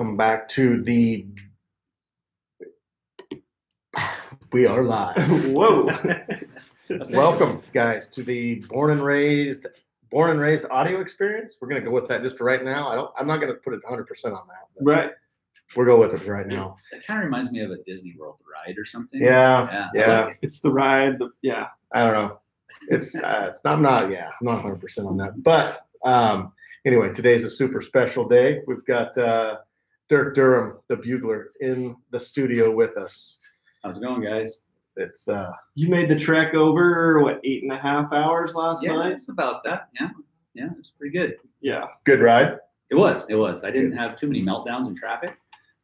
Welcome back to the. We are live. Whoa! Welcome, guys, to the born and raised audio experience. We're gonna go with that just for right now. I'm not gonna put it 100% on that. Right. We'll go with it right now. That kind of reminds me of a Disney World ride or something. Yeah. It's the ride. I don't know. I'm not 100% on that. But anyway, today's a super special day. We've got Dirk Durham, the bugler, in the studio with us. How's it going, guys? It's You made the trek over, what, 8.5 hours last night? It's about that. Yeah, it's pretty good. Yeah. good ride. It was. I didn't have too many meltdowns in traffic.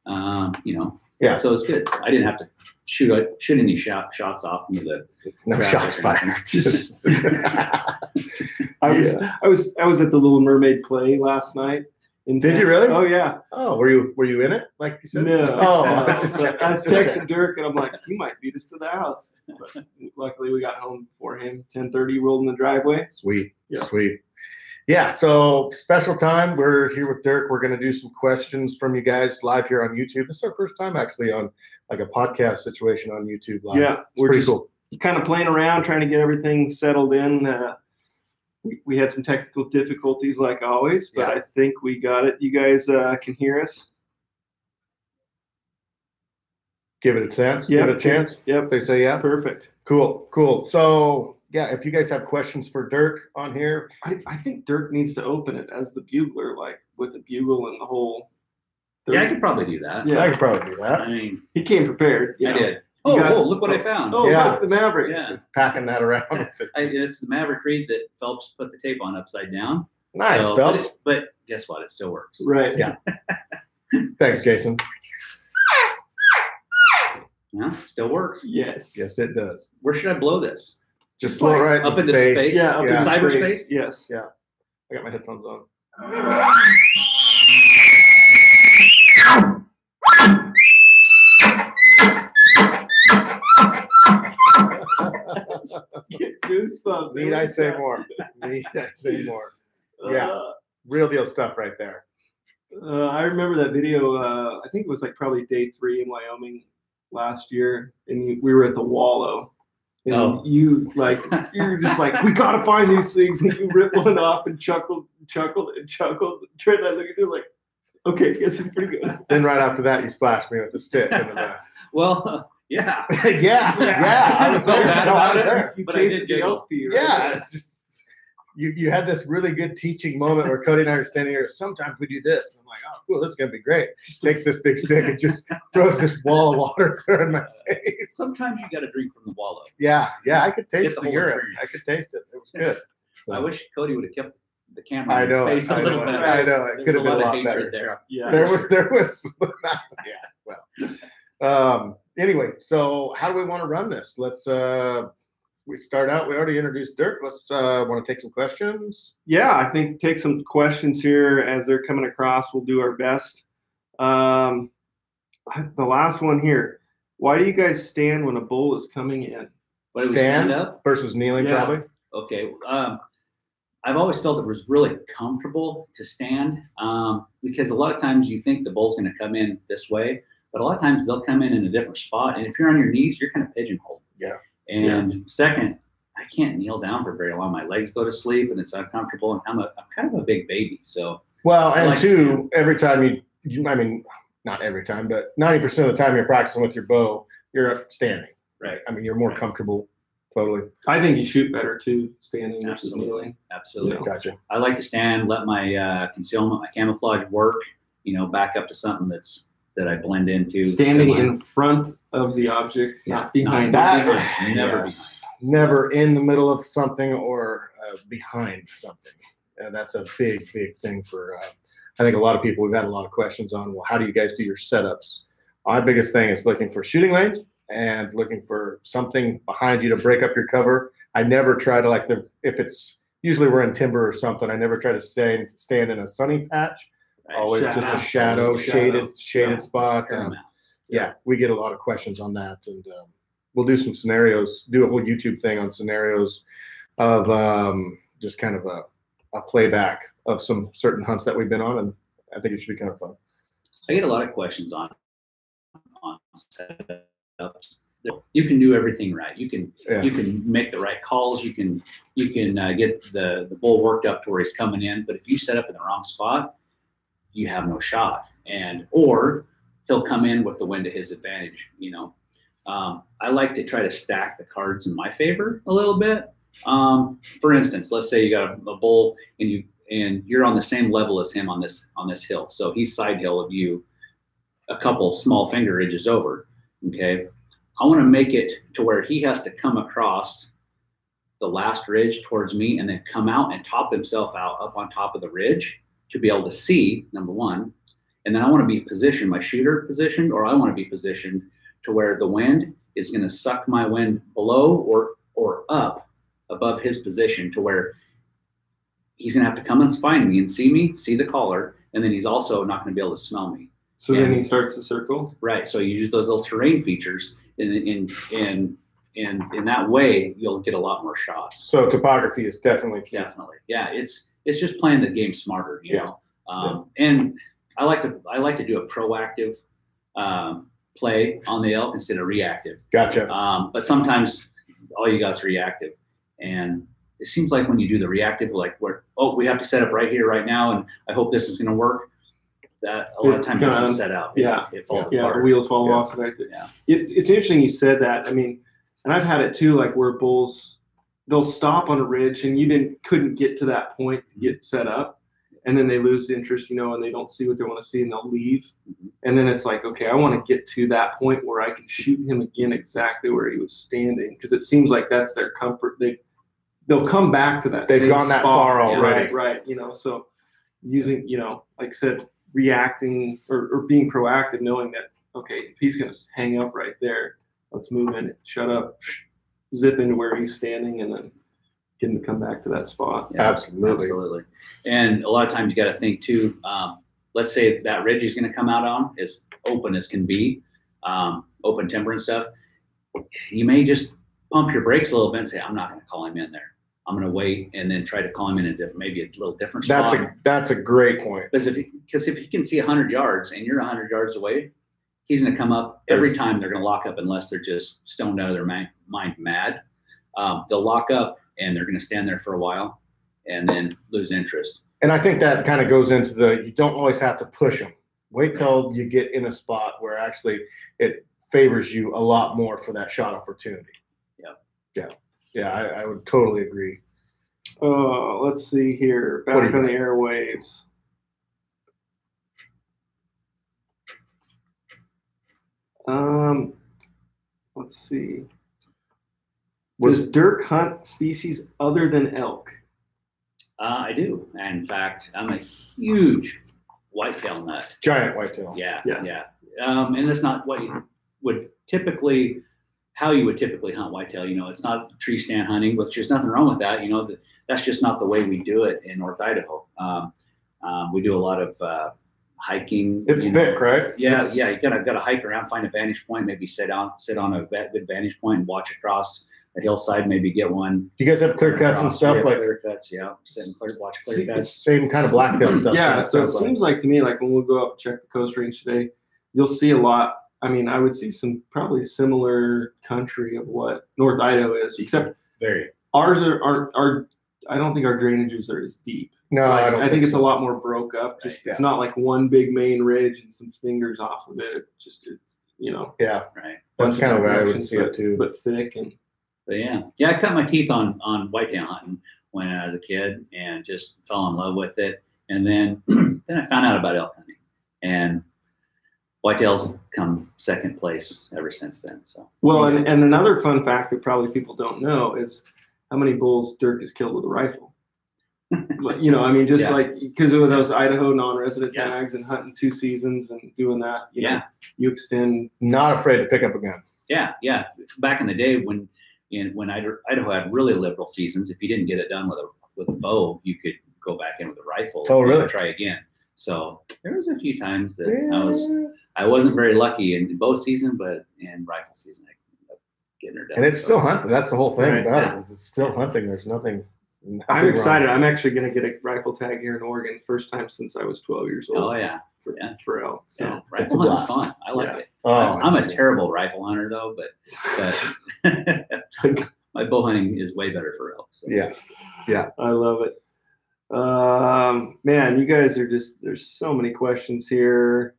Yeah. So it's good. I didn't have to shoot any shots off into the. No shots fired. I was at the Little Mermaid play last night. Did you really? Oh yeah. Oh, were you in it? Like you said? No. Oh, I was texting Dirk and I'm like, he might beat us to the house. But luckily we got home before him. 10:30, rolled in the driveway. Sweet. Yeah. Sweet. Yeah, so special time. We're here with Dirk. We're going to do some questions from you guys live here on YouTube. This is our first time actually on like a podcast situation on YouTube live. Yeah, we're pretty cool. Kind of playing around, trying to get everything settled in. We had some technical difficulties like always, but I think we got it. You guys can hear us? Give it a chance. Yep. Give it a chance. Yep. They say yeah. Perfect. Cool. So yeah, if you guys have questions for Dirk on here, I think Dirk needs to open it as the bugler, like with the bugle and the whole. Yeah, I could probably do that. Yeah. I could probably do that. I mean, He came prepared. I did. Oh, look what I found. Oh, Yeah. look, the Mavericks. Yeah. Packing that around. It's the Maverick Reed that Phelps put the tape on upside down. Nice, So, Phelps. but guess what? It still works. Right. Yeah. Thanks, Jason. Yeah, it still works. Yes. Yes, it does. Where should I blow this? Just slow right up in into the face. space? Yeah. Up in Cyberspace? Yes. Yeah. I got my headphones on. Get goosebumps. Need I say more? Yeah. Real deal stuff right there. I remember that video. I think it was like probably day 3 in Wyoming last year, and we were at the Wallow. And you were just like, we gotta find these things, and you ripped one off and chuckled. Tried to look at you like, okay, guess it's pretty good. Then right after that, you splashed me with a stick in the back. Well, yeah. yeah. I was felt there. bad No, I about was it. there. You But I did tasted the giggle. LP, right? Yeah, it's just you had this really good teaching moment where Cody and I are standing here. Sometimes we do this. I'm like, oh, cool, this is gonna be great. She takes this big stick and just throws this wall of water clear in my face. Sometimes you got to drink from the wallow. Yeah, I could taste the the whole urine. experience. I could taste it. It was good. So, I wish Cody would have kept the camera I in your know. face a little better. I know. It There could have was been a lot lot of better. hatred there. Yeah. There was. Yeah. Well. Anyway, so how do we want to run this? Let's. We start out. We already introduced Dirk. Let's. Want to take some questions? Yeah, I think take some questions here as they're coming across. We'll do our best. The last one here. Why do you guys stand when a bull is coming in? Why do we stand up? versus kneeling, Yeah. probably. Okay. I've always felt it was really comfortable to stand because a lot of times you think the bull's going to come in this way, but a lot of times they'll come in a different spot. And if you're on your knees, you're kind of pigeonholed. Yeah. And second, I can't kneel down for very long. My legs go to sleep and it's uncomfortable. And I'm kind of a big baby. So, Well, and like two, every time I mean, not every time, but 90% of the time you're practicing with your bow, you're standing. right. I mean, you're more comfortable. Totally. I think you shoot better too, standing versus Absolutely. kneeling. Absolutely. Gotcha. I like to stand, let my concealment, my camouflage work, back up to something that I blend into. Standing semi. in front of the object, not behind Not it. behind. Never Yes. Never in the middle of something or behind something. That's a big thing for, I think a lot of people, we've had a lot of questions on, well, how do you guys do your setups? My biggest thing is looking for shooting lanes and looking for something behind you to break up your cover. I never try to if it's, usually we're in timber or something, I never try to stand in a sunny patch. Right. Always just a shadow, shaded spot. Yeah, we get a lot of questions on that, and we'll do some scenarios, do a whole YouTube thing on scenarios of just kind of a playback of some certain hunts that we've been on, and I think it should be kind of fun. I get a lot of questions on setups. You can do everything right. You can make the right calls. You can get the bull worked up to where he's coming in. But if you set up in the wrong spot, you have no shot. Or he'll come in with the wind to his advantage. I like to try to stack the cards in my favor a little bit. For instance, let's say you got a bull and you're on the same level as him on this hill. So he's side hill of you, a couple small finger ridges over. Okay. I want to make it to where he has to come across the last ridge towards me and then come out and top himself out up on top of the ridge to be able to see, number one. And then I want to be positioned, my shooter positioned, or I want to be positioned to where the wind is going to suck my wind below or up above his position to where he's going to have to come and find me and see the collar. And then he's also not going to be able to smell me. So then he starts to circle? Right. So you use those little terrain features in that way, you'll get a lot more shots. So topography is definitely key. Definitely. Yeah. It's just playing the game smarter, you know? And I like to do a proactive play on the elk instead of reactive. Gotcha. But sometimes all you got is reactive. And it seems like when you do the reactive, like we have to set up right here, right now, and I hope this is going to work. That a lot of times doesn't set out. It falls apart. Yeah, the wheels fall off. Right there. Yeah. It's interesting you said that. I mean, and I've had it too, like where bulls, they'll stop on a ridge and you couldn't get to that point to get set up, and then they lose interest, and they don't see what they want to see, and they'll leave. And then it's like, okay, I want to get to that point where I can shoot him again exactly where he was standing, because it seems like that's their comfort. They'll come back to that. They've gone that far already. Right. So using, like I said, reacting or being proactive, knowing that, okay, if he's going to hang up right there, let's move in, shut up, zip into where he's standing, and then get him to come back to that spot. Yeah, absolutely. And a lot of times you got to think too, let's say that ridge he's going to come out on is open as can be, open timber and stuff. You may just pump your brakes a little bit and say, I'm not going to call him in there. I'm going to wait and then try to call him in maybe a little different spot. That's a great point. Because if he can see 100 yards and you're 100 yards away, he's going to come up every time. They're going to lock up unless they're just stoned out of their mind mad. They'll lock up and they're going to stand there for a while and then lose interest. And I think that kind of goes into you don't always have to push them. Wait till you get in a spot where actually it favors you a lot more for that shot opportunity. Yeah, I would totally agree. Let's see here. Back on the airwaves. Let's see. Does Dirk hunt species other than elk? I do. In fact, I'm a huge whitetail nut. Giant whitetail. Yeah. And that's not what you would typically. How you would typically hunt whitetail, it's not tree stand hunting, which there's nothing wrong with that. That's just not the way we do it in North Idaho. We do a lot of hiking. It's thick, right? Yeah. You gotta hike around, find a vantage point, maybe sit on a good vantage point and watch across the hillside. Maybe get one. Do you guys have clear cuts and stuff like clear cuts? Yeah, sit and watch clear cuts. Same kind of blacktail stuff. Yeah. So it seems like to me, like when we'll go up and check the coast range today, you'll see a lot. I mean, I would see some probably similar country of what North Idaho is, except ours are. I don't think our drainages are as deep. No, I think it's a lot more broke up. It's not like one big main ridge and some fingers off of it. It's just Yeah, right. That's kind of where I would see it too. But thick But yeah, I cut my teeth on whitetail hunting when I was a kid and just fell in love with it. And then I found out about elk hunting, and whitetails have come second place ever since then. So and another fun fact that probably people don't know is how many bulls Dirk has killed with a rifle. Like, because of those Idaho non-resident tags and hunting 2 seasons and doing that, you extend. Not afraid to pick up a gun. Yeah. Back in the day when Idaho had really liberal seasons, if you didn't get it done with a bow, you could go back in with a rifle. Oh, really? And try again. So there was a few times that I wasn't very lucky in bow season, but in rifle season I ended up getting her done. And it's still hunting. That's the whole thing about it. Is it's still hunting. There's nothing. I'm excited. Wrong. I'm actually going to get a rifle tag here in Oregon. First time since I was 12 years old. Oh yeah. for elk. So yeah, It's a rifle hunt is blast. fun. I like it. Oh, I'm a terrible rifle hunter though, but my bow hunting is way better for elk. So. yeah. I love it. Man, you guys are there's so many questions here.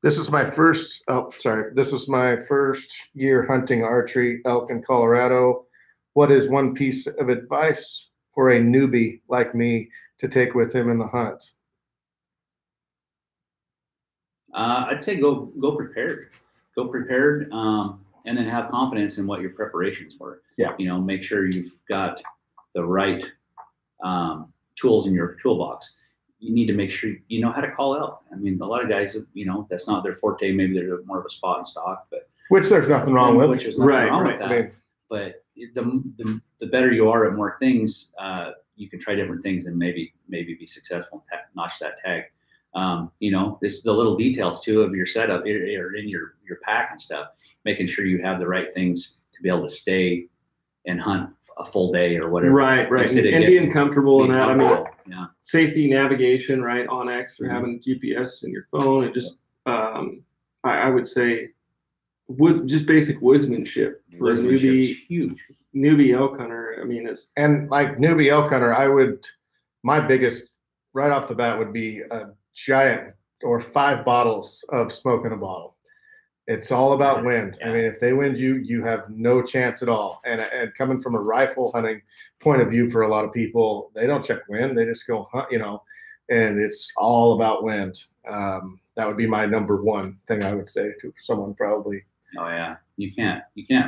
This is my first. This is my first year hunting archery elk in Colorado. What is one piece of advice for a newbie like me to take with him in the hunt? I'd say go prepared. Go prepared, and then have confidence in what your preparations were. Yeah. You know, make sure you've got the right tools in your toolbox. You need to make sure you know how to call elk. I mean, a lot of guys, you know, that's not their forte. Maybe they're more of a spot and stock, but which there's nothing wrong with. Which there's nothing wrong with that. I mean, but the better you are at more things, you can try different things and maybe be successful and notch that tag. You know, it's the little details too of your setup or in your pack and stuff, making sure you have the right things to be able to stay and hunt a full day or whatever. Right. And being comfortable in that. I mean, yeah. Safety, navigation, right, on X or having GPS in your phone, and just I would say just basic woodsmanship for a newbie elk hunter. I mean, it's and like newbie elk hunter, my biggest right off the bat would be a giant or 5 bottles of smoke in a bottle. It's all about wind. Yeah. I mean, if they wind you, you have no chance at all. And coming from a rifle hunting point of view, for a lot of people, they don't check wind. They just go hunt, you know, and it's all about wind. That would be my number one thing I would say to someone probably. Oh yeah, you can't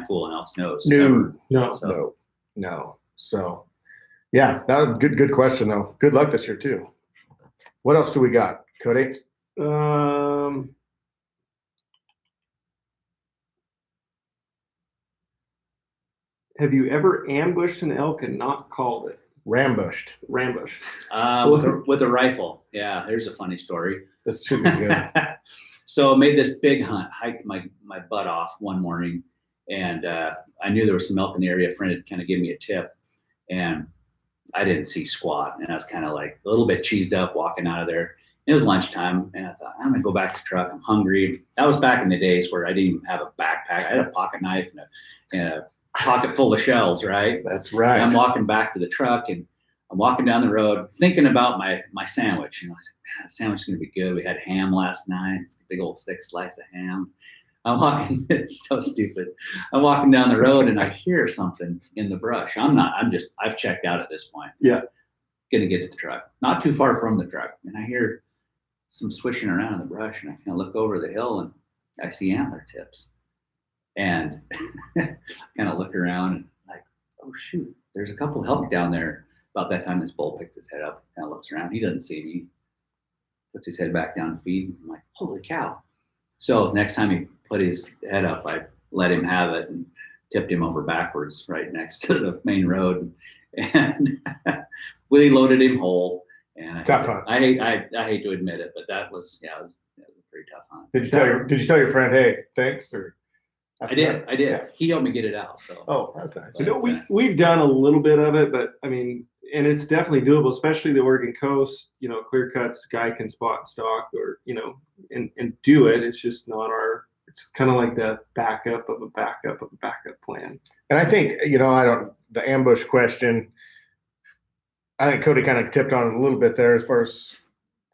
fool an elk's nose. No. So, yeah, that was good question though. Good luck this year too. What else do we got, Cody? Have you ever ambushed an elk and not called it? Rambushed. With a rifle. Yeah, there's a funny story. This should be good. So I made this big hunt, hiked my butt off one morning, and I knew there was some elk in the area. A friend had kind of given me a tip, and I didn't see squat, and I was kind of like a little bit cheesed up walking out of there. It was lunchtime, and I thought, I'm gonna go back to the truck. I'm hungry. That was back in the days where I didn't even have a backpack. I had a pocket knife and a pocket full of shells, right? That's right. And I'm walking back to the truck, and I'm walking down the road thinking about my sandwich. You know, I said, man, that sandwich is gonna be good. We had ham last night. It's a big old thick slice of ham. I'm walking, it's so stupid. I'm walking down the road and I hear something in the brush. I've checked out at this point. Yeah. Gonna get to the truck. Not too far from the truck. And I hear some swishing around in the brush, and I kind of look over the hill and I see antler tips. And kind of look around and like, oh shoot, there's a couple of elk down there. About that time, this bull picks his head up, kind of looks around. He doesn't see me. Puts his head back down to feed. I'm like, holy cow. So next time he put his head up, I let him have it and tipped him over backwards right next to the main road. And we loaded him whole. And Tough hunt. I hate to admit it, but that was a pretty tough hunt. Did you tell your friend, hey, thanks? Or I did. Yeah. He helped me get it out. So. Oh, that's nice. You know, we've done a little bit of it, but I mean, and it's definitely doable, especially the Oregon coast. You know, clear cuts, guy can spot and stalk, or you know, and do it. It's just not our. It's kind of like the backup of a backup of a backup plan. And I think, you know, the ambush question, I think Cody kind of tipped on it a little bit there as far as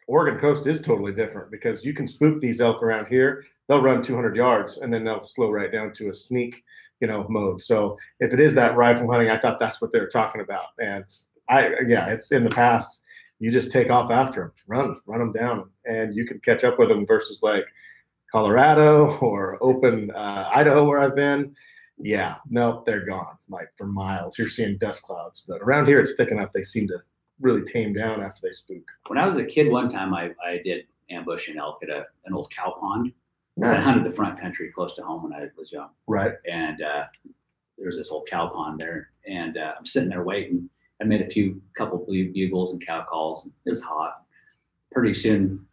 Oregon coast is totally different because you can spook these elk around here. They'll run 200 yards and then they'll slow right down to a sneak, you know, mode. So if it is that rifle hunting, I thought that's what they were talking about. And it's in the past, you just take off after them, run them down, and you can catch up with them versus like Colorado or open Idaho where I've been. Yeah, nope, they're gone like for miles. You're seeing dust clouds, but around here it's thick enough. They seem to really tame down after they spook. When I was a kid, one time I did ambush an elk at an old cow pond. Nice. I hunted the front country close to home when I was young. Right. And there was this old cow pond there, and I'm sitting there waiting. I made a couple bugles and cow calls. It was hot. Pretty soon,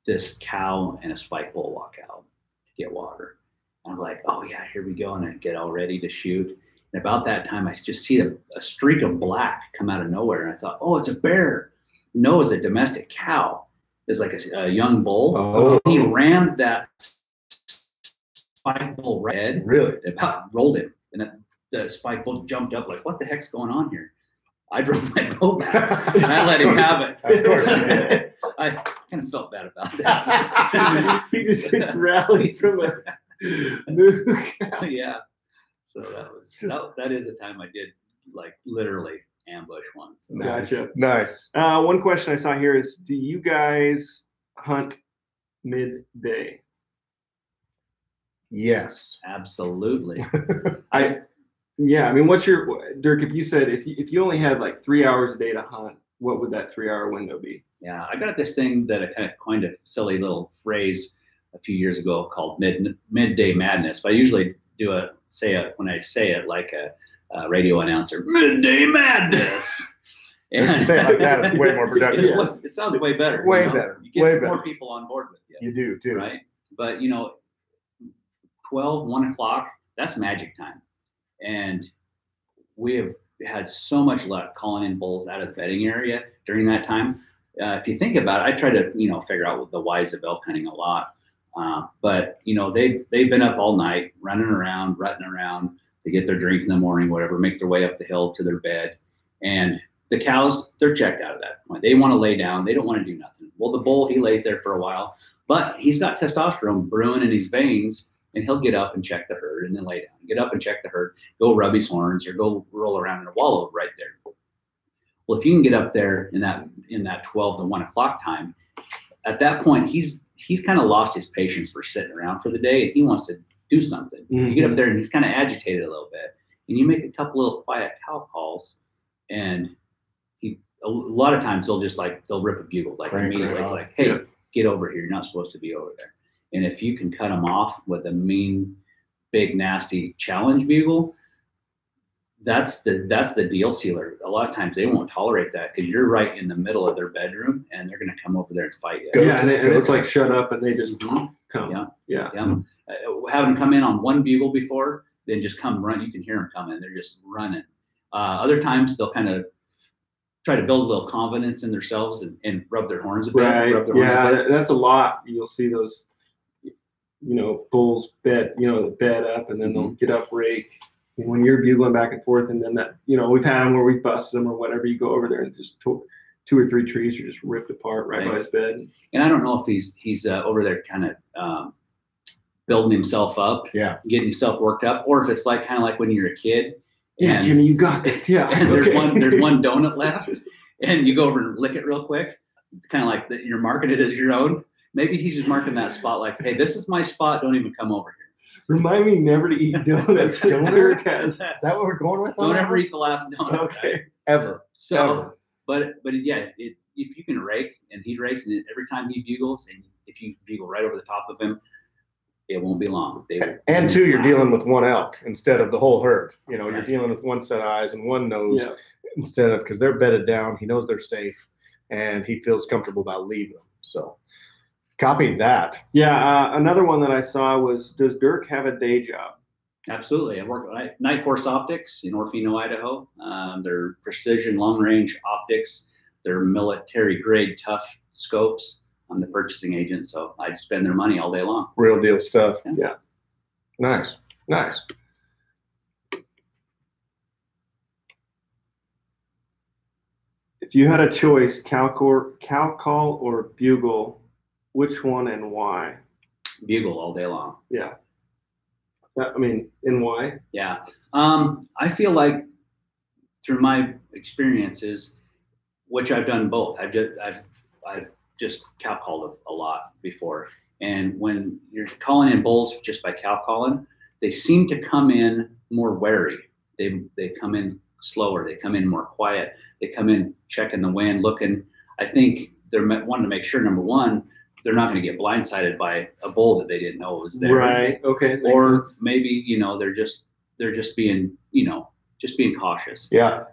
this cow and a spike bull walk out to get water. And I'm like, oh yeah, here we go. And I get all ready to shoot. And about that time, I just see a streak of black come out of nowhere. And I thought, oh, it's a bear. No, it's a domestic cow is like a young bull. Oh. He rammed that spike bull red. Really? It about rolled him, and the spike bull jumped up like, what the heck's going on here? I drove my bow back and I let him have it. Of course you did. I kind of felt bad about that. He just gets rallied from a new cow. Yeah. So that is a time I did like literally ambush one. So. Nice. Gotcha. Nice. One question I saw here is, do you guys hunt midday? Yes. Absolutely. Yeah, I mean, what's your, Dirk, if you said, if you only had like 3 hours a day to hunt, what would that 3-hour window be? Yeah, I got this thing that I kind of coined a silly little phrase a few years ago called midday madness. But I usually when I say it like a radio announcer, midday madness. And Say it like that, it's way more productive. It sounds way better. Way better. You get Way more better. people on board with you. You do too. Right? But 12, 1 o'clock, that's magic time. And we have had so much luck calling in bulls out of the bedding area during that time. If you think about it, I try to, figure out the whys of elk hunting a lot. But they've been up all night, running around, rutting around. They get their drink in the morning, whatever, make their way up the hill to their bed. And the cows, they're checked out at that point. They want to lay down. They don't want to do nothing. Well, the bull, he lays there for a while, but he's got testosterone brewing in his veins. And he'll get up and check the herd and then lay down. Get up and check the herd, go rub his horns or go roll around in a wallow right there. Well, if you can get up there in that 12 to 1 o'clock time, at that point, he's kind of lost his patience for sitting around for the day and he wants to do something. Mm-hmm. You get up there and he's kind of agitated a little bit and you make a couple little quiet cow calls and a lot of times they'll rip a bugle like immediately, like, hey, get over here. You're not supposed to be over there. And if you can cut them off with a mean, big, nasty challenge bugle, that's the deal sealer. A lot of times they won't tolerate that because you're right in the middle of their bedroom and they're going to come over there and fight you. And it's like shut up and they just come. Yeah. Have them come in on one bugle before, then just come run. You can hear them coming. They're just running. Other times they'll kind of try to build a little confidence in themselves and rub their horns a bit. Right. That's a lot. You'll see those. Bulls bed up and then they'll get up, rake. And when you're bugling back and forth, and then that, we've had them where we busted them or whatever. You go over there and just 2 or 3 trees are just ripped apart right by his bed. And I don't know if he's over there kind of building himself up, getting himself worked up, or if it's kind of like when you're a kid. Yeah, Jimmy, you got this. Yeah. And there's one donut left, and you go over and lick it real quick, kind of like you're marking it as your own. Maybe he's just marking that spot like, hey, this is my spot. Don't even come over here. Remind me never to eat donuts. Dirk has. Is that what we're going with? Don't ever eat the last donut. Okay. Right? Ever. So, but yeah, if you can rake and he rakes, and every time he bugles, and if you bugle right over the top of him, it won't be long. And two, you're dealing with one elk instead of the whole herd. You're dealing with one set of eyes and one nose instead of, because they're bedded down. He knows they're safe, and he feels comfortable about leaving them. So. Copied that. Yeah, another one that I saw was, does Dirk have a day job? Absolutely. I work at Night Force Optics in Orfino, Idaho. They're precision long-range optics. They're military-grade tough scopes. I'm the purchasing agent, so I spend their money all day long. Real deal stuff. Yeah. Nice. If you had a choice, cow call or bugle, which one and why? Bugle all day long. Yeah. And why? Yeah. I feel like through my experiences, which I've done both, I've just cow called a lot before. And when you're calling in bulls just by cow calling, they seem to come in more wary. They come in slower. They come in more quiet. They come in checking the wind, looking. I think they're wanting to make sure, number one, they're not going to get blindsided by a bull that they didn't know was there. Right. Okay. Or maybe, they're just being, just being cautious. Yeah.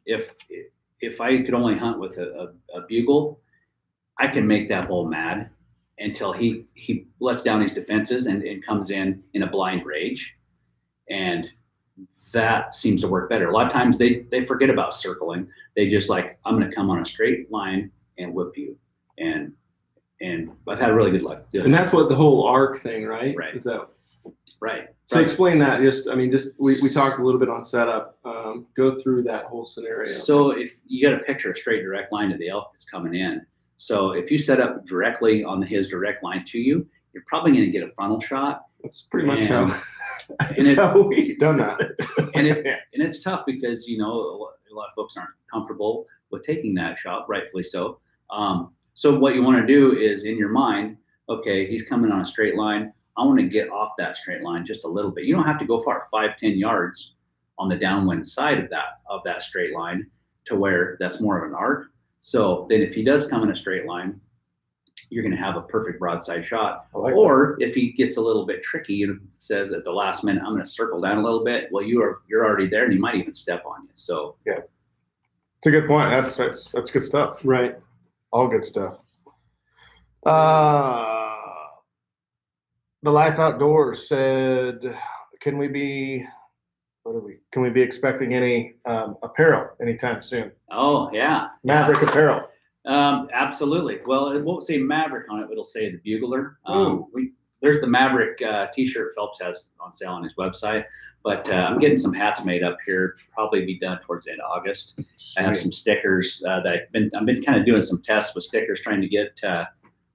If I could only hunt with a bugle, I can make that bull mad until he lets down his defenses and comes in a blind rage. And that seems to work better. A lot of times they forget about circling. They just I'm going to come on a straight line and whip you. And and I've had really good luck doing And it. that's what the whole arc thing, right? Right. Is that Right. so? Explain that. We talked a little bit on setup. Go through that whole scenario. So if you got to picture a straight direct line to the elk that's coming in. So if you set up directly on his direct line to you, you're probably going to get a frontal shot. That's pretty much how we've done that. And it's tough because, you know, a lot of folks aren't comfortable with taking that shot, rightfully so. So what you want to do is in your mind, okay, he's coming on a straight line. I want to get off that straight line just a little bit. You don't have to go far, 5-10 yards on the downwind side of that straight line to where that's more of an arc. So then if he does come in a straight line, you're going to have a perfect broadside shot. Or if he gets a little bit tricky and says at the last minute, I'm going to circle down a little bit. Well, you're already there and he might even step on you. So yeah, it's a good point. That's good stuff. Right. All good stuff. The Life Outdoors said, can we be expecting any apparel anytime soon? Oh yeah, Maverick apparel. Absolutely. Well, it won't say Maverick on it. It'll say the Bugler. There's the Maverick t-shirt Phelps has on sale on his website. But I'm getting some hats made up here. Probably be done towards the end of August. Sweet. I have some stickers that I've been kind of doing some tests with stickers, trying to get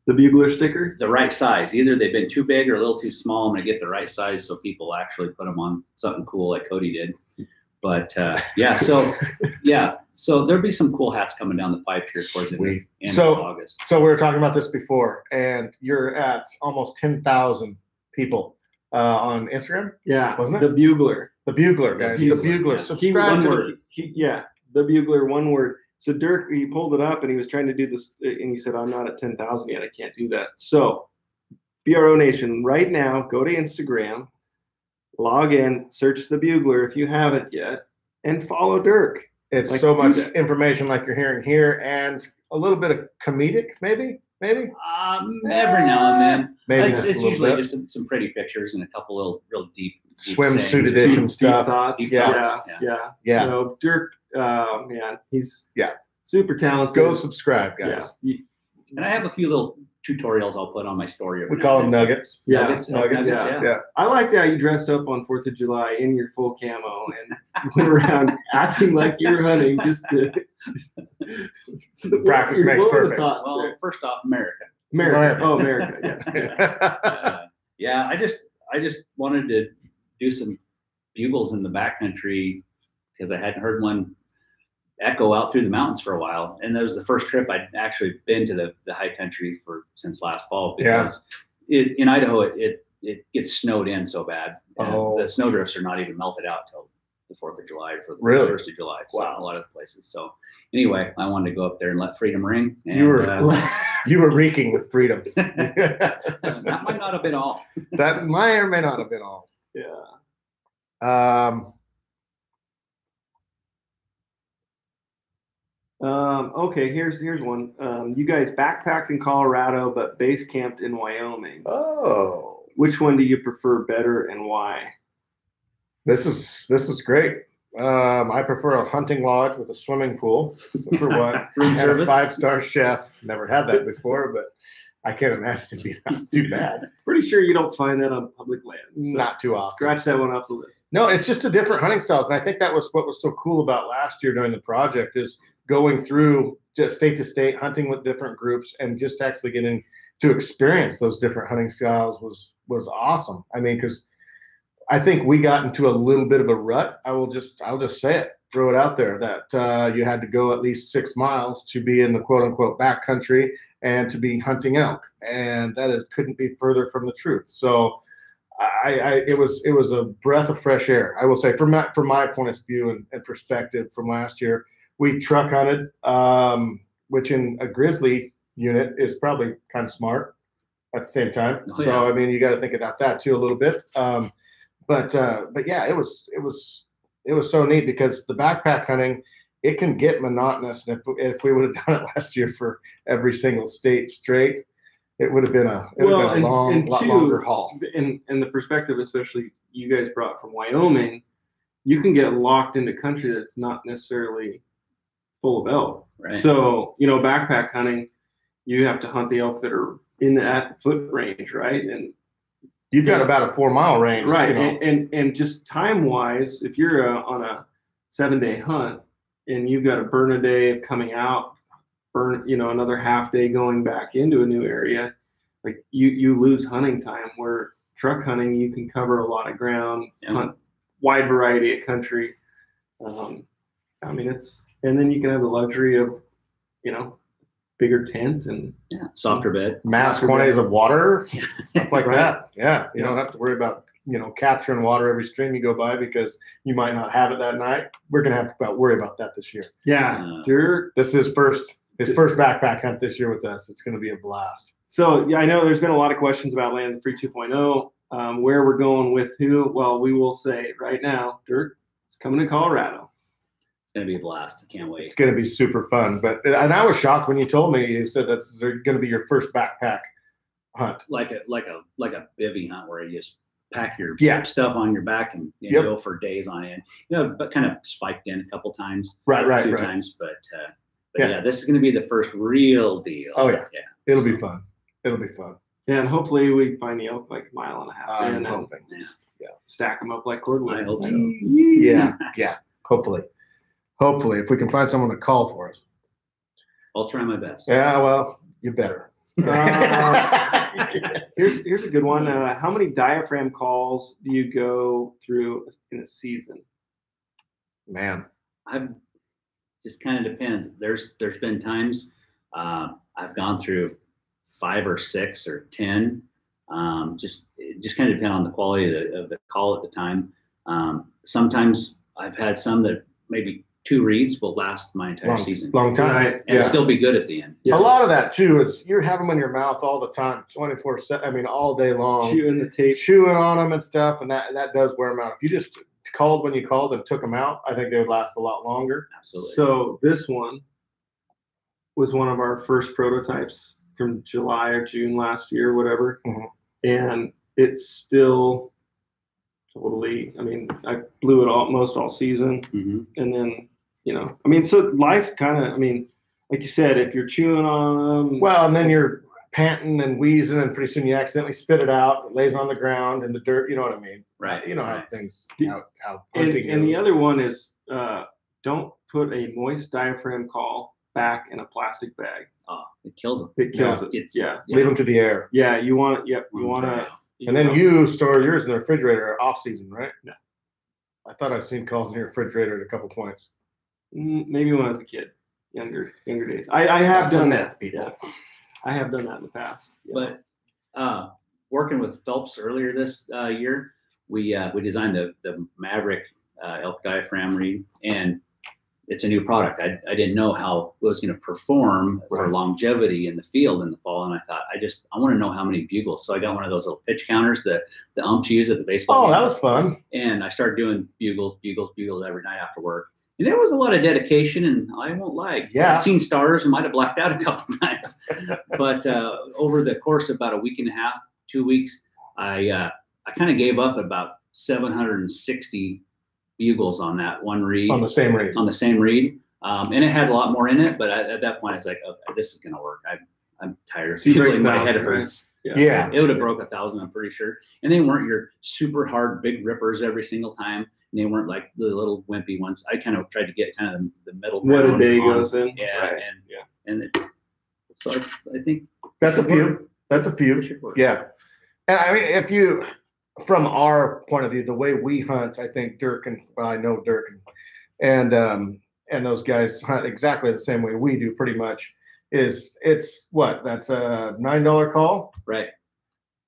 the Bugler sticker, the right size. Either they've been too big or a little too small. I'm gonna get the right size so people actually put them on something cool like Cody did. But so there'll be some cool hats coming down the pipe here towards the end of August. So we were talking about this before, and you're at almost 10,000 people on Instagram. Yeah, wasn't it? The Bugler. The Bugler, guys. The Bugler. Yeah. Subscribe to the Bugler, one word. So Dirk, he pulled it up and he was trying to do this, and he said, I'm not at 10,000 yet. I can't do that. So BRO Nation, right now, go to Instagram, log in, search the Bugler if you haven't yet, and follow Dirk. It's so much information like you're hearing here, and a little bit of comedic, maybe. Every now and then. Maybe it's usually just some pretty pictures and a couple little real deep swimsuit edition stuff. Deep thoughts. Yeah. So Dirk, man, he's super talented. Go subscribe, guys. Yeah. And I have a few little tutorials I'll put on my story. We call them nuggets. Nuggets. Yeah. I liked how you dressed up on 4th of July in your full camo and went around acting like you were hunting just to practice makes perfect. Well, first off, America. Oh, America. Yeah. I just wanted to do some bugles in the backcountry because I hadn't heard one echo out through the mountains for a while, and that was the first trip I'd actually been to the high country since last fall, because in Idaho it gets snowed in so bad. The snowdrifts are not even melted out till the 4th of July or the 1st of July. So a lot of places. So anyway, I wanted to go up there and let freedom ring. And, you were reeking with freedom. That might not have been all. That might or may not have been all. Yeah. Okay, here's one. You guys backpacked in Colorado, but base camped in Wyoming. Oh. Which one do you prefer better and why? This is great. I prefer a hunting lodge with a swimming pool for one. Room service. A 5-star chef. Never had that before, but I can't imagine it being too bad. Pretty sure you don't find that on public lands. So not too often. Scratch that one off the list. No, it's just a different hunting styles. And I think that was what was so cool about last year during the project, is going through just state to state, hunting with different groups, and just actually getting to experience those different hunting styles was awesome. I mean, because I think we got into a little bit of a rut. I'll just say it, throw it out there, that you had to go at least 6 miles to be in the quote unquote backcountry and to be hunting elk, and that couldn't be further from the truth. So it was a breath of fresh air, I will say, from my point of view and perspective from last year. We truck hunted, which in a grizzly unit is probably kind of smart at the same time. Oh, yeah. So I mean, you got to think about that too a little bit. But yeah, it was so neat, because the backpack hunting, it can get monotonous. And if we would have done it last year for every single state straight, it would have been a lot longer haul. And the perspective, especially you guys brought from Wyoming, you can get locked into country that's not necessarily full of elk. Right. So, backpack hunting, you have to hunt the elk that are in that foot range, right? And you've got about a 4 mile range, right? You know. And just time wise, if you're on a 7-day hunt and you've got to burn a day of coming out, burn another half day going back into a new area, like you lose hunting time. Where truck hunting, you can cover a lot of ground, hunt wide variety of country. I mean, and then you can have the luxury of, bigger tent and softer bed, mass quantities of water, stuff like that. Yeah, you don't have to worry about capturing water every stream you go by because you might not have it that night. We're gonna have to worry about that this year. Yeah, Dirk. This is his first backpack hunt this year with us. It's gonna be a blast. So I know there's been a lot of questions about Land Free 2.0, where we're going with who. Well, we will say right now, Dirk is coming to Colorado. Gonna be a blast. I can't wait. It's gonna be super fun. And I was shocked when you told me, you said that's gonna be your first backpack hunt. Like a bivvy hunt where you just pack your stuff on your back and go for days on end. But kind of spiked in a couple times. Right. Times, but this is gonna be the first real deal. Oh yeah. It'll be fun. It'll be fun. Yeah, and hopefully we find the elk like a mile and a half in I'm hoping. And stack them up like cordwood. I hope so. Yeah. Hopefully, if we can find someone to call for us. I'll try my best. Yeah, well, you better. Here's a good one. How many diaphragm calls do you go through in a season? Man, I've just kind of depends. There's been times I've gone through 5 or 6 or 10. It just kind of depend on the quality of the call at the time. Sometimes I've had some that maybe 2 reads will last my entire season. Long time. Right. And still be good at the end. Yeah. A lot of that too is you have them in your mouth all the time, 24/7. I mean, all day long. Chewing the tape. Chewing on them and stuff, and that does wear them out. If you just called when you called and took them out, I think they would last a lot longer. Absolutely. So this one was one of our first prototypes from July or June last year, whatever. Mm-hmm. And it's still totally, I mean, I blew it almost all season. Mm-hmm. And then, so life kind of, like you said, if you're chewing on them. Well, and then you're panting and wheezing, and pretty soon you accidentally spit it out. It lays on the ground in the dirt. You know what I mean? Right. You know how things, how hunting and the other one is don't put a moist diaphragm call back in a plastic bag. Oh, it kills them. It kills it. Leave them to the air. Yeah, you want it. Yep, you want to. And then you store yours in the refrigerator off season, right? No. I thought I've seen calls in your refrigerator at a couple points. Maybe when I was a kid, younger days. I have done that. People. Yeah. I have done that in the past. Yeah. But working with Phelps earlier this year, we designed the Maverick elk diaphragm reed, and it's a new product. I didn't know how it was going to perform for longevity in the field in the fall, and I thought I want to know how many bugles. So I got one of those little pitch counters that the umps use at the baseball game. That was fun. And I started doing bugles every night after work. And there was a lot of dedication, and I won't lie. Yeah. I've seen stars and might have blacked out a couple times. But over the course of about a week and a half, 2 weeks, I kind of gave up about 760 bugles on that one reed. On the same reed. And it had a lot more in it, but at that point I was like, okay, this is going to work. I'm tired of bugling. My head hurts. Yeah. It would have broke 1,000, I'm pretty sure. And they weren't your super hard big rippers every single time. And they weren't like the little wimpy ones. I kind of tried to get kind of the middle. What a day goes in. Yeah. Right. So I think that's a few. Yeah. And I mean, if you, from our point of view, the way we hunt, I think I know Dirk and those guys hunt exactly the same way we do pretty much. That's a $9 call. Right.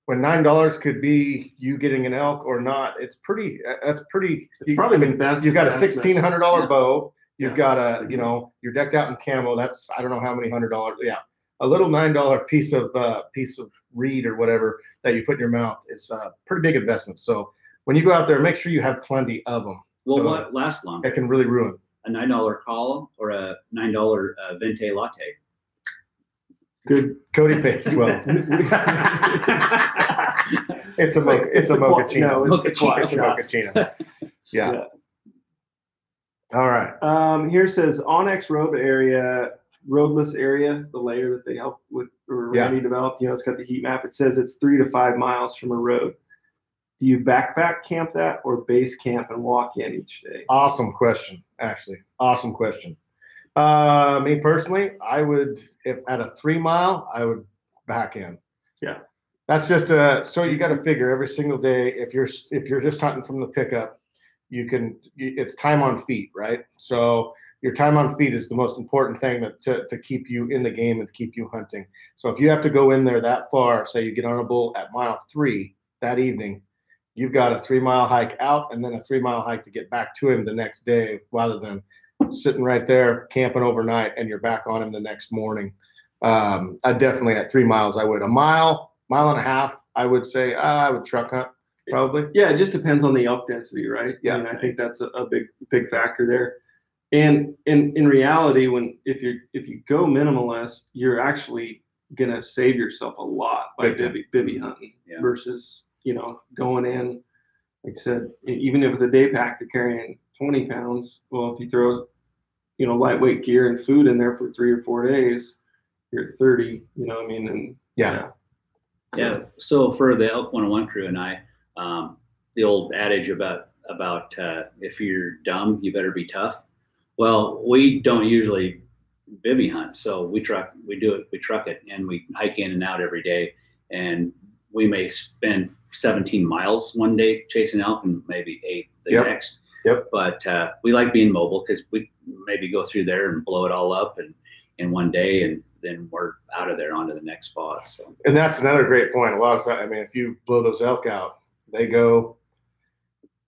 When $9 could be you getting an elk or not, it's pretty. It's probably been best. You've got a $1,600 bow. You've got you're decked out in camo. That's I don't know how many $100. Yeah, a little $9 piece of reed or whatever that you put in your mouth is a pretty big investment. So when you go out there, make sure you have plenty of them. Well, what lasts long? It can really ruin a $9 call or a $9 venti latte. Good. Cody pays 12. It's a mochaccino. It's a mochaccino. Yeah. All right. Here says Onyx Road area. roadless area, the layer that they help with or Randy developed, you know, it's got the heat map. It says it's 3 to 5 miles from a road. Do you backpack camp that or base camp and walk in each day? Awesome question, actually. Awesome question. Me personally, I would, if at a 3 mile, I would back in. Yeah. That's just so you got to figure every single day, if you're just hunting from the pickup, it's time on feet, right? So your time on feet is the most important thing to keep you in the game and to keep you hunting. So if you have to go in there that far, say you get on a bull at mile 3 that evening, you've got a 3 mile hike out and then a 3 mile hike to get back to him the next day, rather than sitting right there camping overnight and you're back on him the next morning. I definitely at 3 miles, I would. A mile and a half, I would say I would truck hunt probably. Yeah, it just depends on the elk density, right? Yeah. I mean, I think that's a big factor there. And in reality, if you go minimalist, you're actually gonna save yourself a lot by bivvy hunting versus, you know, going in, like I said, even if with a day pack to carrying 20 pounds, well, if you throw, you know, lightweight gear and food in there for 3 or 4 days, you're at 30, you know what I mean? And yeah. So for the Elk 101 crew and I, the old adage about if you're dumb, you better be tough. Well, we don't usually bivvy hunt, so we truck it, and we hike in and out every day, and we may spend 17 miles one day chasing elk and maybe 8 the next. Yep. But we like being mobile because we maybe go through there and blow it all up in one day, and then we're out of there onto the next spot. So. And that's another great point. A lot of times, I mean, if you blow those elk out, they go.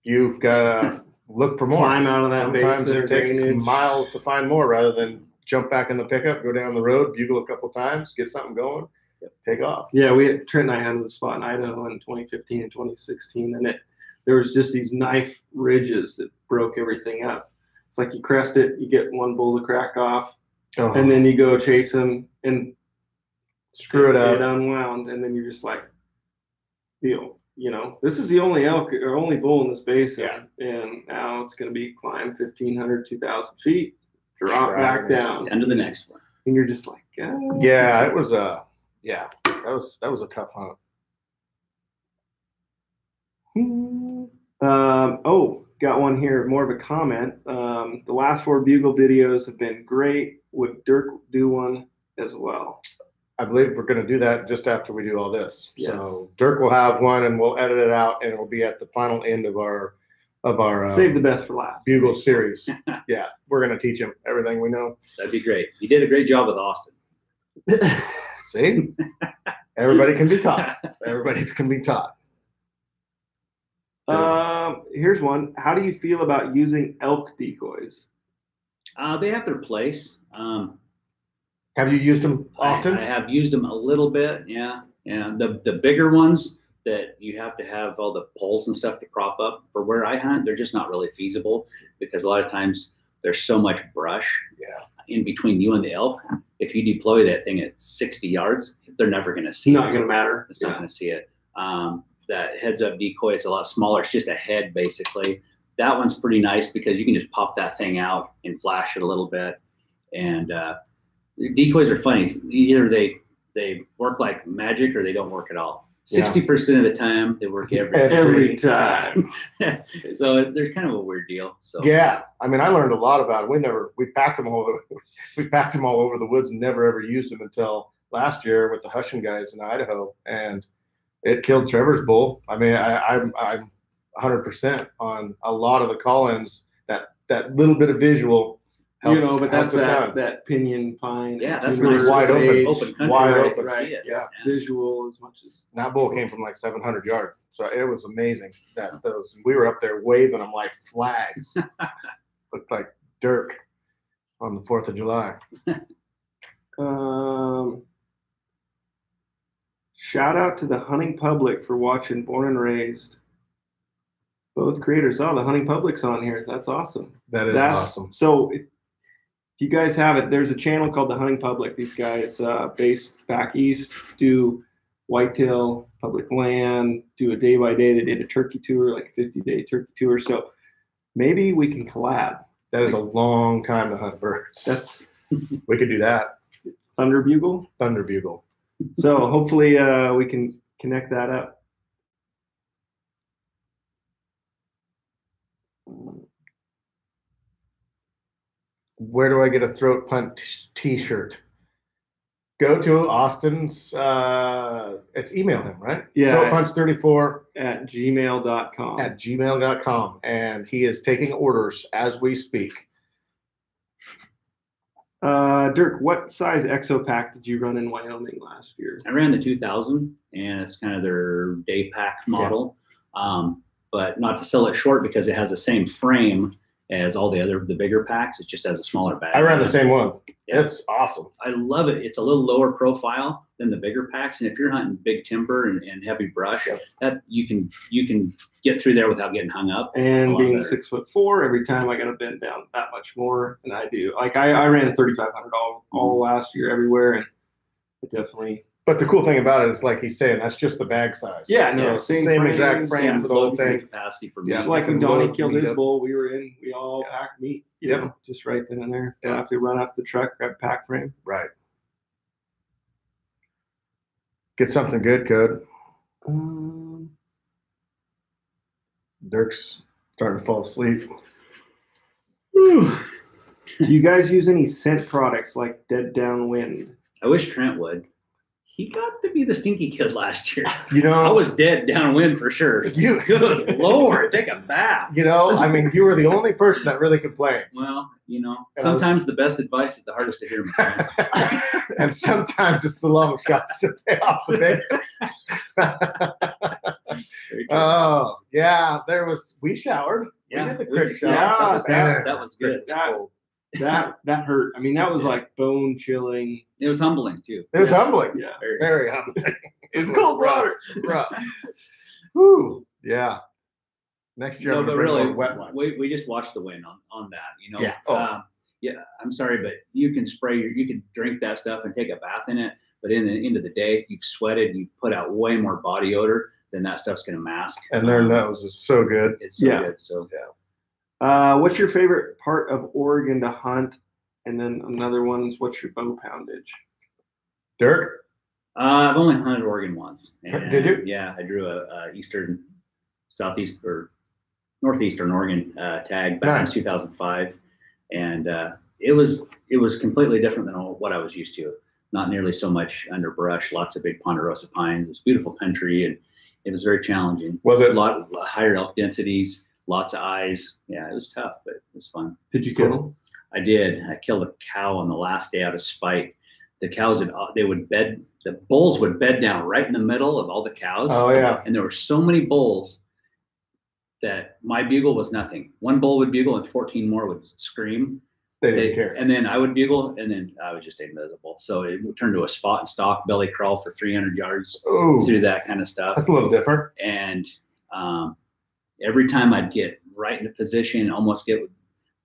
You've got to look for more. Climb out of that. Sometimes it takes miles to find more, rather than jump back in the pickup, go down the road, bugle a couple times, get something going, take off. Yeah, Trent and I hunted the spot in Idaho in 2015 and 2016, and there was just these knife ridges that broke everything up. It's like you crest it, you get one bull to crack off, and then you go chase him and screw it up. It unwound, and then you're just like, deal. You know, this is the only elk or only bull in this basin, and now it's going to be climb 1,500, 2,000 feet, drop back down, and to the next one, and you're just like, yeah, it was that was a tough hunt. Got one here, more of a comment. The last 4 bugle videos have been great. Would Dirk do one as well? I believe we're going to do that just after we do all this. Yes. So Dirk will have one, and we'll edit it out, and it'll be at the final end of our save the best for last bugle series. Yeah, we're going to teach him everything we know. That'd be great. You did a great job with Austin. See, everybody can be taught. Everybody can be taught. Here's one. How do you feel about using elk decoys? They have their place. Have you used them often? I have used them a little bit, yeah. The bigger ones that you have to have all the poles and stuff to prop up, for where I hunt, they're just not really feasible, because a lot of times there's so much brush in between you and the elk. If you deploy that thing at 60 yards, they're never going to see it. Not going to matter. It's not going to see it. That heads-up decoy is a lot smaller. It's just a head, basically. That one's pretty nice because you can just pop that thing out and flash it a little bit. And decoys are funny. Either they work like magic or they don't work at all. 60% of the time they work every time. So there's kind of a weird deal. So yeah, I mean, I learned a lot about it. We packed them all over the woods and never ever used them until last year with the Hushin guys in Idaho, and it killed Trevor's bull. I mean, I'm 100% on a lot of the call-ins. That little bit of visual helped, but that's that pinyon pine. Yeah, that's really wide open country, wide open. Right. Yeah, visual as much as that bull came from like 700 yards, so it was amazing. We were up there waving them like flags. Looked like Dirk on the 4th of July. Shout out to the hunting public for watching Born and Raised. Both creators. Oh, the hunting public's on here. That's awesome. That's awesome. So if you guys have it, there's a channel called the Hunting Public. These guys based back east do whitetail, public land, do a day-by-day. They did a turkey tour, like a 50-day turkey tour. So maybe we can collab. That is a long time to hunt birds. That's we could do that. Thunder Bugle. Thunder Bugle. So hopefully we can connect that up. Where do I get a throat punt t-shirt? Go to Austin's, it's email him, right? Yeah. Throatpunch34 at gmail.com. At gmail.com. And he is taking orders as we speak. Dirk, what size exo pack did you run in Wyoming last year? I ran the 2000, and it's kind of their day pack model. Yeah. But not to sell it short because it has the same frame as all the bigger packs. It just has a smaller bag. I ran the same one. Yeah. It's awesome. I love it. It's a little lower profile than the bigger packs, and if you're hunting big timber and heavy brush, that you can get through there without getting hung up. And being 6'4", every time I got to bend down that much more than I do. Like I ran 3,500 all last year everywhere, and it definitely. But the cool thing about it is, like he's saying, that's just the bag size. Yeah, no, so same exact frame for the whole thing. Capacity for meat. Yeah, like when Donnie killed his bull, we all packed meat. You know, just right then and there. Don't have to run out to the truck, grab pack frame. Right. Get something good, Code. Dirk's starting to fall asleep. Do you guys use any scent products like Dead Downwind? I wish Trent would. He got to be the stinky kid last year. You know, I was dead downwind for sure. Good Lord, take a bath. You know, I mean, you were the only person that really complained. Well, you know, sometimes the best advice is the hardest to hear. And sometimes it's the long shots to pay off the bait. Oh, yeah, we showered. Yeah, we did the quick shower. Yeah, that was good. That hurt. I mean, that was like bone chilling. It was humbling too. It was humbling. Yeah, very humbling. It's cold water. Rough. Whew. Yeah. Next year, no, but really, wet ones. We just watched the wind on that. You know. Yeah. Oh. Yeah. I'm sorry, but you can you can drink that stuff and take a bath in it. But in the end of the day, you've sweated. You've put out way more body odor than that stuff's going to mask. And their nose is so good. It's so good. So yeah. What's your favorite part of Oregon to hunt? And then another one is, what's your bow poundage? Dirk? I've only hunted Oregon once. And did you? Yeah, I drew a southeast or northeastern Oregon tag back in 2005, and it was completely different than what I was used to. Not nearly so much underbrush, lots of big ponderosa pines. It was beautiful country, and it was very challenging. Was it? A lot higher elk densities. Lots of eyes. Yeah, it was tough, but it was fun. Did you kill them? I did. I killed a cow on the last day out of spite. The cows the bulls would bed down right in the middle of all the cows. Oh, yeah. And there were so many bulls that my bugle was nothing. One bull would bugle and 14 more would scream. They didn't care. And then I would bugle, and then I was just invisible. So it would turn to a spot and stalk, belly crawl for 300 yards through that kind of stuff. That's a little different. And every time I'd get right into position, almost get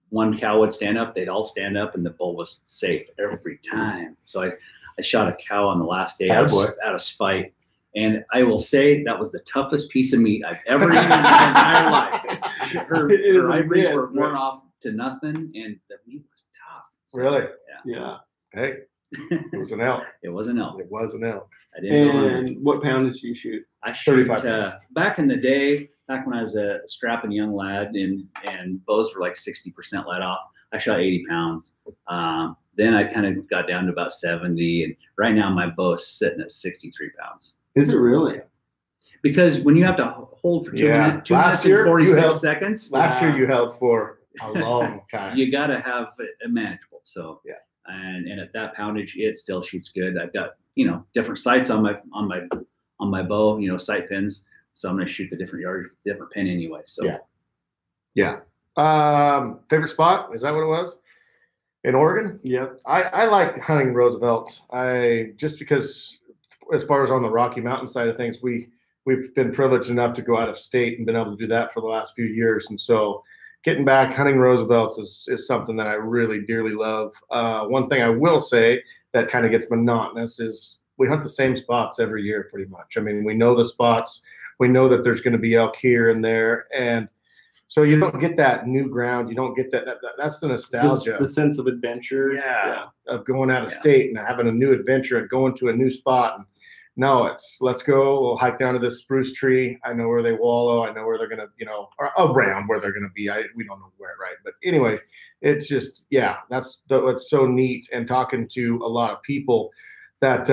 one cow would stand up, they'd all stand up, and the bull was safe every time. So I shot a cow on the last day out of spite. And I will say that was the toughest piece of meat I've ever eaten in my entire life. Her ivories were worn off to nothing, and the meat was tough. So, really? Yeah. Hey, it was an elk. It was an elk. It was an elk. I didn't know. And what pound did you shoot? I shoot 35 back in the day, back when I was a strapping young lad, and bows were like 60% let off. I shot 80 pounds. Then I kind of got down to about 70, and right now my bow is sitting at 63 pounds. Is it really? Because when you have to hold for 2 minutes, 2 minutes and 46 seconds. Last year you held for a long time. You got to have it manageable. So yeah. And at that poundage, it still shoots good. I've got different sights on my bow, sight pins. So I'm going to shoot the different pin anyway. So yeah. Favorite spot? Is that what it was? In Oregon? Yeah. I like hunting Roosevelt. Just because as far as on the Rocky Mountain side of things, we've been privileged enough to go out of state and been able to do that for the last few years. And so getting back hunting Roosevelts is something that I really dearly love. One thing I will say that kind of gets monotonous is we hunt the same spots every year pretty much. I mean, we know the spots. We know that there's going to be elk here and there. And So you don't get that new ground. You don't get that's the nostalgia. Just the sense of adventure. Yeah. Of going out of state and having a new adventure and going to a new spot. And no, it's let's go. We'll hike down to this spruce tree. I know where they wallow. I know where they're gonna, or around where they're gonna be. We don't know where, right? But anyway, it's just that's what's so neat. And talking to a lot of people that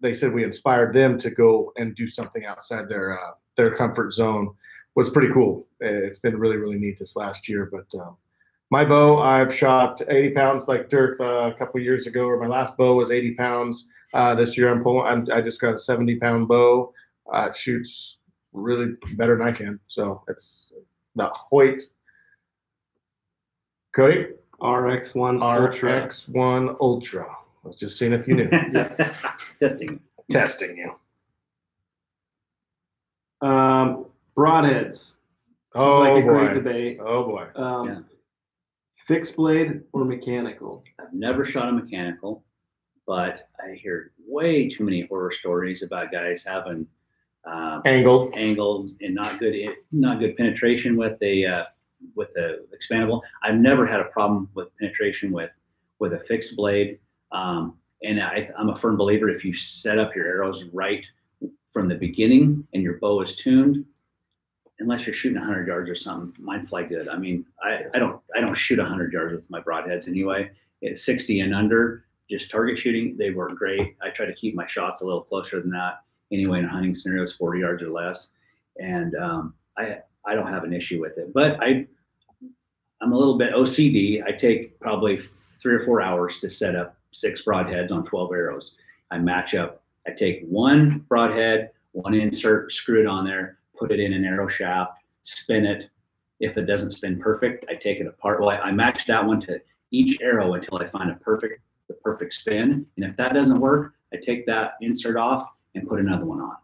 they said we inspired them to go and do something outside their comfort zone was pretty cool. It's been really, really neat this last year. But my bow, I've shot 80 pounds like Dirk a couple of years ago, or my last bow was 80 pounds. This year I just got a 70-pound bow. It shoots really better than I can. So it's the Hoyt. Cody? RX1 Ultra. RX1 Ultra. I was just seeing if you knew. Testing you. Broadheads. This oh, like a boy. Great debate. Oh, boy. Fixed blade or mechanical? I've never shot a mechanical, but I hear way too many horror stories about guys having angled and not good penetration with the expandable. I've never had a problem with penetration with a fixed blade. And I'm a firm believer if you set up your arrows right from the beginning and your bow is tuned, unless you're shooting 100 yards or something, mine fly good. I mean, I don't shoot 100 yards with my broadheads anyway. It's 60 and under, just target shooting. They work great. I try to keep my shots a little closer than that anyway in hunting scenarios, 40 yards or less. And I don't have an issue with it. But I'm a little bit OCD. I take probably 3 or 4 hours to set up 6 broadheads on 12 arrows. I match up. I take one broadhead, one insert, screw it on there, put it in an arrow shaft, spin it. If it doesn't spin perfect, I take it apart. Well, I match that one to each arrow until I find the perfect spin. And if that doesn't work, I take that insert off and put another one on.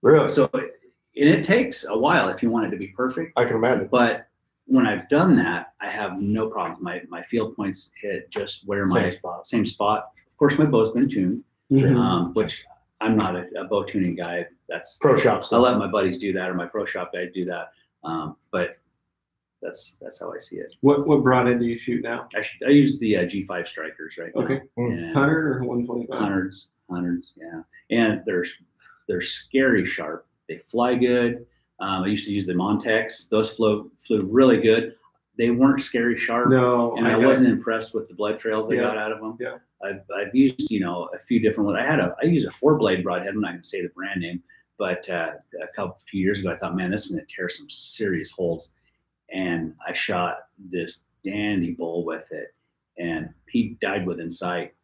Really? So it takes a while if you want it to be perfect. I can imagine. But when I've done that, I have no problem. My field points hit just where same spot. Of course, my bow's been tuned, which I'm not a bow tuning guy. That's pro shop stuff. I'll let my buddies do that or my pro shop guys do that. But that's how I see it. What broadhead do you shoot now? I use the G5 strikers right now. Okay. 100 or 125? Hundreds, yeah. And they're scary sharp. They fly good. I used to use the Montex. Those flew really good. They weren't scary sharp. No, and I wasn't impressed with the blood trails I got out of them. Yeah. I've used a few different ones. I use a 4-blade broadhead. I'm not going to say the brand name, but a few years ago I thought, man, this is going to tear some serious holes. And I shot this dandy bull with it, and he died within sight.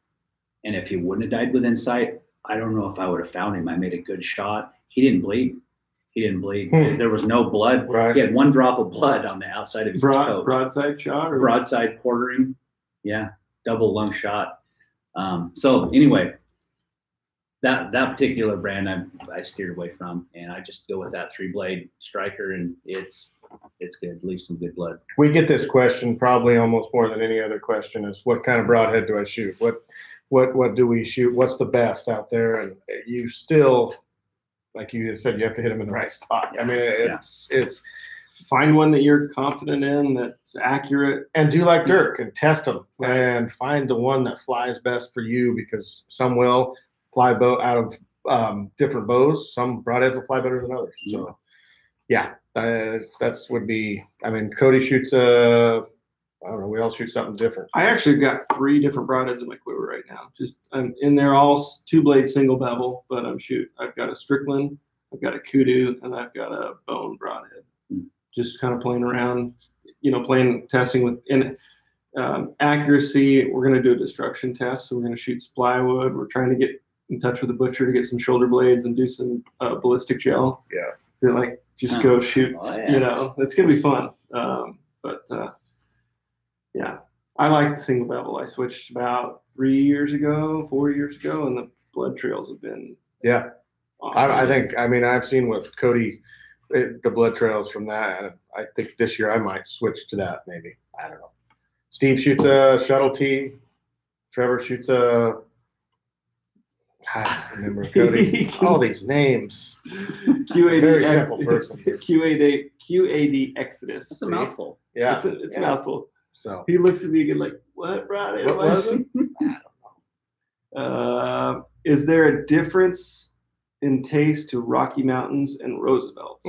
And if he wouldn't have died within sight, I don't know if I would have found him. I made a good shot. He didn't bleed. There was no blood. Right. He had 1 drop of blood on the outside of his coat. Broadside shot? Or? Broadside quartering. Yeah. Double lung shot. So anyway, that particular brand I steered away from, and I just go with that 3-blade striker, and it's good. Leaves some good blood. We get this question probably almost more than any other question is what kind of broadhead do I shoot? What do we shoot? What's the best out there? And you still, like you just said, you have to hit them in the right spot. I mean, it's find one that you're confident in, that's accurate, and do like Dirk and test them and find the one that flies best for you, because some will fly out of different bows. Some broadheads will fly better than others. So yeah, that's would be. I mean, Cody shoots I don't know. We all shoot something different. I actually got 3 different broadheads in my quiver right now. I'm in there, all 2-blade single bevel, but I've got a Strickland, I've got a Kudu, and I've got a bone broadhead. Just kind of playing around, testing with accuracy. We're going to do a destruction test, so we're going to shoot some plywood. We're trying to get in touch with the butcher to get some shoulder blades and do some ballistic gel. Yeah. To just go shoot. Oh, yeah. It's going to be fun. Yeah, I like the single bevel. I switched about 4 years ago, and the blood trails have been awesome. I think, I've seen what Cody, the blood trails from that. I think this year I might switch to that maybe. I don't know. Steve shoots a shuttle T. Trevor shoots a I remember Cody. All these names. QAD, Very simple person. QAD Exodus. It's a mouthful. Yeah, It's a mouthful. So he looks at me again like, what, Brad? what was it? I don't know. Is there a difference in taste to Rocky Mountains and Roosevelt's?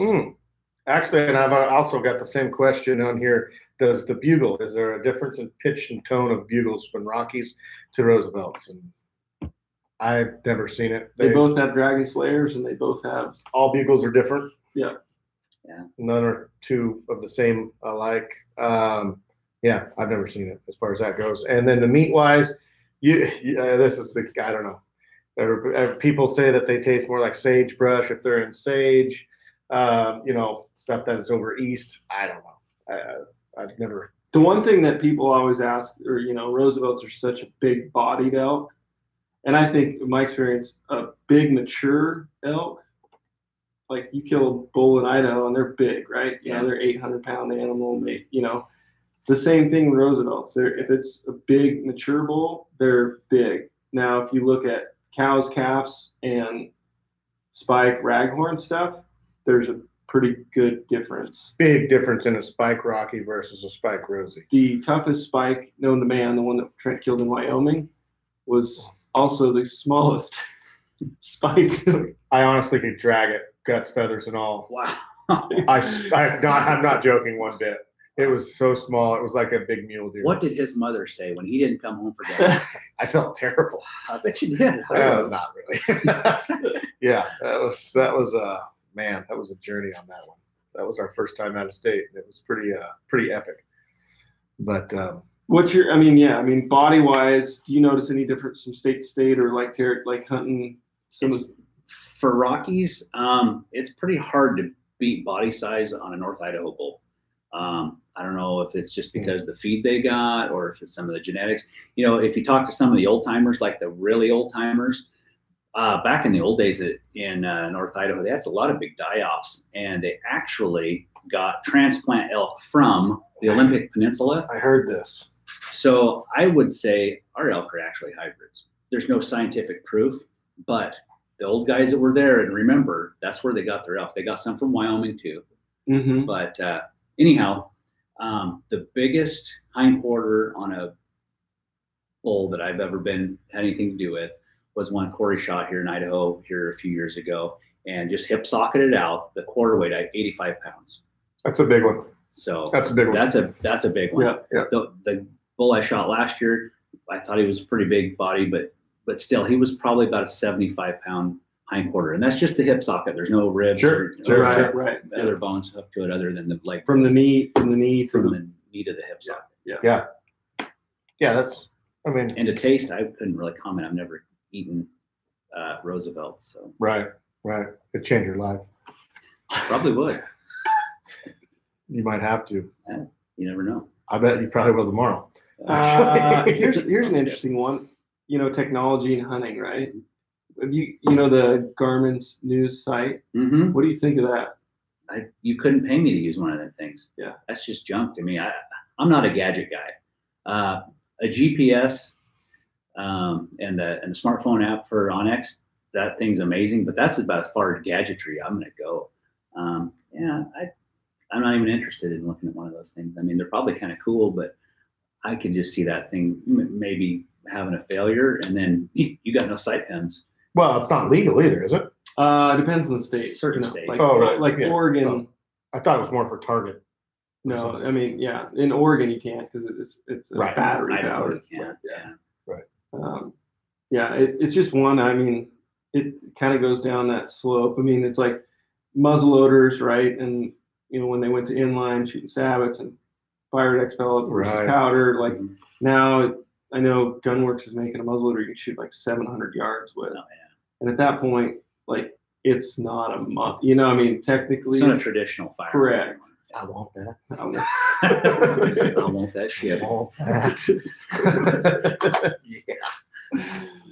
Actually, and I've also got the same question on here. Is there a difference in pitch and tone of bugles from Rockies to Roosevelt's? And I've never seen it. They both have Dragon Slayers, and they both have. All bugles are different. Yeah. None are two of the same alike. Yeah, I've never seen it as far as that goes. And then the meat wise, this is I don't know. People say that they taste more like sagebrush if they're in sage. Stuff that is over east. I don't know. I've never. The one thing that people always ask, or Roosevelt's are such a big bodied elk, and I think in my experience, a big mature elk, like you kill a bull in Idaho and they're big, right? They're 800-pound animal. The same thing with Roosevelt's. If it's a big mature bull, they're big. Now, if you look at cows, calves, and spike raghorn stuff, there's a pretty good difference. Big difference in a spike Rocky versus a spike Rosie. The toughest spike known to man, the one that Trent killed in Wyoming, was also the smallest spike. I honestly could drag it, guts, feathers, and all. Wow. I'm not joking one bit. It was so small. It was like a big mule deer. What did his mother say when he didn't come home for dinner? I felt terrible. I bet you did. Not really. Yeah, that was man, that was a journey on that one. That was our first time out of state. It was pretty epic. But what's your? Body wise, do you notice any difference from state to state, or like hunting? For Rockies, it's pretty hard to beat body size on a North Idaho bull. I don't know if it's just because the feed they got, or if it's some of the genetics. If you talk to some of the old timers, like the really old timers. Back in the old days in North Idaho, they had a lot of big die-offs, and they actually got transplant elk from the Olympic Peninsula. I heard this. So I would say our elk are actually hybrids. There's no scientific proof, but the old guys that were there, and remember, that's where they got their elk. They got some from Wyoming too. Mm-hmm. But anyhow, the biggest hindquarter on a bull that I've ever had anything to do with was one Corey shot here in Idaho here a few years ago, and just hip socketed out. The quarter weighed at 85 pounds. That's a big one. So that's a big one. That's a big one. Yeah. The bull I shot last year, I thought he was a pretty big body, but still, he was probably about a 75-pound hindquarter, and that's just the hip socket. There's no ribs or right. Other bones hooked to it other than the leg. From the knee to the knee to the hip socket. Yeah. That's. And to taste, I couldn't really comment. I've never eaten Roosevelt, so right, it'd change your life. Probably would. You might have to. Yeah, you never know. I bet you probably will tomorrow. Here's an interesting one. Technology and hunting, right? You the Garmin's news site. Mm-hmm. What do you think of that? You couldn't pay me to use one of them things. Yeah, that's just junk to me. I'm not a gadget guy. A GPS. And the smartphone app for Onyx, that thing's amazing, but that's about as far as gadgetry I'm going to go. I'm not even interested in looking at one of those things. They're probably kind of cool, but I can just see that thing maybe having a failure, and then you got no sight pins. Well, it's not legal either, is it? Depends on the state. Certain states. Like Oregon. Oh, I thought it was more for Target. No, in Oregon you can't, because it's a battery powered. Yeah. Right. It's just one. It kind of goes down that slope. It's like muzzleloaders, right? And when they went to inline shooting sabots and fired X pellets versus powder, like now I know Gunworks is making a muzzleloader you can shoot like 700 yards with. Oh, yeah. And at that point, like it's not a technically it's not a traditional fire. Correct. I want that. I want that shit. I want that. Yeah.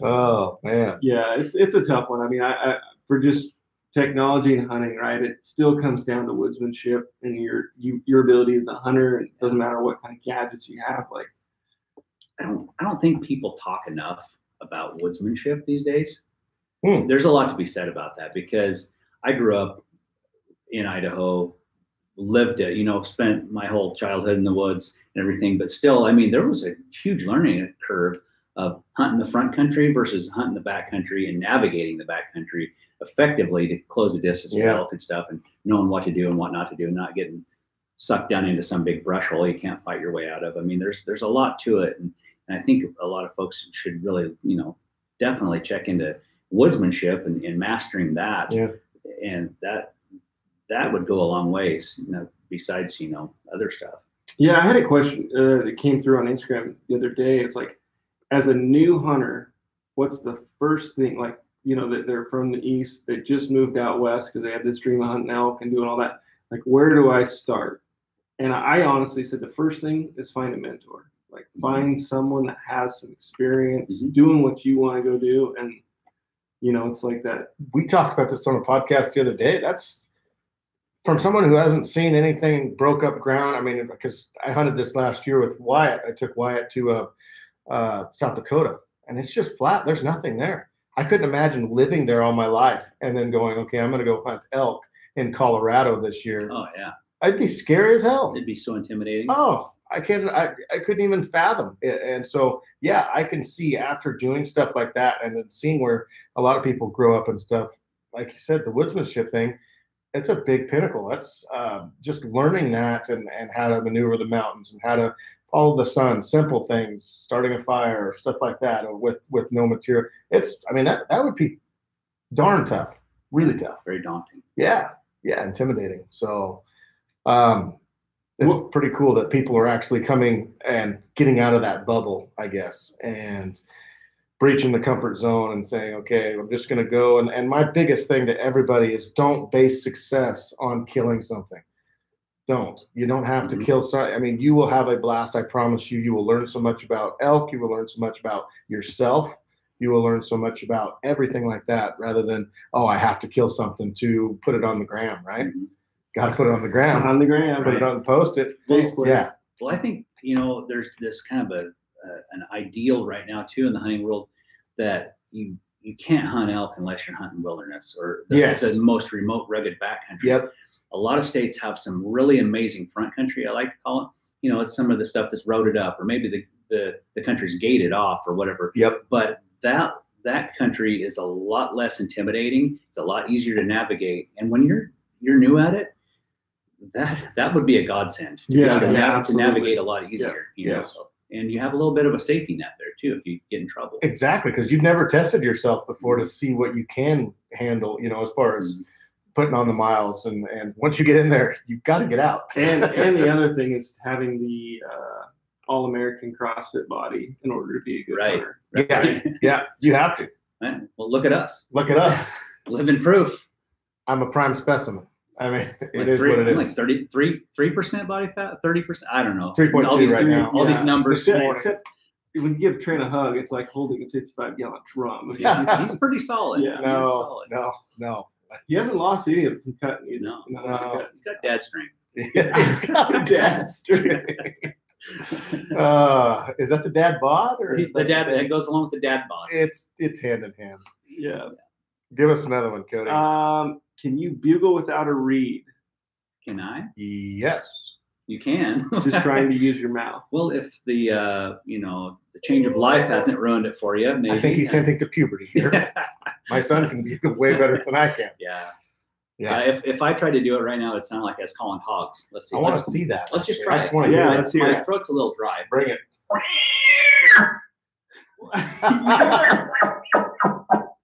Oh man. Yeah, it's a tough one. I for just technology and hunting, right? It still comes down to woodsmanship and your ability as a hunter. It doesn't matter what kind of gadgets you have. Like, I don't think people talk enough about woodsmanship these days. there's a lot to be said about that, because I grew up in Idaho, lived it, spent my whole childhood in the woods and everything, but still, I mean, there was a huge learning curve of hunting the front country versus hunting the back country and navigating the back country effectively to close the distance to elk and stuff, and knowing what to do and what not to do, not getting sucked down into some big brush hole you can't fight your way out of. I mean, there's a lot to it, and I think a lot of folks should really, definitely check into woodsmanship and mastering that. Yeah. And that would go a long ways, besides, other stuff. Yeah, I had a question that came through on Instagram the other day. It's like, as a new hunter, what's the first thing, like, that they're from the east, they just moved out west because they had this dream of hunting elk and doing all that. Like, where do I start? And I honestly said the first thing is find a mentor. Like, find someone that has some experience doing what you want to go do. And, it's like that. We talked about this on a podcast the other day. That's from someone who hasn't seen anything, broke up ground. I mean, because I hunted this last year with Wyatt. I took Wyatt to South Dakota, and it's just flat. There's nothing there. I couldn't imagine living there all my life and then going, okay, I'm going to go hunt elk in Colorado this year. Oh yeah. I'd be scary as hell. It'd be so intimidating. Oh, I couldn't even fathom it. And so, yeah, I can see after doing stuff like that and then seeing where a lot of people grow up and stuff, like you said, the woodsmanship thing, it's a big pinnacle. That's just learning that and how to maneuver the mountains and how to follow the sun, simple things, starting a fire, stuff like that, or with no material. That would be darn tough, really tough. Very daunting. Yeah, intimidating. So it's pretty cool that people are actually coming and getting out of that bubble, I guess, and breaching the comfort zone and saying, okay, I'm just going to go. And my biggest thing to everybody is don't base success on killing something. You don't have to kill something. I mean, you will have a blast. I promise you. You will learn so much about elk. You will learn so much about yourself. You will learn so much about everything like that, rather than, I have to kill something to put it on the gram, right? Got to put it on the gram. On the gram. Put it on and post it. Facebook. Yeah. Well, I think, there's this kind of an ideal right now too in the hunting world that you can't hunt elk unless you're hunting wilderness or the most remote, rugged backcountry. Yep. A lot of states have some really amazing front country, I like to call it. It's some of the stuff that's roaded up, or maybe the country's gated off or whatever. Yep. But that country is a lot less intimidating. It's a lot easier to navigate. And when you're new at it, that would be a godsend to navigate a lot easier. So, and you have a little bit of a safety net there too if you get in trouble. Exactly, because you've never tested yourself before to see what you can handle, as far as putting on the miles, and once you get in there, you've got to get out. And the other thing is having the all-American CrossFit body in order to be a good hunter. Yeah, you have to. Right. Well, look at us. Living proof. I'm a prime specimen. I mean, it is what it is. Like 3% body fat, 30%. I don't know. 3.2 right now. All these numbers. Except when you give Trent a hug, it's like holding a 55-gallon drum. He's pretty solid. Yeah. No. He hasn't lost any of it from cutting either. No. He's got dad strength. He's got dad strength. Is that the dad bod, or he's the dad that goes along with the dad bod? It's hand in hand. Yeah. Give us another one, Cody. Can you bugle without a reed? Can I? Yes. You can. Just trying to use your mouth. Well, if the the change of life hasn't ruined it for you, maybe. I think he's hinting to puberty here. My son can bugle way better than I can. Yeah. If I tried to do it right now, it'd sound like I was calling hogs. Let's see. I want to see that. Let's just try it. Let's hear My throat's a little dry. Bring it.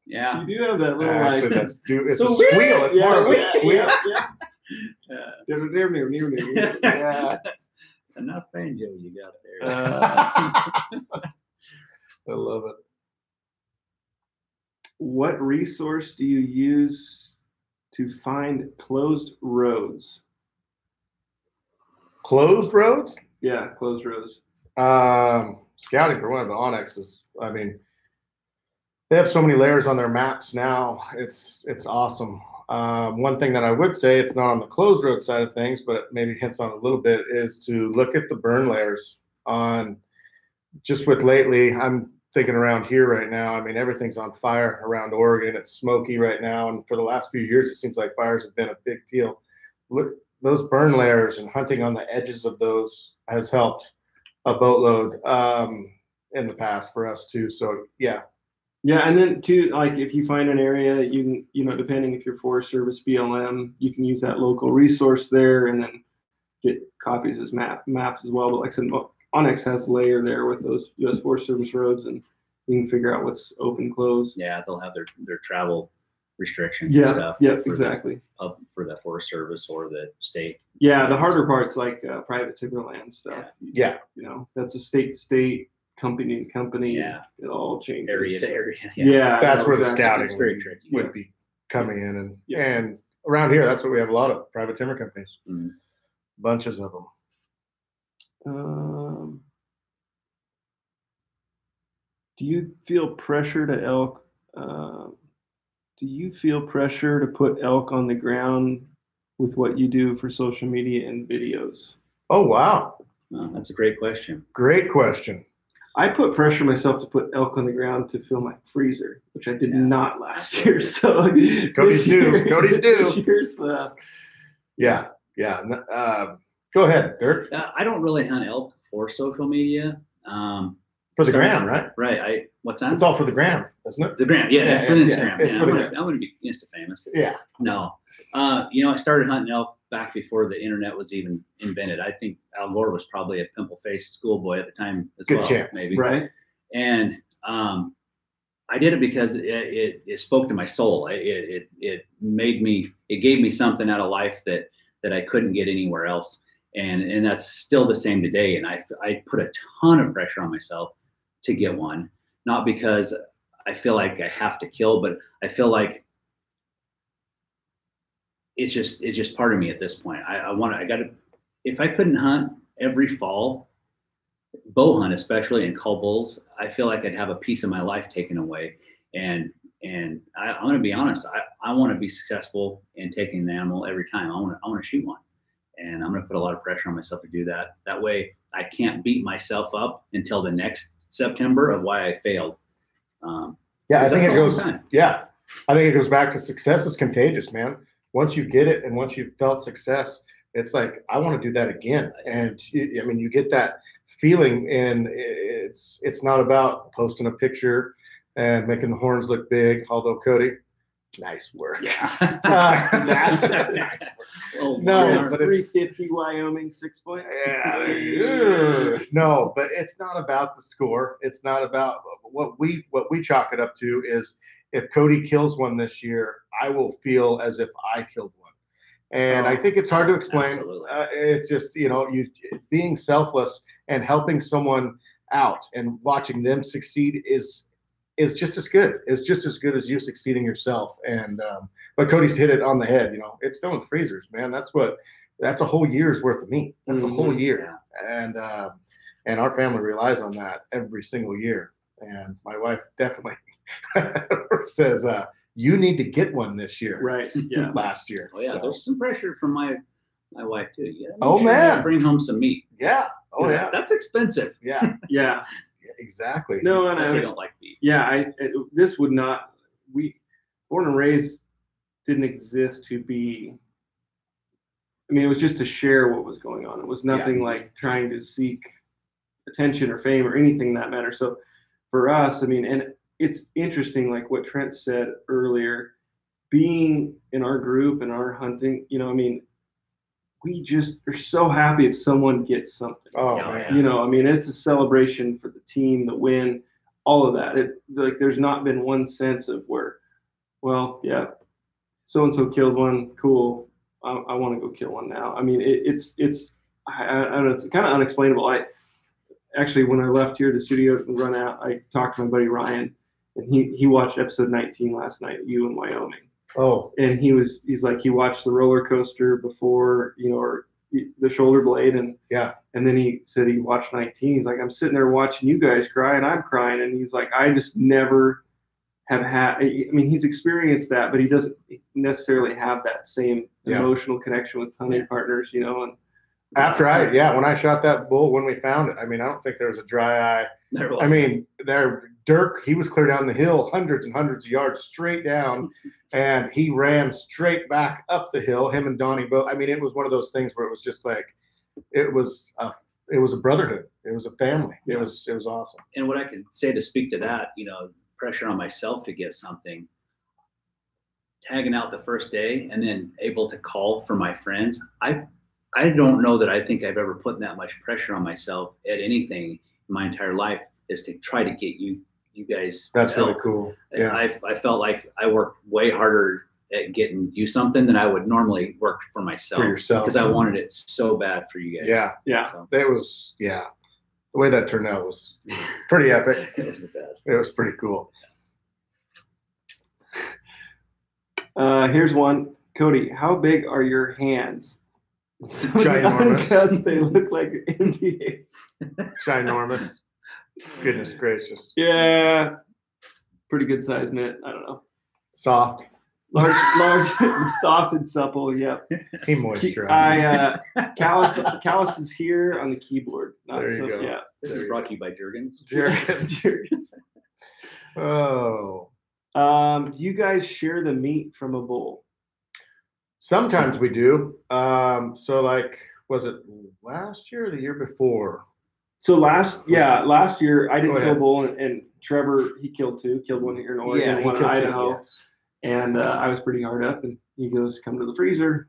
Yeah. You do have that little it's a squeal. It's more of a squeal. Yeah. It's a nice banjo you got there. I love it. What resource do you use to find closed roads? Closed roads? Yeah, closed roads. Scouting for one of the Onyxes. I mean, they have so many layers on their maps now. It's awesome. One thing that I would say, it's not on the closed road side of things, but maybe hints on a little bit, is to look at the burn layers on. Just with lately, I'm thinking around here right now, I mean, everything's on fire around Oregon. It's smoky right now. And for the last few years, it seems like fires have been a big deal. Look, those burn layers and hunting on the edges of those has helped a boatload in the past for us too. So yeah. Yeah, and then too, like if you find an area, you can, you know, depending if you're Forest Service BLM, you can use that local resource there, and then get copies as maps as well. But like I said, Onyx has a layer there with those U.S. Forest Service roads, and you can figure out what's open, closed. Yeah, they'll have their travel restrictions Yeah, and stuff. yeah, exactly. For the Forest Service or the state. Yeah, the harder part's like private timberland stuff. Yeah. You know, that's a state to state, company to company. Yeah. It all changes. Area to area. Yeah. That's where the exactly. scouting It's very tricky. would be coming in. And around here, that's what we have a lot of private timber companies. Mm. Bunches of them. Do you feel pressure to elk? Do you feel pressure to put elk on the ground with what you do for social media and videos? Oh, wow. That's a great question. Great question. I put pressure myself to put elk on the ground to fill my freezer, which I did not last year. So Cody's due. Cody's due. This year's, Yeah. Go ahead, Dirk. I don't really hunt elk for social media. For the gram, right? Right. What's that? It's all for the gram, isn't it? The gram, yeah, for Instagram. It's for the gram. I'm gonna be Insta famous. Yeah. No, I started hunting elk back before the internet was even invented. I think Al Gore was probably a pimple-faced schoolboy at the time as well. Good chance, maybe. right? And I did it because it spoke to my soul. It gave me something out of life that I couldn't get anywhere else. And that's still the same today. And I put a ton of pressure on myself to get one, not because I feel like I have to kill, but I feel like it's just part of me at this point. If I couldn't hunt every fall, bow hunt especially, and call bulls, I feel like I'd have a piece of my life taken away. And I'm going to be honest, I want to be successful in taking the animal every time. I want to shoot one. And I'm going to put a lot of pressure on myself to do that. That way I can't beat myself up until the next September of why I failed. I think it goes. Yeah, I think it goes back to success is contagious, man. Once you get it, and once you've felt success, it's like I want to do that again. And you get that feeling, and it's not about posting a picture and making the horns look big. Although Cody, nice work. Yeah. Nice work. Oh, no, but 350 Wyoming 6-point. Yeah. No, but it's not about the score. It's not about what we chalk it up to is if Cody kills one this year, I will feel as if I killed one. And I think it's hard to explain. It's just, you being selfless and helping someone out and watching them succeed is just as good. It's just as good as you succeeding yourself. And but Cody's hit it on the head. It's filling freezers, man. That's a whole year's worth of meat. That's a whole year. Yeah. And our family relies on that every single year. And my wife definitely says, you need to get one this year. Right. Yeah. Last year. Oh yeah. So. There's some pressure from my wife too. Yeah. Man. Bring home some meat. Yeah. Oh yeah. That's expensive. Yeah. Yeah. Exactly. No, and I don't like beef. Yeah, this would not. Born and Raised didn't exist to be. I mean, it was just to share what was going on. It was nothing like trying to seek attention or fame or anything in that matter. So, for us, I mean, and it's interesting, like what Trent said earlier, being in our group and our hunting. We just are so happy if someone gets something. Oh man. It's a celebration for the team, the win, all of that. There's not been one sense of where, well, yeah, so and so killed one, cool. I want to go kill one now. I mean, it's I don't know, it's kind of unexplainable. I actually, when I left here, the studio to run out, I talked to my buddy Ryan, and he watched episode 19 last night, you in Wyoming. Oh, and he's like, he watched the roller coaster before, or the shoulder blade. And then he said he watched 19. He's like, I'm sitting there watching you guys cry and I'm crying. And he's like, I just never have had, I mean, he's experienced that, but he doesn't necessarily have that same emotional connection with hunting partners, and after when I shot that bull, when we found it, I mean, I don't think there was a dry eye. There was. I mean, they're Dirk, he was clear down the hill, hundreds and hundreds of yards straight down, and he ran straight back up the hill. Him and Donnie both. I mean, it was one of those things where it was just like, it was a brotherhood. It was a family. It was awesome. And what I can say to speak to that, you know, pressure on myself to get something, tagging out the first day and then able to call for my friends. I don't know that I think I've ever put that much pressure on myself at anything in my entire life, is to try to get you guys. That's really cool. Yeah. I felt like I worked way harder at getting you something than I would normally work for myself. For yourself. Because I wanted it so bad for you guys. Yeah. Yeah. So, It was, the way that turned out was pretty epic. it was the best. It was pretty cool. Here's one. Cody, how big are your hands? Ginormous. Because they look like NBA. Ginormous. Goodness gracious. Yeah. Pretty good size mitt. I don't know. Soft. Large, soft and supple. Yeah. He moisturizes. Callus is here on the keyboard. There you go. Yeah. This is brought to you by Jergens. Jergens. Oh. Do you guys share the meat from a bull? Sometimes we do. So like, was it last year or the year before? So last year I didn't Go kill ahead. a bull, and Trevor, he killed two. Killed one here in Oregon, he one in killed Idaho. two, yes. And I was pretty hard up, and he goes, come to the freezer,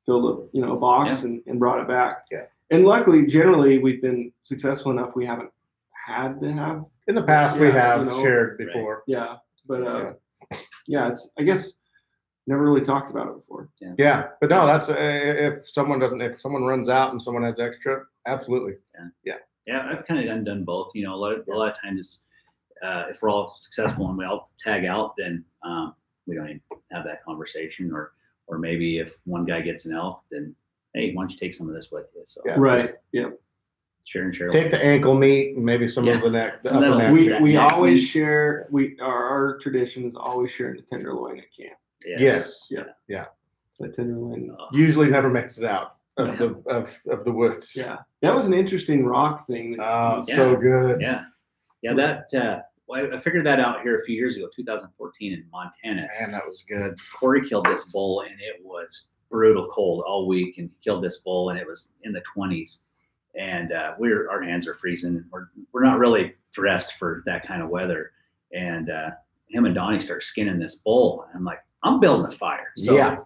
filled a box, and brought it back. Yeah. And luckily, generally, we've been successful enough. We haven't had to have. In the past, we have you know, shared before. Yeah, but it's, I guess, never really talked about it before. Yeah, but no, that's if someone runs out and someone has extra, absolutely. Yeah, I've kind of done both. You know, a lot of times, if we're all successful and we all tag out, then we don't even have that conversation. Or maybe if one guy gets an elk, then hey, why don't you take some of this with you? So Yeah. Right. Yeah. share. Take the ankle meat and maybe some of the neck. The Some upper that'll- neck. We Yeah. always share. Our tradition is always sharing the tenderloin at camp. Yes. The tenderloin. Usually never makes it out of the woods. Yeah, that was an interesting rock thing. Oh, so good. Yeah. That well, I figured that out here a few years ago, 2014 in Montana. Man, that was good. Corey killed this bull, and it was brutal cold all week. And he killed this bull, and it was in the 20s. And our hands are freezing. We're not really dressed for that kind of weather. And him and Donnie start skinning this bull. And I'm like, I'm building a fire. So Yeah.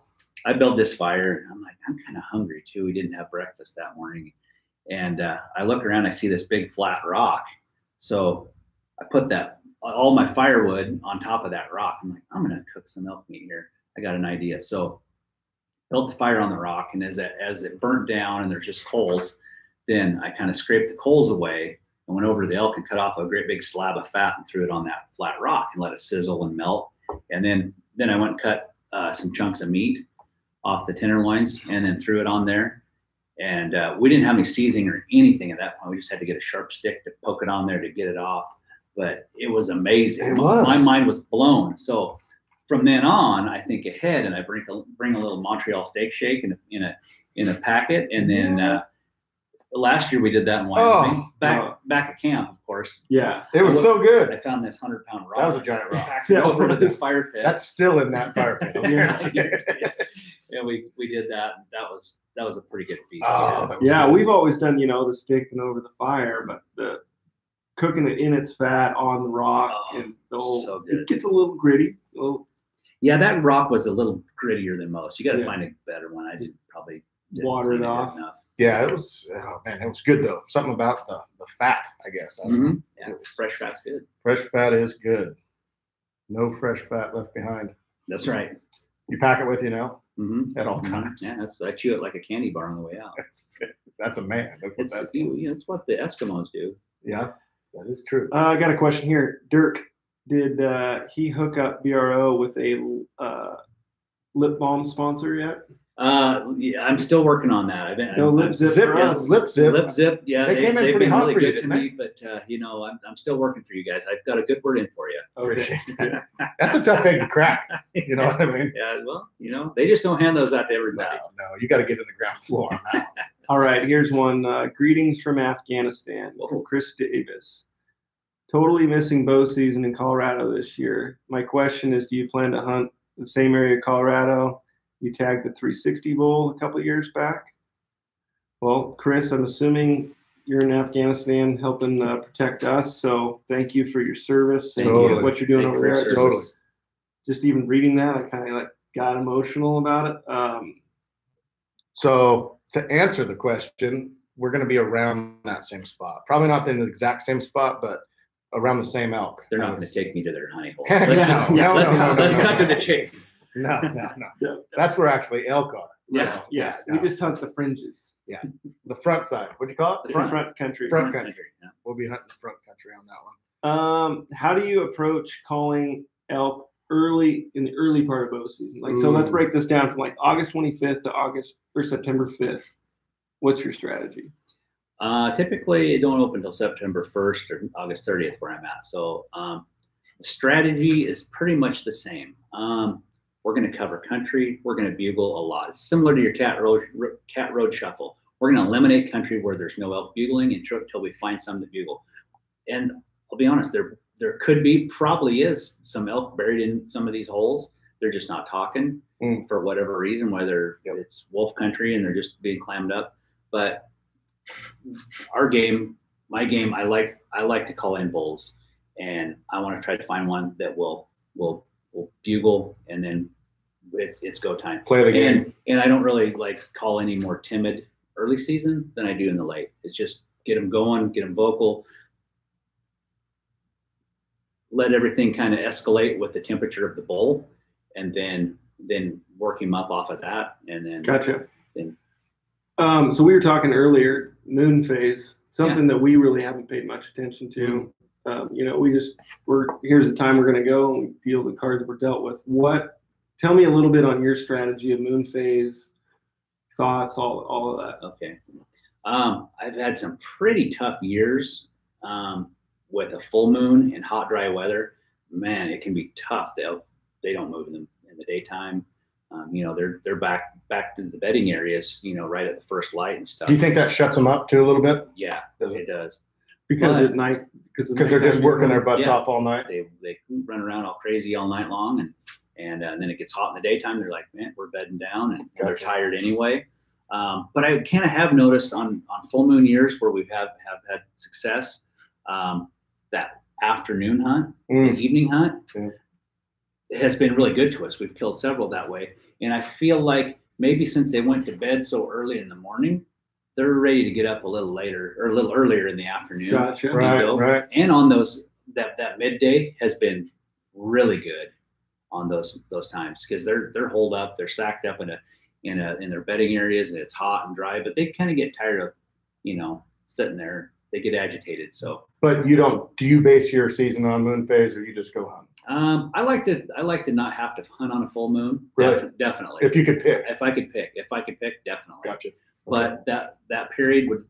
I built this fire, and I'm like, I'm kind of hungry too. We didn't have breakfast that morning. And I look around, I see this big flat rock. So I put all my firewood on top of that rock. I'm like, I'm going to cook some elk meat here. I got an idea. So built the fire on the rock. And as it burnt down and there's just coals, then I kind of scraped the coals away and went over to the elk and cut off a great big slab of fat and threw it on that flat rock and let it sizzle and melt. And then I went and cut some chunks of meat off the tenderloins and then threw it on there. And we didn't have any seasoning or anything at that point. We just had to get a sharp stick to poke it on there to get it off. But it was amazing. It was. My mind was blown. So from then on, I think ahead, and I bring a little Montreal steak shake in a packet. And then last year we did that in Wyoming. Back at camp, of course. Yeah, It was so good. I found this 100-pound rock. That was a giant rock. Packed it over to the fire pit. That's still in that fire pit. Yeah, we did that. That was a pretty good feast. Oh, that was yeah. good. We've always done the sticking over the fire, but the cooking it in its fat on the rock and the whole. So good. It gets a little gritty. Yeah, that rock was a little grittier than most. You got to find a better one. I just probably didn't Water it find off. good enough. Yeah, it was. Oh man, it was good though. Something about the fat, I guess. I don't know. Yeah, fresh fat's good. Fresh fat is good. No fresh fat left behind. That's right. You pack it with you now Mm-hmm. at all times. Yeah, I chew it like a candy bar on the way out. That's a man. That's what that's. It's what the Eskimos do. Yeah, that is true. I got a question here. Dirk, did he hook up BRO with a lip balm sponsor yet? Yeah, I'm still working on that. No lip zip Zip, for us. lip zip. Lip zip, yeah, They came in they've pretty been hot really for you, good to didn't me. But I'm still working for you guys. I've got a good word in for you. Appreciate that. That's a tough egg to crack. You know what I mean? Yeah, well, they just don't hand those out to everybody. No, you got to get in the ground floor on that. All right, here's one. Greetings from Afghanistan. From Chris Davis. Totally missing bow season in Colorado this year. My question is, do you plan to hunt the same area of Colorado you tagged the 360 bull a couple of years back? Well, Chris, I'm assuming you're in Afghanistan helping protect us, so thank you for your service and what you're doing over there. Totally. Just even reading that, I kind of like got emotional about it. So to answer the question, we're going to be around that same spot. Probably not in the exact same spot, but around the same elk. They're not going to take me to their honey hole. Let's cut to the chase. No. That's where actually elk are. Yeah. We just hunt the fringes. Yeah. The front side. What'd you call it? The front country. Front country. Yeah. We'll be hunting the front country on that one. How do you approach calling elk in the early part of bow season? Like, so let's break this down from like August 25th to September 5th. What's your strategy? Typically, it don't open until September 1st or August 30th where I'm at. So the strategy is pretty much the same. We're going to cover country. We're going to bugle a lot. It's similar to your cat road shuffle. We're going to eliminate country where there's no elk bugling until we find some to bugle. And I'll be honest, there probably is some elk buried in some of these holes. They're just not talking for whatever reason, whether it's wolf country and they're just being clammed up. But my game, I like to call in bulls, and I want to try to find one that will bugle, and then it's go time. Play the game. And I don't really like call any more timid early season than I do in the late. It's just get them going, get them vocal, let everything kind of escalate with the temperature of the bull, and then work him up off of that, and then gotcha. So we were talking earlier, moon phase, something that we really haven't paid much attention to. Here's the time we're going to go and we deal the cards we're dealt with. Tell me a little bit on your strategy of moon phase, thoughts, all of that. Okay. I've had some pretty tough years with a full moon and hot, dry weather. Man, it can be tough. They don't move in the daytime. They're back to the bedding areas, right at the first light and stuff. Do you think that shuts them up too a little bit? Yeah, it does. Because at night, because they're just working their butts off all night. They run around all crazy all night long, and then it gets hot in the daytime. They're like, man, we're bedding down, and they're tired anyway. But I kind of have noticed on full moon years where we have had success, that afternoon hunt, the evening hunt, has been really good to us. We've killed several that way, and I feel like maybe since they went to bed so early in the morning, they're ready to get up a little later or a little earlier in the afternoon. Gotcha. Right. And on those, that midday has been really good on those times, because they're holed up, they're sacked up in their bedding areas, and it's hot and dry, but they kind of get tired of, sitting there. They get agitated. So. But do you base your season on moon phase, or you just go hunt? I like to not have to hunt on a full moon. Really? Definitely. If you could pick. If I could pick, definitely. Gotcha. But that period would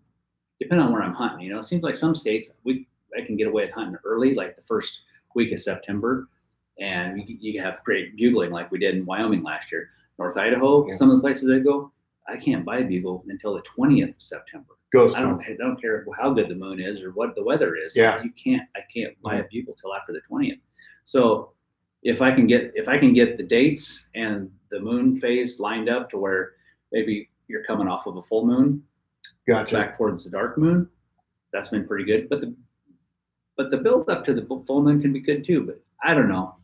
depend on where I'm hunting. It seems like some states I can get away with hunting early, like the first week of September, and you have great bugling like we did in Wyoming last year. North Idaho, some of the places I go, I can't buy a bugle until the 20th of September. Ghost. I don't care how good the moon is or what the weather is. Yeah. I can't buy a bugle till after the 20th. So if I can get the dates and the moon phase lined up to where maybe you're coming off of a full moon, gotcha, back towards the dark moon, that's been pretty good. But the build up to the full moon can be good too. But I don't know.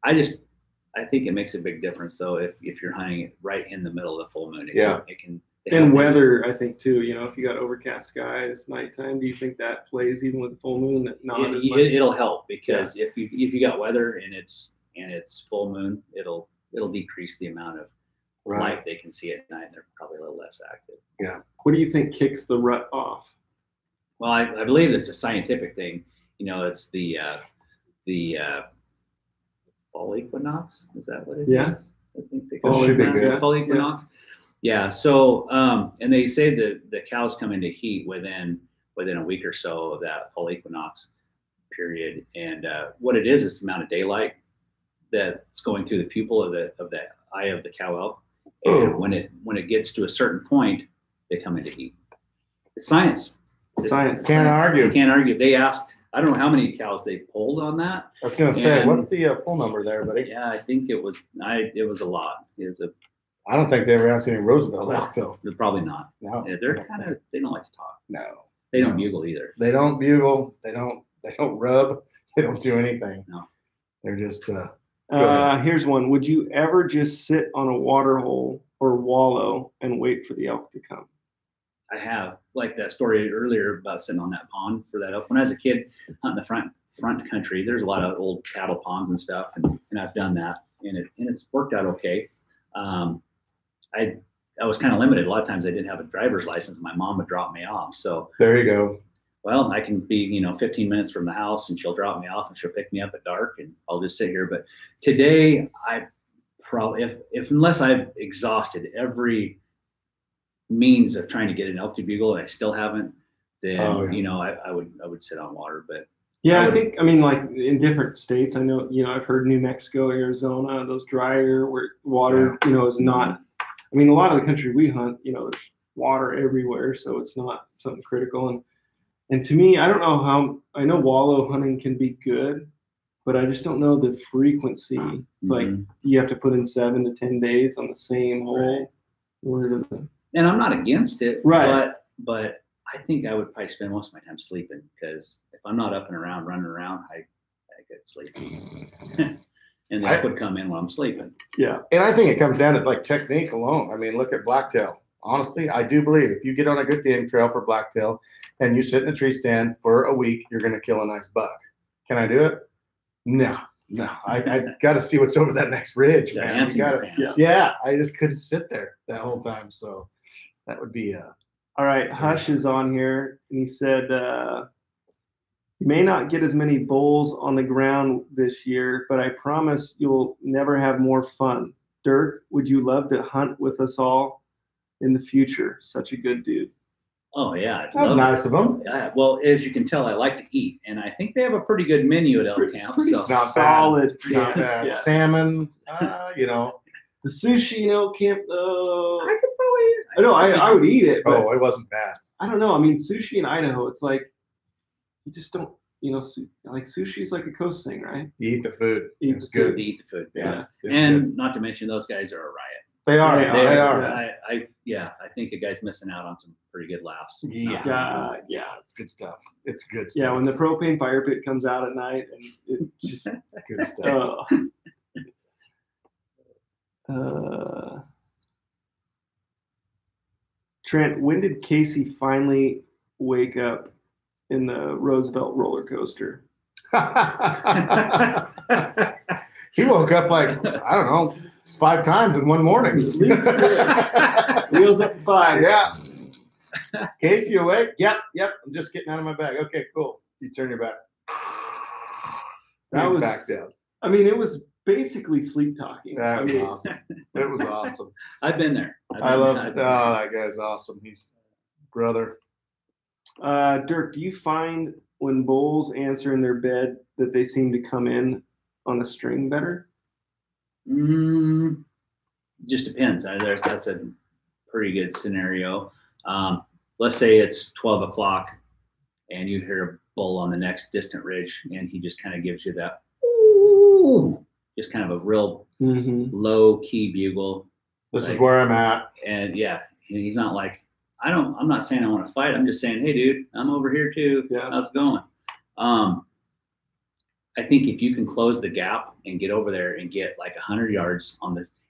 I think it makes a big difference though if you're hunting it right in the middle of the full moon. It can. And weather, I think too. If you got overcast skies, nighttime, do you think that plays even with the full moon? It'll help, because if you got weather and it's full moon, it'll decrease the amount of light they can see at night, and they're probably a little less active. Yeah. What do you think kicks the rut off? Well, I believe it's a scientific thing. It's the fall equinox. Is that what it is? Yeah. I think they call it fall equinox. Yeah. So, and they say that the cows come into heat within a week or so of that fall equinox period, and what it is the amount of daylight that's going through the pupil of the eye of the cow elk, and when it gets to a certain point, they come into heat. It's science. Can't argue. You can't argue. They asked I don't know how many cows they pulled on that. I was gonna say, And- what's the pull number there, buddy? Yeah, I think it was a lot. It was I don't think they ever asked any Roosevelt elk though. probably not. No, Yeah, they're kind of, they don't like to talk. no. They don't No. bugle either. They don't bugle. They don't rub. They don't do anything. No. They're just. Go ahead. Here's one. Would you ever just sit on a water hole or wallow and wait for the elk to come? I have, like that story earlier about sitting on that pond for that elk. When I was a kid hunting the front country, there's a lot of old cattle ponds and stuff, and I've done that, and it's worked out okay. I was kind of limited. A lot of times I didn't have a driver's license, and my mom would drop me off. So There you go. well, I can be 15 minutes from the house, and she'll drop me off, and she'll pick me up at dark, and I'll just sit here. But today, I probably, if unless I've exhausted every means of trying to get an elk to bugle, and I still haven't, then I would sit on water. But Yeah, I mean, like in different states, I know, I've heard New Mexico, Arizona, those drier where water, is not, I mean, a lot of the country we hunt, there's water everywhere, so it's not something critical. And to me, I don't know I know wallow hunting can be good, but I just don't know the frequency. It's like you have to put in 7 to 10 days on the same hole. And I'm not against it, right? But I think I would probably spend most of my time sleeping, because if I'm not up and around, running around, I get sleepy. And the elk would come in when I'm sleeping. Yeah. And I think it comes down to like technique alone. I mean, look at blacktail. Honestly, I do believe if you get on a good game trail for blacktail and you sit in a tree stand for a week, you're going to kill a nice buck. Can I do it? No. I got to see what's over that next ridge, man. You gotta, yeah, I just couldn't sit there that whole time. So that would be All right, Hush is on here, and he said, you may not get as many bulls on the ground this year, but I promise you'll never have more fun. Dirk, would you love to hunt with us all in the future? Such a good dude. Oh, yeah. That's nice of them. Yeah, well, as you can tell, I like to eat, and I think they have a pretty good menu at elk camp. Pretty So. Not solid. Not bad. Yeah. Salmon, The sushi in elk camp, though. I could probably. I know, I would eat it, but it wasn't bad. I don't know. I mean, sushi in Idaho, it's like, you just don't, like sushi is like a coast thing, right? You eat the food. Eat It's the good. Eat the food. Yeah. And not to mention, those guys are a riot. They are. They are. I think a guy's missing out on some pretty good laughs. Yeah. It's good stuff. It's good stuff. Yeah, when the propane fire pit comes out at night, and it's just good stuff. Trent, when did Casey finally wake up in the Roosevelt roller coaster? He woke up like, I don't know, 5 times in one morning. Wheels up 5. Yeah. Casey, you awake? Yep. I'm just getting out of my bag. Okay, cool. You turn your back. That was back down. I mean, it was basically sleep talking. That was awesome. It was awesome. I've been there. I love it. Oh, that guy's awesome. He's brother. Dirk, do you find when bulls answer in their bed that they seem to come in on a string better? Just depends. That's a pretty good scenario. Let's say it's 12 o'clock and you hear a bull on the next distant ridge, and he just kind of gives you that, ooh, just kind of a real low key bugle. This is where I'm at. And yeah, he's not like, I'm not saying I want to fight. I'm just saying, hey, dude, I'm over here too. Yeah. How's it going? I think if you can close the gap and get over there and get like 100 yards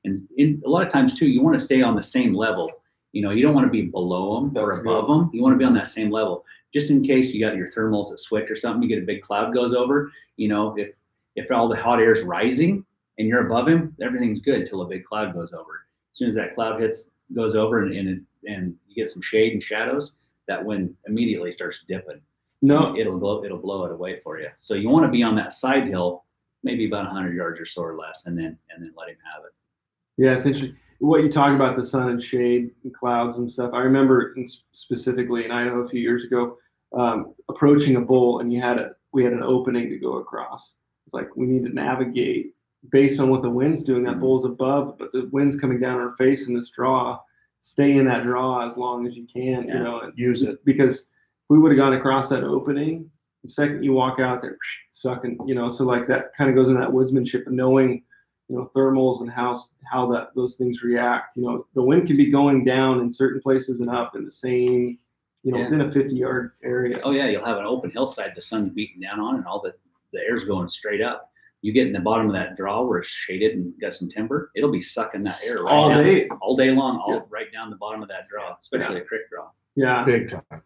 and a lot of times too, you want to stay on the same level. You don't want to be below them or above them. You want to be on that same level, just in case you got your thermals that switch or something. You get a big cloud goes over. If all the hot air is rising and you're above him, everything's good till a big cloud goes over. As soon as that cloud goes over and you get some shade and shadows, that wind immediately starts dipping. No, it'll blow it away for you. So you want to be on that side hill, maybe about 100 yards or so or less, and then let him have it. Yeah, it's interesting what you talk about, the sun and shade and clouds and stuff. I remember specifically in Idaho a few years ago, approaching a bull, and we had an opening to go across. It's like we need to navigate based on what the wind's doing. That bull's above, but the wind's coming down our face in this draw. Stay in that draw as long as you can, and use it, because we would have gone across that opening The second you walk out there, sucking, you know, so like that kind of goes in that woodsmanship of knowing, you know, thermals and how those things react. You know, the wind can be going down in certain places and up in the same, you know, within a 50-yard area. Oh yeah, you'll have an open hillside the sun's beating down on and all the air's going straight up. You get in the bottom of that draw where it's shaded and got some timber, it'll be sucking that air right all day long, right down the bottom of that draw, especially a creek draw. Yeah, big time.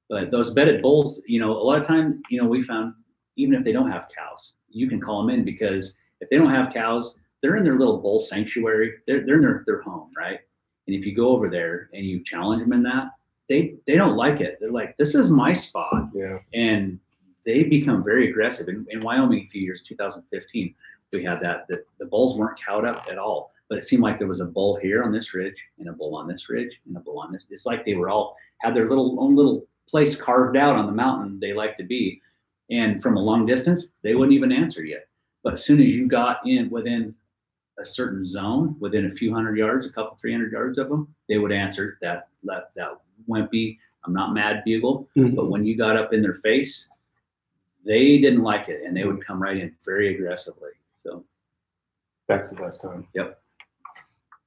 But those bedded bulls, you know, a lot of times, you know, we found even if they don't have cows, you can call them in, because if they don't have cows, they're in their little bull sanctuary. They're in their home, right? And if you go over there and you challenge them in that, they don't like it. They're like, this is my spot. Yeah. And they become very aggressive. In Wyoming, a few years, 2015, we had that the bulls weren't cowed up at all. But it seemed like there was a bull here on this ridge, and a bull on this ridge, and a bull on this. It's like they were all had their own little place carved out on the mountain they like to be. And from a long distance, they wouldn't even answer you. But as soon as you got in within a certain zone, within a few hundred yards, a couple 300 yards of them, they would answer that wimpy, I'm not mad bugle. Mm-hmm. But when you got up in their face, they didn't like it, and they would come right in very aggressively. So that's the best time. Yep.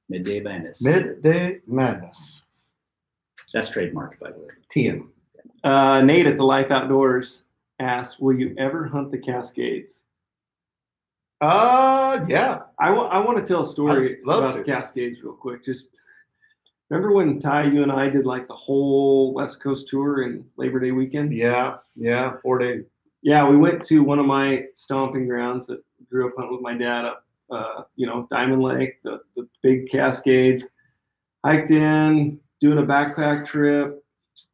Midday Madness. Midday Madness. That's trademarked, by the way. TM. Nate at the Life Outdoors asked, will you ever hunt the Cascades? Yeah. I want to tell a story about the Cascades real quick. Just remember when Ty, you and I did like the whole West Coast tour in Labor Day weekend? Yeah. 4 days. Yeah, we went to one of my stomping grounds that grew up hunting with my dad up, you know, Diamond Lake, the big Cascades. Hiked in, doing a backpack trip,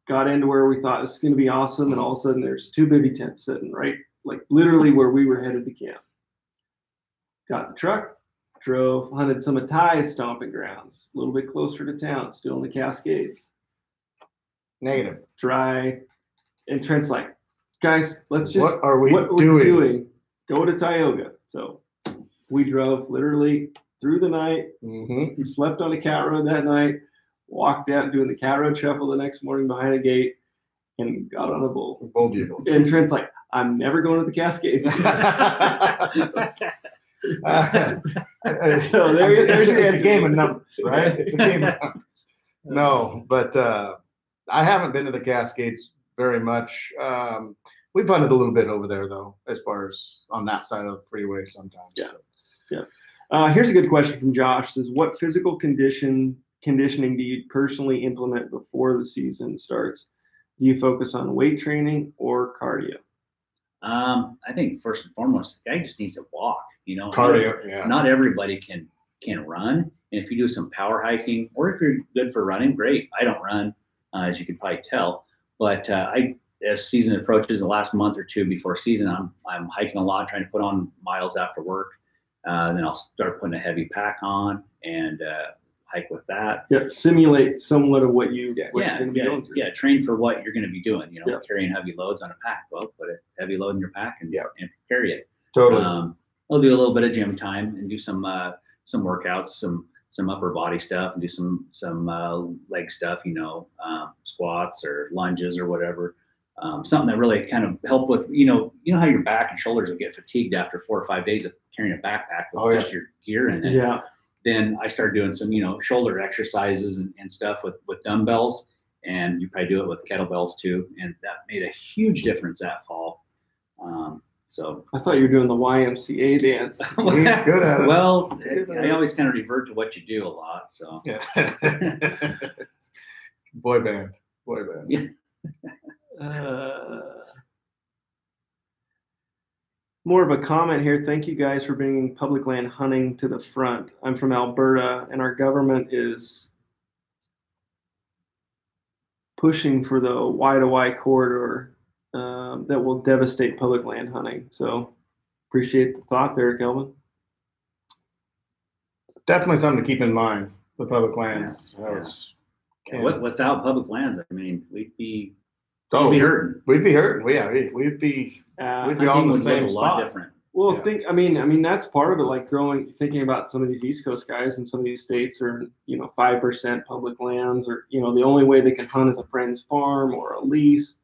got into where we thought this was going to be awesome, and all of a sudden there's 2 bivvy tents sitting right, like literally where we were headed to camp. Got in the truck, drove, hunted some of Ty's stomping grounds, a little bit closer to town, still in the Cascades. Negative. Dry. And Trent's like, guys, let's just, what are we doing? Go to Tioga. So we drove literally through the night. Mm-hmm. We slept on a cat road that night, walked out doing the cat road shuffle the next morning behind a gate, and got on a bull. Bull bugles. And Trent's like, I'm never going to the Cascades. So there's it's a game of numbers, right? It's a game of numbers. No, but I haven't been to the Cascades very much. We've hunted a little bit over there, though, as far as on that side of the freeway sometimes. Yeah. Here's a good question from Josh. Says, what physical conditioning do you personally implement before the season starts? Do you focus on weight training or cardio? I think first and foremost, the guy just needs to walk. You know, cardio. Yeah. Not everybody can run, and if you do some power hiking, or if you're good for running, great. I don't run, as you can probably tell, but as season approaches, the last month or two before season, I'm hiking a lot, trying to put on miles after work. Then I'll start putting a heavy pack on and hike with that. Yep, simulate somewhat of what you're going to be going through. Yeah, train for what you're going to be doing. You know, carrying heavy loads on a pack. Well, put a heavy load in your pack and carry it. Totally. I'll do a little bit of gym time and do some workouts, some upper body stuff, and do some leg stuff. You know, squats or lunges or whatever. Something that really kind of help with, you know how your back and shoulders will get fatigued after 4 or 5 days of carrying a backpack with just your gear in it. Yeah. Then I started doing some, shoulder exercises and stuff with dumbbells, and you probably do it with kettlebells too. And that made a huge difference that fall. So I thought you were doing the YMCA dance. He's good at it. Well, I always kind of revert to what you do a lot. So yeah. Boy band. Yeah. More of a comment here. Thank you guys for bringing public land hunting to the front. I'm from Alberta, and our government is pushing for the Y-to-Y corridor that will devastate public land hunting. So appreciate the thought there, Kelvin. Definitely something to keep in mind. The public lands. Without public lands, I mean, we'd be hurting. We'd be hurting. We'd be all in the same spot. Different. Well, I mean, that's part of it. Like thinking about some of these East Coast guys in some of these states are, 5% public lands, or the only way they can hunt is a friend's farm or a lease.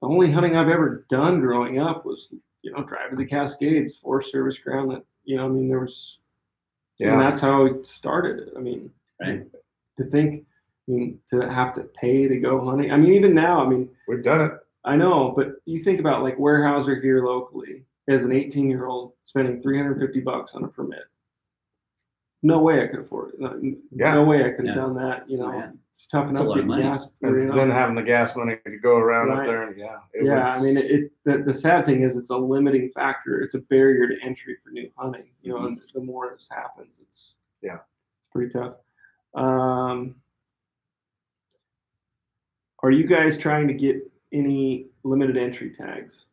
the only hunting I've ever done growing up was, drive to the Cascades, Forest Service ground. That, I mean, there was, and that's how it started. I mean, right. To think, to have to pay to go hunting. I mean, even now, we've done it. I know, but you think about like Weyerhaeuser here locally as an 18-year-old spending $350 on a permit. No way I could afford it. No way I could have done that. It's tough enough getting gas. And then having the gas money to go around up there, and I mean, the sad thing is it's a limiting factor. It's a barrier to entry for new hunting. And the more this happens, it's pretty tough. Are you guys trying to get any limited entry tags?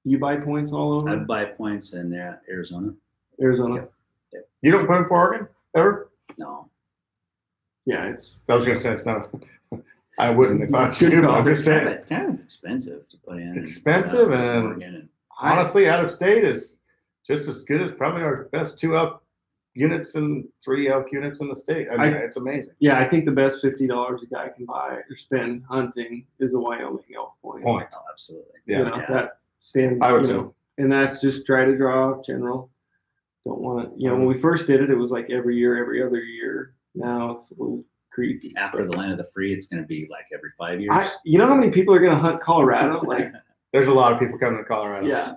You buy points all over? I buy points in Arizona. Arizona. Yep. You don't put in for Oregon ever? No. Yeah, I was gonna say it's not. I wouldn't if I was you. I'm just saying it's kind of expensive to put in. Expensive, and honestly, out of state is just as good as probably our best 2 elk units and 3 elk units in the state. I mean, it's amazing. Yeah, I think the best $50 a guy can buy or spend hunting is a Wyoming elk point. Oh, absolutely. Yeah. That stands. I would say. And that's just try to draw general. Don't want to. When we first did it, it was like every year, every other year. Now it's a little creepy. After the land of the free, it's going to be like every 5 years. You know how many people are going to hunt Colorado? Like, there's a lot of people coming to Colorado. Yeah.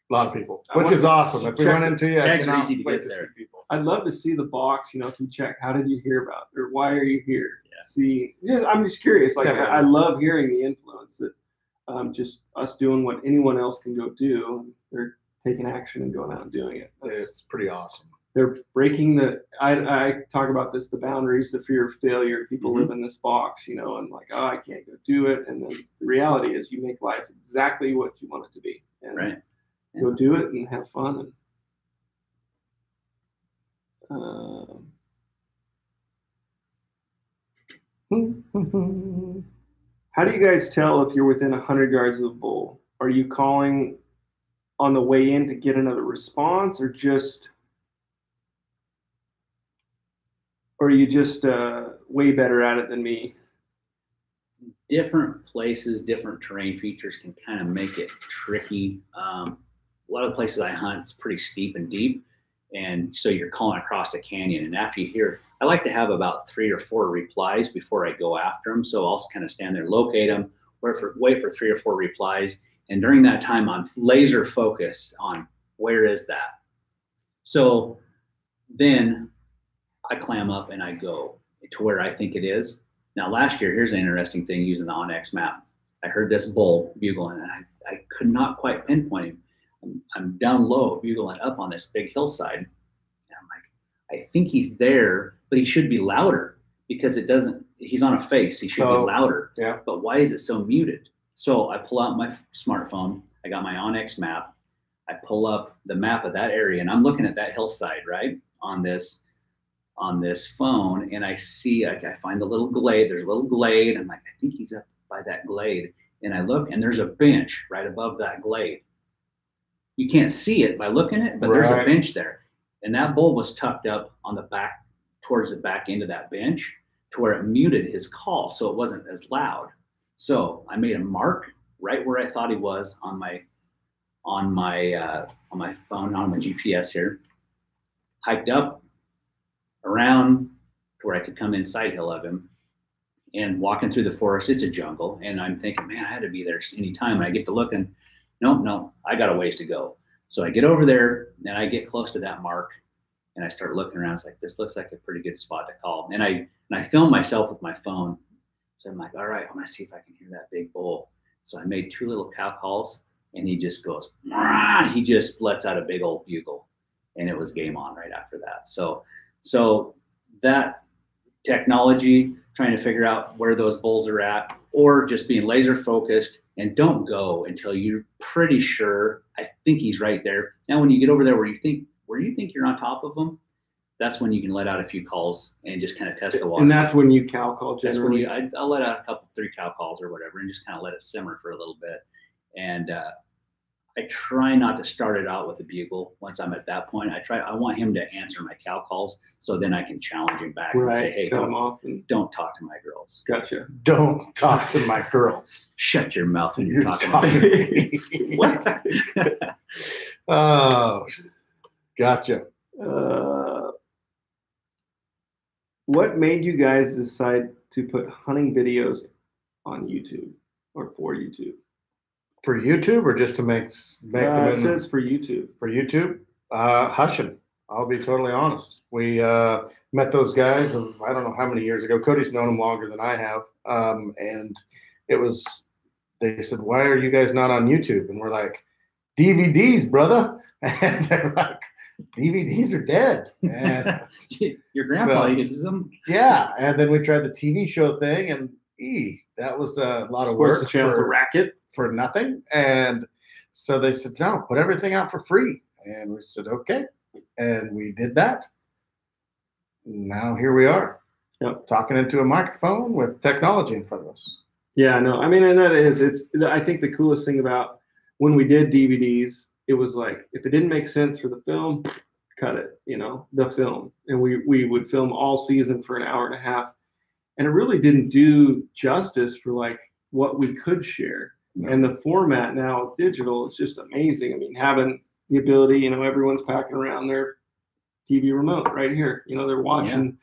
A lot of people, which is awesome. If we run into you, I cannot wait to see people. I'd love to see the box, if you check, how did you hear about it, or why are you here? I'm just curious. Like, I love hearing the influence that just us doing what anyone else can go do. They're taking action and going out and doing it. It's pretty awesome. They're breaking I talk about this, the boundaries, the fear of failure. People live in this box, and like, oh, I can't go do it. And then the reality is you make life exactly what you want it to be. And go do it and have fun. How do you guys tell if you're within 100 yards of a bull? Are you calling on the way in to get another response, or are you just way better at it than me? Different places, different terrain features can kind of make it tricky. A lot of the places I hunt, it's pretty steep and deep. And so you're calling across a canyon. And after you hear, I like to have about 3 or 4 replies before I go after them. So I'll kind of stand there, locate them, wait for 3 or 4 replies. And during that time, I'm laser focused on where is that. So then I clam up and I go to where I think it is. Now, last year, here's an interesting thing using the Onyx map. I heard this bull bugling, and I could not quite pinpoint him. I'm down low, bugling up on this big hillside. And I'm like, I think he's there, but he should be louder because he's on a face. He should be louder. Yeah. But why is it so muted? So I pull out my smartphone. I got my Onyx map. I pull up the map of that area, and I'm looking at that hillside, right, on this phone, and I see, I find the little glade. There's a little glade. I'm like, I think he's up by that glade. And I look, and there's a bench right above that glade. You can't see it by looking at it, but there's a bench there. And that bull was tucked up on the back, towards the back end of that bench, to where it muted his call, so it wasn't as loud. So I made a mark right where I thought he was on my phone, on my GPS here. Hiked up around to where I could come in side hill of him, and walking through the forest. It's a jungle, and I'm thinking, man, I had to be there any time. And I get to looking, no, I got a ways to go. So I get over there, and I get close to that mark, and I start looking around. It's like, this looks like a pretty good spot to call. And I film myself with my phone. So I'm like, all right, I'm gonna see if I can hear that big bull. So I made 2 little cow calls, and he just goes, Rah! He just lets out a big old bugle, and it was game on right after that. So that technology, trying to figure out where those bulls are at, or just being laser focused, and don't go until you're pretty sure, I think he's right there. Now, when you get over there where you think you're on top of them, that's when you can let out a few calls and just kind of test the water. And that's when you cow call generally. That's when I'll let out a couple, 3 cow calls or whatever, and just kind of let it simmer for a little bit. And I try not to start it out with a bugle. Once I'm at that point, I want him to answer my cow calls, so then I can challenge him back and say, hey, don't talk to my girls. Gotcha. Don't talk to my girls. Shut your mouth when you're talking to me. What? Oh, gotcha. What made you guys decide to put hunting videos on YouTube or for YouTube? For YouTube or just to make them? It says for YouTube. For YouTube, Hushin. I'll be totally honest. We met those guys, I don't know how many years ago. Cody's known them longer than I have, and they said, "Why are you guys not on YouTube?" And we're like, "DVDs, brother," and they're like, DVDs are dead. And your grandpa uses them. Yeah, and then we tried the TV show thing, and that was a lot of work for a racket for nothing. And so they said, no, put everything out for free. And we said, okay, and we did that. Now here we are, talking into a microphone with technology in front of us. Yeah, no, I mean, and I think the coolest thing about when we did DVDs, it was like, if it didn't make sense for the film, cut it, the film. And we would film all season for an hour and a half. And it really didn't do justice for like what we could share. No. And the format now with digital is just amazing. I mean, having the ability, everyone's packing around their TV remote right here, they're watching.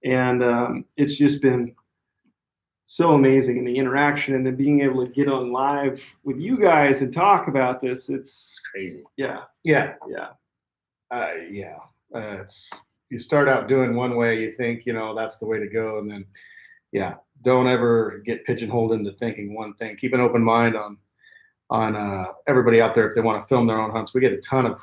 Yeah. And it's just been so amazing, and the interaction, and then being able to get on live with you guys and talk about this. It's crazy. Yeah. You start out doing one way, you think, that's the way to go. And then, don't ever get pigeonholed into thinking one thing. Keep an open mind on everybody out there. If they want to film their own hunts, we get a ton of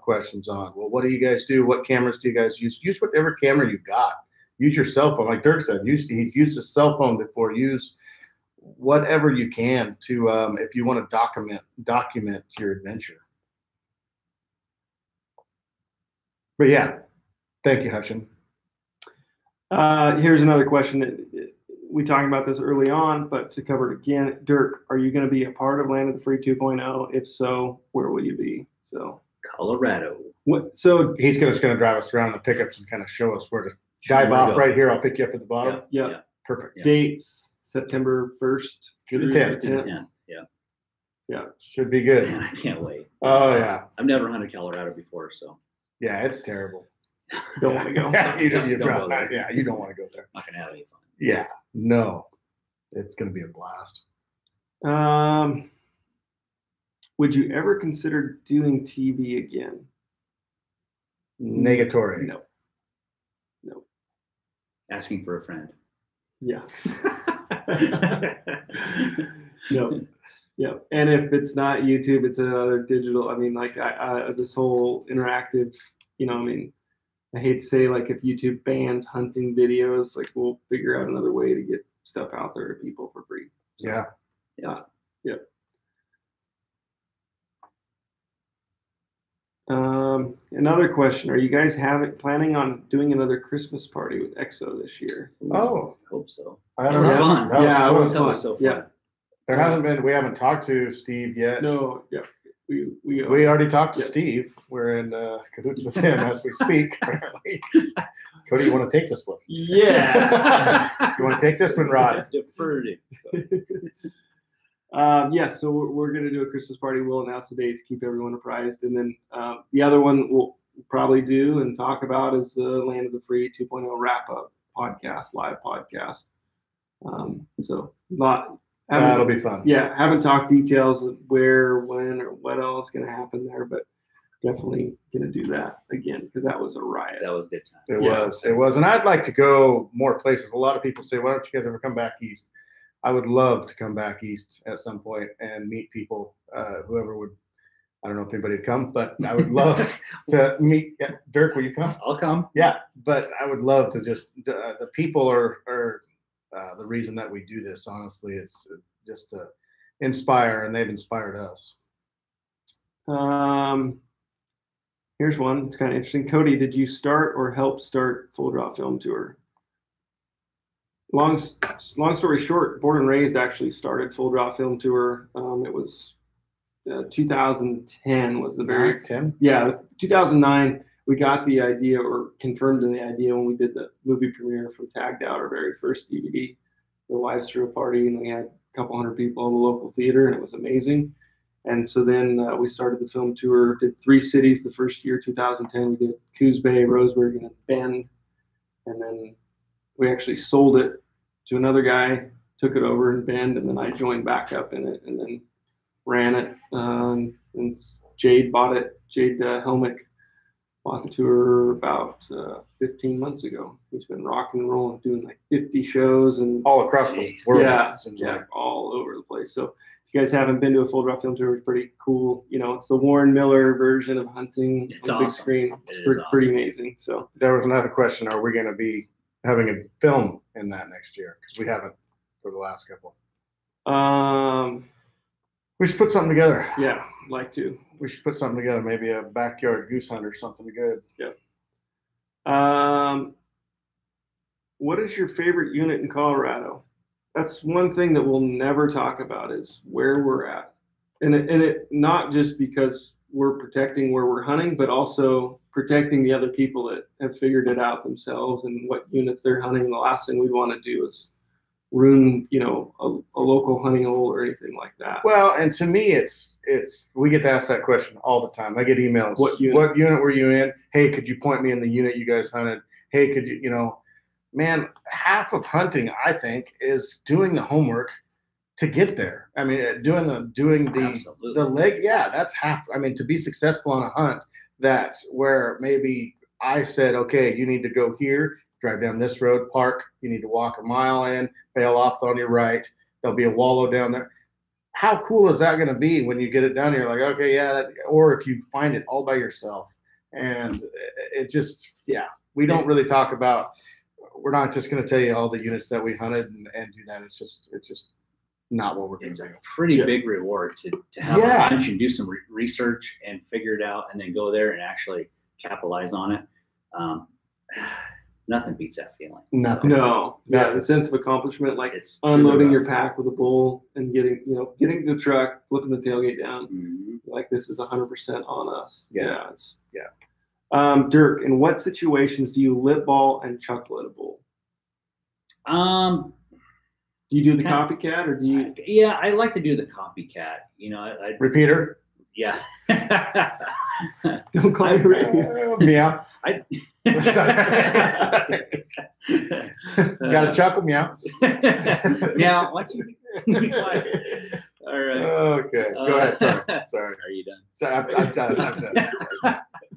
questions on, well, what do you guys do? What cameras do you guys use? Use whatever camera you got. Use your cell phone. Like Dirk said, he's used his cell phone before. Use whatever you can to, if you want to document your adventure. But yeah, thank you, Hushin. Here's another question. We talked about this early on, but to cover it again, Dirk, are you going to be a part of Land of the Free 2.0? If so, where will you be? So Colorado. So he's just going to drive us around the pickups and kind of show us where to dive off right here. I'll pick you up at the bottom. Yeah. Perfect. Yeah. Dates, September 1st through the 10th. Yeah. Should be good. Man, I can't wait. Oh, yeah. I've never hunted Colorado before, so. Yeah, it's terrible. Don't want to go. You don't want to go there. Not gonna have any fun. Yeah, no, it's gonna be a blast. Would you ever consider doing TV again? Negatory. No. Asking for a friend. Yeah. No. Yeah, and if it's not YouTube, it's another digital. I mean, like this whole interactive. I hate to say, like, if YouTube bans hunting videos, like, we'll figure out another way to get stuff out there to people for free. So, yeah. Another question: are you guys planning on doing another Christmas party with EXO this year? Oh, hope so. I don't know. Fun. That was so fun. Yeah. There hasn't been. We haven't talked to Steve yet. No. Yeah. We already talked to Steve. We're in cahoots with him as we speak. Apparently, Cody, you want to take this one? Yeah. You want to take this one, Rod? Deferred it. So we're going to do a Christmas party. We'll announce the dates, keep everyone apprised, and then the other one we'll probably do and talk about is the Land of the Free 2.0 wrap-up podcast, live podcast. That'll be fun. Yeah, haven't talked details of where, when, or what else is going to happen there, but definitely going to do that again because that was a riot. That was a good time. It was. And I'd like to go more places. A lot of people say, why don't you guys ever come back east? I would love to come back east at some point and meet people, whoever would. I don't know if anybody would come, but I would love to meet. Yeah, Dirk, will you come? I'll come. Yeah, but I would love to just, the people are the reason that we do this, honestly. It's just to inspire, and they've inspired us. Here's one. It's kind of interesting. Cody, did you start or help start Full Draw Film Tour? Long story short, born and raised, actually started Full Draw Film Tour. It was 2010 was the very 10. Yeah, 2009. We got the idea, or confirmed the idea, when we did the movie premiere for Tagged Out, our very first DVD. The wives threw a party, and we had a couple hundred people in the local theater, and it was amazing. And so then we started the film tour. Did 3 cities the first year, 2010. We did Coos Bay, Roseburg, and Bend. And then we actually sold it to another guy, took it over in Bend, and then I joined back up in it, and then ran it. And Jade bought it. Jade Helmick bought the tour about 15 months ago. He's been rocking and rolling, doing like 50 shows and all across the world. Yeah, all over the place. So if you guys haven't been to a Full Draw film tour, it's pretty cool. You know, it's the Warren Miller version of hunting It's on the big awesome. screen. It's It is pretty awesome. amazing. So There was another question: are we going to be having a film in that next year? Because we haven't for the last couple. We should put something together. yeah, like to. We should put something together. Maybe a backyard goose hunt or something good. What is your favorite unit in Colorado? That's one thing that we'll never talk about, is where we're at. And it not just because we're protecting where we're hunting, but also protecting the other people that have figured it out themselves and what units they're hunting. The last thing we want to do is ruin, you know, a local hunting hole or anything like that. Well, and to me, it's we get to ask that question all the time. I get emails. What unit? What unit were you in? Hey, could you point me in the unit you guys hunted? Hey, could you, you know, man, half of hunting, I think, is doing the homework to get there. I mean, doing the Absolutely. leg. Yeah, that's half. I mean, to be successful on a hunt, that's where maybe I said, okay, you need to go here, drive down this road, park. You need to walk a mile in, bail off on your right. There'll be a wallow down there. How cool is that going to be when you get it down here? Like, okay, yeah. That, or if you find it all by yourself, and it just, yeah, we don't really talk about. We're not just going to tell you all the units that we hunted and do that. It's just not what we're going It's to a do. pretty big reward to have Yeah. a hunch and do some research and figure it out, and then go there and actually capitalize on it. Nothing beats that feeling. Nothing. No, yeah, Nothing. the sense of accomplishment, like It's unloading truly your rough. pack with a bull and getting the truck, flipping the tailgate down. Mhm. Like, this is 100% on us. Yeah. Dirk, in what situations do you lip ball and chuckle at a bull? Do you do the copycat, or do you? Yeah, I like to do the copycat. You know, I Repeater. yeah. Don't call me Ray. Meow. Got Got to chuckle, meow. Now, what you be quiet. All right. Okay, go ahead. Sorry. Are you done? So I'm done.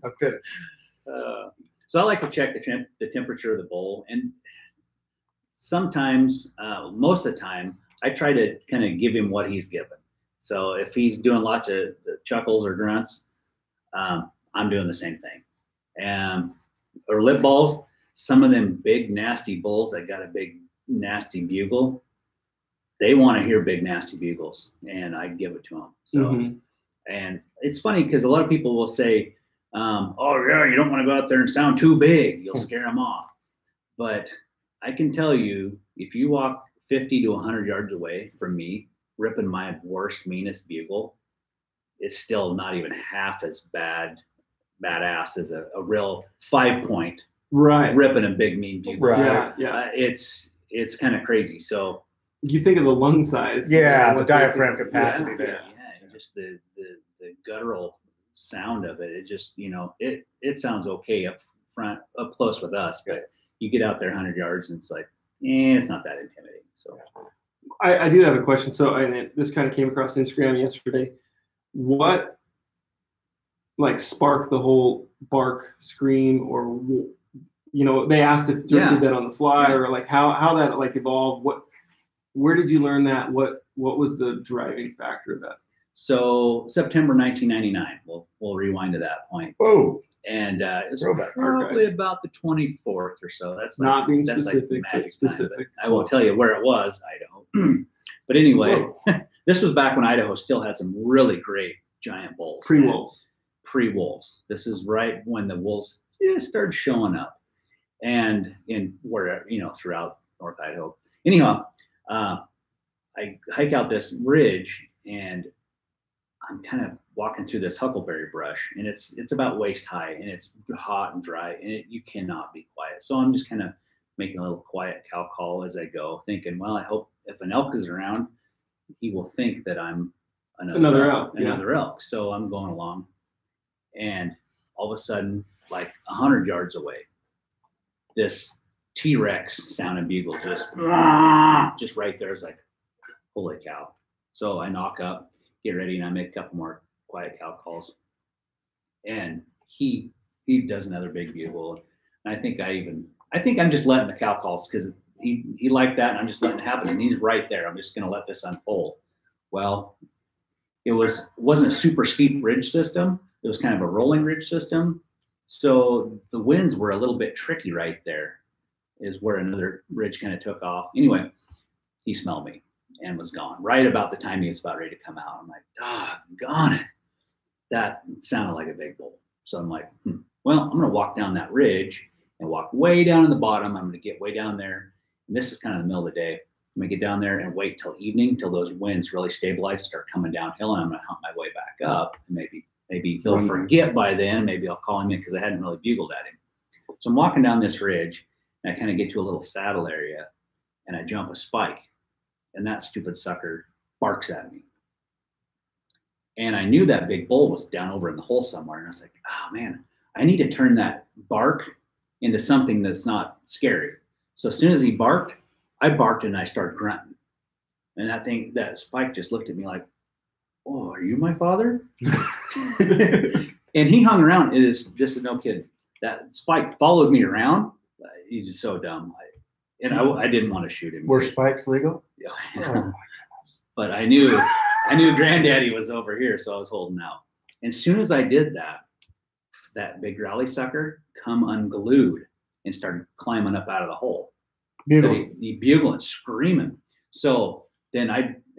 I'm finished. So I like to check the temperature of the bull, and sometimes, most of the time, I try to kind of give him what he's given. So if he's doing lots of chuckles or grunts, I'm doing the same thing. Or lip balls, some of them big nasty bulls that got a big nasty bugle, they want to hear big nasty bugles, and I give it to them. So, and it's funny because a lot of people will say, "Oh yeah, you don't want to go out there and sound too big; you'll scare them off." But I can tell you, if you walk 50 to 100 yards away from me, ripping my worst, meanest bugle, it's still not even half as badass as a real 5-point Right. ripping a big mean bugle. Right. Yeah. It's kind of crazy. So You think of the lung size. Yeah, what the they diaphragm think- capacity yeah. there. and just the guttural sound of it. It just, it sounds okay up close with us, but you get out there 100 yards and it's like, it's not that intimidating. So I do have a question. So this kind of came across Instagram yesterday. What sparked the whole bark scream, or they asked if Dirk did that on the fly, or how that evolved. Where did you learn that? What was the driving factor of that? So September 1999. We'll rewind to that point. Whoa. And it was Throwback. probably about the 24th or so. That's Not being that's specific, magic but time, specific. but I won't tell you where it was, Idaho. But anyway, this was back when Idaho still had some really great giant bulls. Pre-wolves. Pre-wolves. This is right when the wolves started showing up, and throughout North Idaho. Anyhow, I hike out this ridge, and I'm kind of walking through this huckleberry brush, and it's about waist high, and it's hot and dry, and you cannot be quiet. So I'm just kind of making a little quiet cow call as I go, thinking, well, I hope if an elk is around, he will think that I'm another elk. So I'm going along, and all of a sudden, like 100 yards away, this T-Rex sounding bugle just right there is like, holy cow. So I knock up, get ready, and I make a couple more quiet cow calls. And he does another big bugle. And I think I'm just letting the cow calls because he liked that, and I'm just letting it happen. And he's right there. I'm just going to let this unfold. Well, it wasn't a super steep ridge system. It was kind of a rolling ridge system. So the winds were a little bit tricky right there, is where another ridge kind of took off. Anyway, he smelled me and was gone right about the time he was about ready to come out. I'm like, gone. That sounded like a big bull. So I'm like, well, I'm going to walk down that ridge and walk way down in the bottom. I'm going to get way down there. And this is kind of the middle of the day. I'm going to get down there and wait till evening, till those winds really stabilize and start coming downhill. And I'm going to hunt my way back up. And maybe he'll forget by then. Maybe I'll call him in because I hadn't really bugled at him. So I'm walking down this ridge, and I kind of get to a little saddle area, and I jump a spike, and that stupid sucker barks at me. And I knew that big bull was down over in the hole somewhere. And I was like, oh man, I need to turn that bark into something that's not scary. So as soon as he barked, I barked and I started grunting. And that spike just looked at me like, oh, are you my father? And he hung around. It is just no kidding. That spike followed me around. He's just so dumb. I didn't want to shoot him. Were spikes legal? Yeah. Oh my goodness. But I knew Granddaddy was over here, so I was holding out. And as soon as I did that, that big rally sucker come unglued and started climbing up out of the hole. Bugling. He bugling, screaming. So then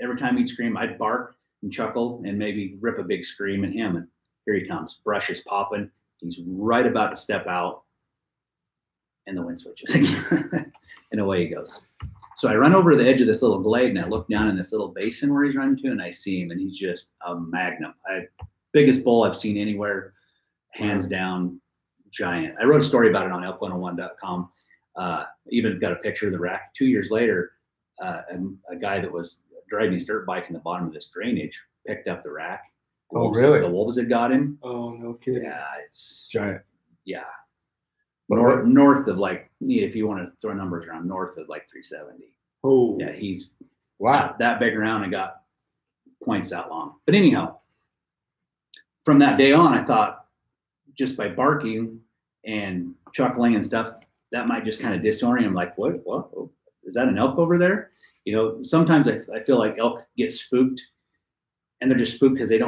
every time he'd scream, I'd bark and chuckle and maybe rip a big scream at him. And here he comes. Brush is popping. He's right about to step out. And the wind switches again. And away he goes. So I run over to the edge of this little glade, and I look down in this little basin where he's running to, and I see him, and he's just a magnum. Biggest bull I've seen anywhere, hands down, giant. I wrote a story about it on elk101.com. Even got a picture of the rack. 2 years later, a guy that was driving his dirt bike in the bottom of this drainage picked up the rack. Really? The wolves had got him. Oh, no kidding. Yeah, it's giant. Yeah. North of, like, if you want to throw numbers around, north of like 370. Oh. Yeah, he's wow, that big around and got points that long. But anyhow, from that day on, I thought just by barking and chuckling and stuff, that might just kind of disorient him. Like, what? Oh, is that an elk over there? You know, sometimes I feel like elk get spooked, and they're just spooked because they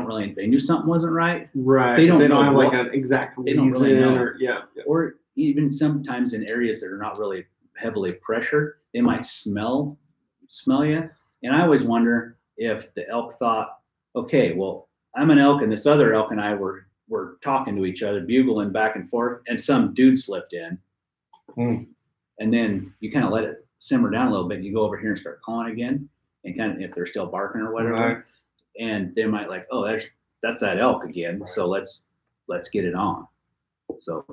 knew something wasn't right. Right. They don't have like an exact reason. They don't really know. Or even sometimes in areas that are not really heavily pressured, they might smell you. And I always wonder if the elk thought, okay, well, I'm an elk and this other elk and I were talking to each other, bugling back and forth, and some dude slipped in. And then you kind of let it simmer down a little bit, and you go over here and start calling again, and kind of if they're still barking or whatever. Right. And they might like, oh, that's that elk again. Right. So let's get it on. So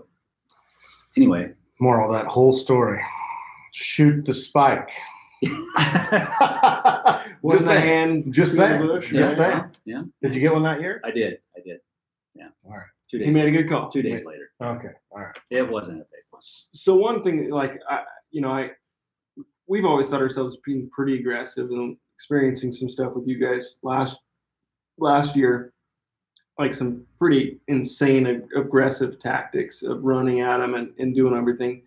anyway, moral of that whole story: shoot the spike. Just saying. Just saying. Yeah. Did you get one that year? I did. Yeah. All right. 2 days. He made a good call. 2 days later. Okay. All right. It wasn't a big one. So one thing, like we've always thought ourselves being pretty aggressive and experiencing some stuff with you guys last year, like some pretty insane aggressive tactics of running at them and doing everything.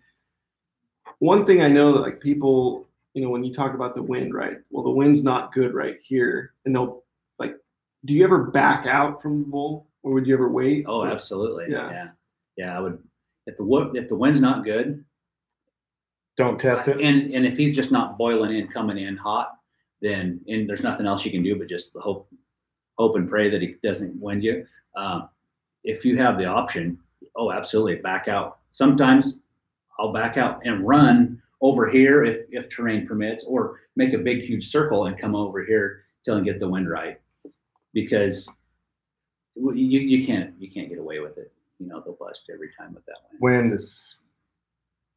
One thing I know that like people, when you talk about the wind, right? Well, the wind's not good right here. And they'll like, do you ever back out from the bull, or would you ever wait? Oh, absolutely. Yeah. I would, if the wind's not good, don't test it. And if he's just not coming in hot, then there's nothing else you can do but just hope and pray that he doesn't wind you. If you have the option, oh, absolutely, back out. Sometimes I'll back out and run over here if terrain permits, or make a big, huge circle and come over here till I get the wind right. Because You can't get away with it. You know, they'll bust every time with that one. Wind is.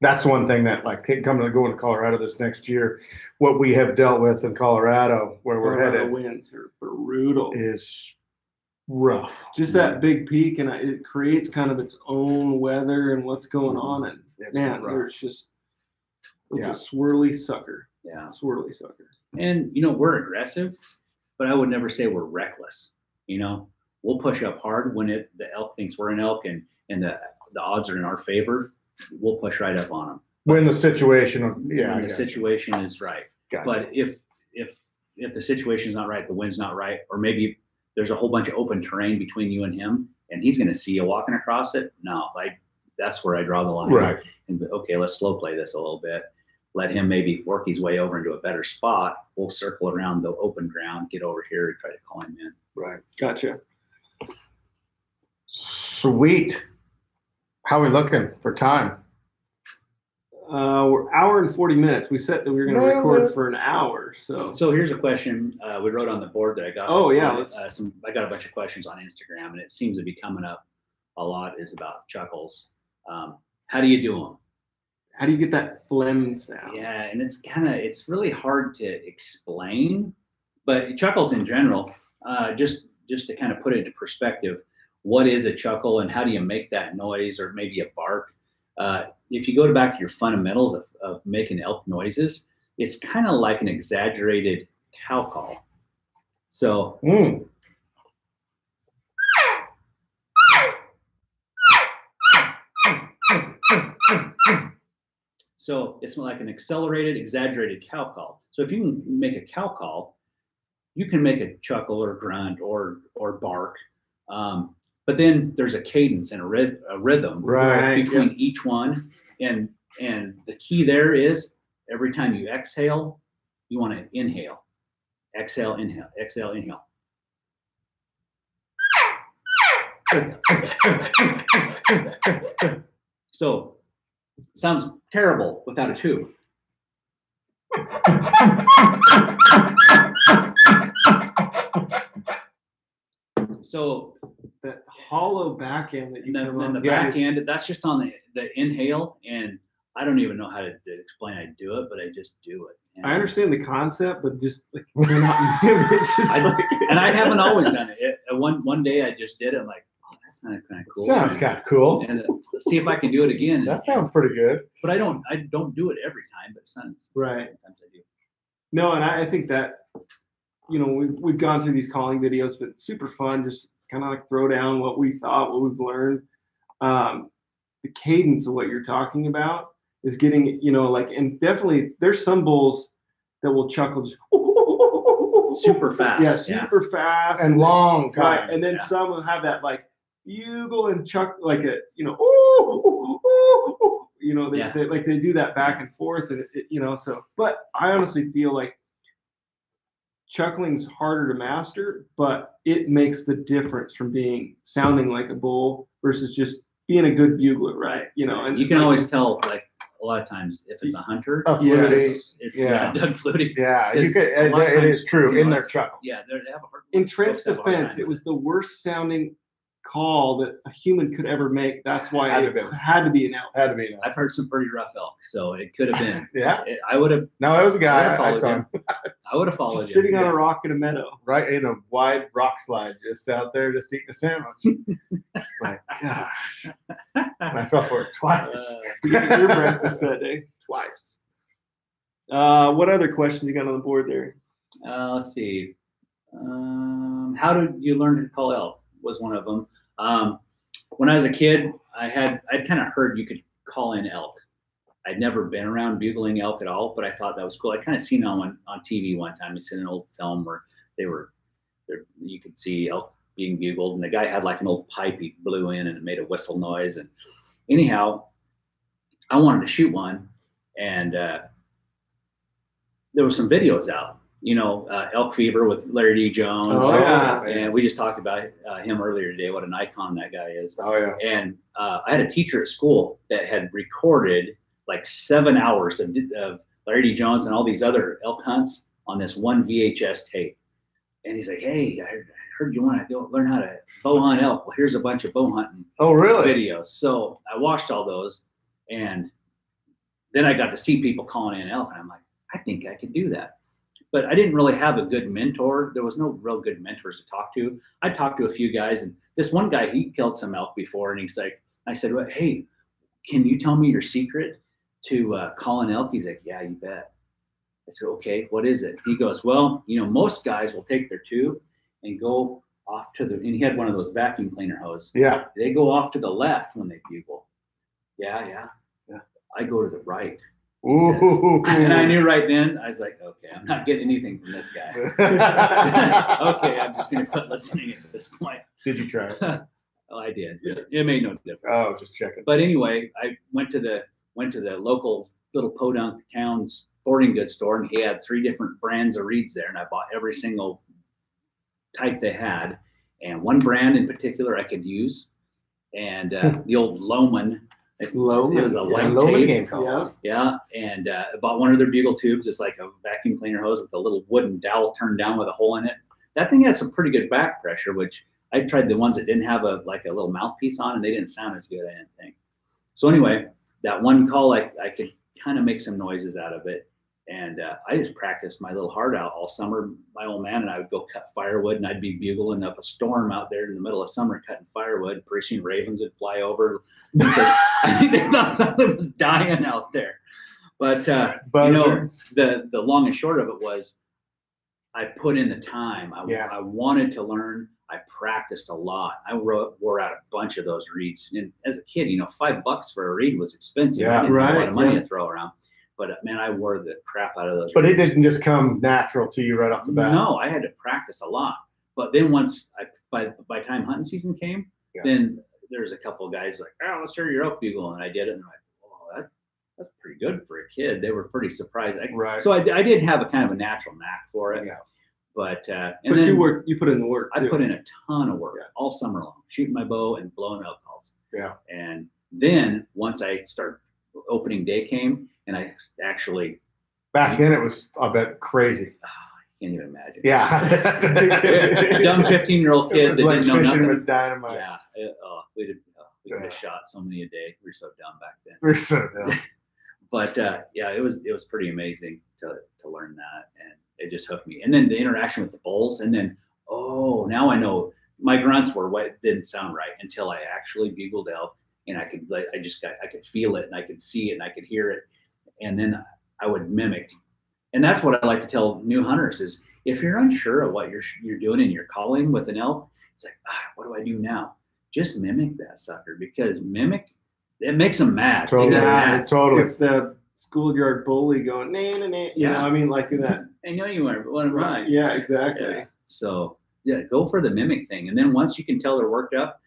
That's one thing that, like, going to Colorado this next year, what we have dealt with in Colorado, where we're headed, winds are brutal. is rough. Just that big peak, and it creates kind of its own weather and what's going on. And man, there's just it's a swirly sucker. Yeah, swirly sucker. And you know, we're aggressive, but I would never say we're reckless. You know, we'll push up hard when the elk thinks we're an elk, and the odds are in our favor. We'll push right up on them when the situation, when the situation is right. Gotcha. But if the situation is not right, the wind's not right, or maybe there's a whole bunch of open terrain between you and him, and he's going to see you walking across it. No, that's where I draw the line. Right. And okay, let's slow play this a little bit. Let him maybe work his way over into a better spot. We'll circle around the open ground, get over here, and try to call him in. Right. Gotcha. Sweet. How are we looking for time? We're hour and 40 minutes. We said that we were going to record for an hour. So here's a question we wrote on the board that I got. Oh yeah. I got a bunch of questions on Instagram, and it seems to be coming up a lot. Is about chuckles. How do you do them? How do you get that phlegm sound? Yeah, and it's really hard to explain, but chuckles in general, just to kind of put it into perspective, what is a chuckle and how do you make that noise, or maybe a bark? If you go back to your fundamentals of making elk noises, it's kind of like an exaggerated cow call. So. So it's like an accelerated, exaggerated cow call. So if you can make a cow call, you can make a chuckle or grunt or bark. But then there's a cadence and a rhythm between each one. And the key there is every time you exhale, you want to inhale. Exhale, inhale, exhale, inhale. So sounds terrible without a tube. So that hollow back end that you come on the back end, that's just on the inhale, and I don't even know how to explain I do it, but I just do it. And I understand the concept, but just like it's just and I haven't always done it. One day I just did it. I'm like, oh, that sounded kind of cool. Sounds kind of cool. And see if I can do it again. That sounds pretty good. But I don't do it every time, but sometimes I do. No, and I think that, you know, we've gone through these calling videos, but super fun, just kind of like throw down what we thought, what we've learned. The cadence of what you're talking about is getting, you know, like, and definitely there's some bulls that will chuckle just super fast. Yeah, super fast. And long time. Right. And then some will have that like bugle and chuck, like a, you know, you know, they do that back and forth, and you know, so, but I honestly feel like chuckling's harder to master, but it makes the difference from sounding like a bull versus just being a good bugler, right? You know, and you can always tell, like a lot of times, if it's a hunter, a flutie, it's Doug Flutie. Yeah, you could, it is true in their chuckle. Yeah, they have a hard. In Trent's defense, it was the worst sounding call that a human could ever make. That's why it had to be an elk. Had to be an elk. I've heard some pretty rough elk, so it could have been. Yeah, I would have. No, it was a guy. I saw him. I would have followed just sitting on a rock in a meadow, right in a wide rock slide, just out there, just eating a sandwich. It's like, gosh, and I fell for it twice. You ate your breakfast that day. Twice. What other questions you got on the board there? Let's see. How did you learn to call elk? Was one of them. When I was a kid, I'd kind of heard you could call in elk. I'd never been around bugling elk at all, but I thought that was cool. I kind of seen it on TV one time. It's in an old film where you could see elk being bugled, and the guy had like an old pipe he blew in, and it made a whistle noise. And anyhow, I wanted to shoot one, and there were some videos out. You know, Elk Fever with Larry D. Jones. Oh, yeah. And we just talked about him earlier today, what an icon that guy is. Oh, yeah. And I had a teacher at school that had recorded like 7 hours of Larry D. Jones and all these other elk hunts on this one VHS tape. And he's like, hey, heard you want to learn how to bow hunt elk. Well, here's a bunch of bow hunting videos. So I watched all those, and then I got to see people calling in elk, and I'm like, I think I could do that. But I didn't really have a good mentor. There was no real good mentors to talk to. I talked to a few guys, and this one guy, he killed some elk before, and he's like, I said, well, hey, can you tell me your secret to calling elk? He's like, yeah, you bet. I said, okay, what is it? He goes, well, you know, most guys will take their tube and go off to the, and he had one of those vacuum cleaner hoses. Yeah. They go off to the left when they bugle. Yeah. I go to the right. Ooh. And I knew right then, I was like, okay, I'm not getting anything from this guy. Okay, I'm just going to quit listening at this point. Did you try it? Oh, I did. It made no difference. Oh, just checking. But anyway, I went to the local little podunk town sporting goods store, and he had 3 different brands of reeds there, and I bought every single type they had, and one brand in particular I could use, and the old Loman. It was a white tape. Yeah, and I bought one of their bugle tubes. It's like a vacuum cleaner hose with a little wooden dowel turned down with a hole in it. That thing had some pretty good back pressure, which I tried the ones that didn't have a little mouthpiece on, and they didn't sound as good, I didn't think. So anyway, that one call, I could kind of make some noises out of it. And I just practiced my little heart out all summer. My old man and I would go cut firewood, and I'd be bugling up a storm out there in the middle of summer cutting firewood. Pretty soon ravens would fly over. I think they thought something was dying out there. But you know, the long and short of it was, I put in the time. I wanted to learn. I practiced a lot. I wore out a bunch of those reeds. And as a kid, you know, $5 for a reed was expensive. Yeah, I didn't have a lot of money to throw around. But man, I wore the crap out of those. But reeds. It didn't just come natural to you right off the bat. No, I had to practice a lot. But then once by the time hunting season came, then there's a couple of guys like, oh, let's hear your elk bugle, and I did it, and I'm like, oh, that's pretty good for a kid. They were pretty surprised. So I did have a kind of a natural knack for it. Yeah. But then you put in the work. I put in a ton of work all summer long, shooting my bow and blowing elk calls. Yeah. And then once I started, opening day came, and I actually back then it was, I bet, crazy. Oh, I can't even imagine. Yeah. Dumb 15-year-old kid that like didn't know nothing. With dynamite. Yeah. We could have shot so many a day. We were so dumb back then. We're so dumb. But it was pretty amazing to learn that, and it just hooked me. And then the interaction with the bulls, and then now I know my grunts were what didn't sound right until I actually bugled elk, and I could feel it, and I could see it, and I could hear it, and then I would mimic. And that's what I like to tell new hunters is, if you're unsure of what you're doing and you're calling with an elk, it's like, what do I do now? Just mimic that sucker, because it makes them mad. Totally. It's the schoolyard bully going, nah, nah, nah. You know, I mean, like in that. I know you want to run. Yeah, exactly. Yeah. So go for the mimic thing, and then once you can tell they're worked up,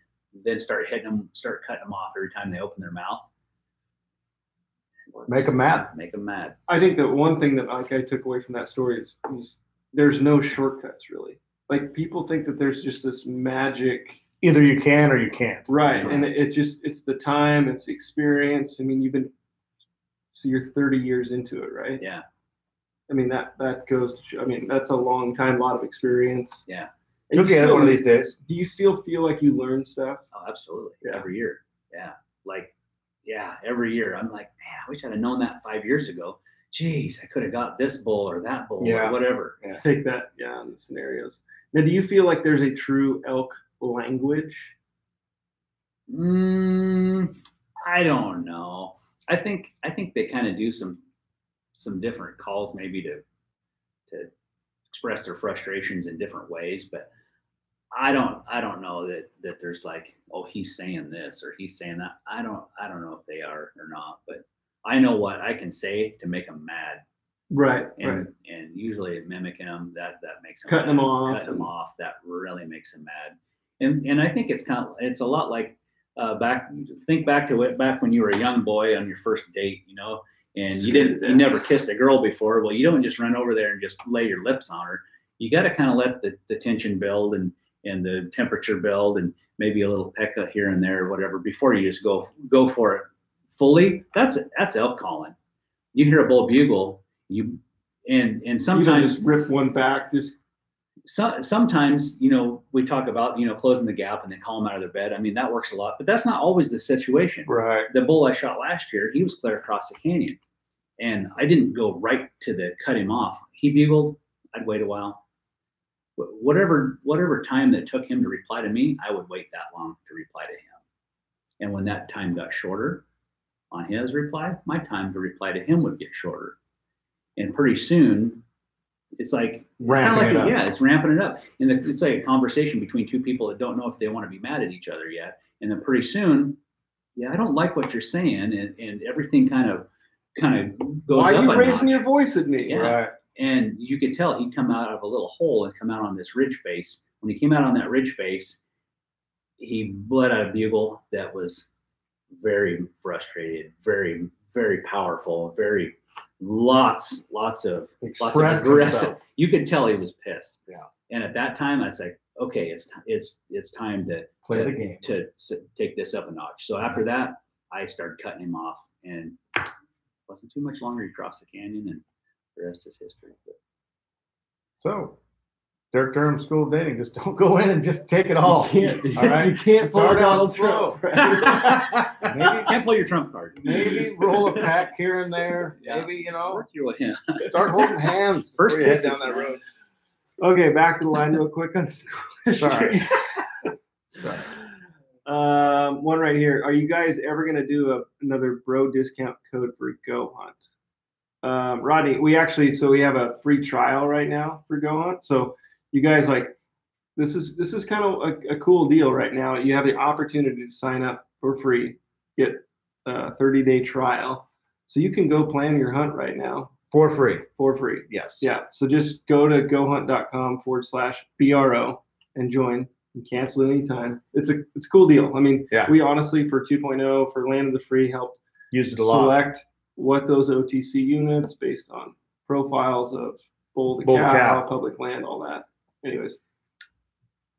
then start hitting them, start cutting them off every time they open their mouth. Make them mad. Make them mad. I think that one thing that I took away from that story is there's no shortcuts really. Like, people think that there's just this magic. Either you can or you can't. Right. And it's the time, it's the experience. I mean, so you're 30 years into it, right? Yeah. I mean, that goes to show, I mean, that's a long time, a lot of experience. Yeah. And you'll get it one of these days. Do you still feel like you learn stuff? Oh, absolutely. Yeah. Every year. Yeah. Every year. I'm like, man, I wish I'd have known that 5 years ago. Geez, I could have got this bull or that bull or whatever. Yeah. Take that, in the scenarios. Now, do you feel like there's a true elk language? I don't know. I think they kind of do some different calls, maybe to express their frustrations in different ways, but I don't know that there's like, oh, he's saying this or he's saying that. I don't know if they are or not, but I know what I can say to make them mad. Right. And usually mimicking them, that makes them cutting mad. them off. That really makes them mad. And I think it's a lot like think back to it back when you were a young boy on your first date, and you never kissed a girl before. Well, you don't just run over there and just lay your lips on her. You got to kind of let the tension build and the temperature build, and maybe a little peck here and there or whatever before you just go for it fully. That's elk calling. You hear a bull bugle, and sometimes you don't just rip one back, just sometimes, you know, we talk about, you know, closing the gap and then call them out of their bed. I mean, that works a lot, but that's not always the situation. Right. The bull I shot last year, he was clear across the canyon, and I didn't go right to the cut him off. He bugled. I'd wait a while. Whatever time that took him to reply to me, I would wait that long to reply to him. And when that time got shorter on his reply, my time to reply to him would get shorter. And pretty soon, it's like, Ramping it up. yeah, it's ramping it up. And it's like a conversation between two people that don't know if they want to be mad at each other yet. And then pretty soon, yeah, I don't like what you're saying, and everything kind of goes Why up. are you a raising notch. your voice at me? Yeah. Right. And you could tell he'd come out of a little hole and come out on this ridge face. When he came out on that ridge face, he bled out a bugle that was very frustrated, very, very powerful, very lots of Expressed aggressive. himself. You could tell he was pissed. Yeah. And at that time, I was like, okay, it's time to Play the game. to take this up a notch. So after that, I started cutting him off, and it wasn't too much longer. He crossed the canyon, and the rest is history. But So, Dirk Durham School of Dating, just don't go in and just take it all. You can't, All right? you can't pull Start out Donald slow. Trump. Right? Maybe, can't pull your trump card. maybe roll a pack here and there. Yeah. Maybe, you know, Work your way in. start holding hands First before you head kisses. down that road. Okay, back to the line real quick on some Sorry. questions. Sorry. One right here. Are you guys ever going to do another bro discount code for goHUNT? Rodney, we have a free trial right now for goHUNT. So you guys, like, this is kind of a cool deal right now. You have the opportunity to sign up for free, get a 30-day trial, so you can go plan your hunt right now For free. for free. Yes. Yeah. So just go to gohunt.com/BRO and join. You cancel at any time. It's a cool deal. I mean, Yeah. we honestly, for 2.0, for Land of the Free, helped Used it a lot. select what those OTC units based on profiles of bull to Bull to cow, cow. public land, all that. Anyways,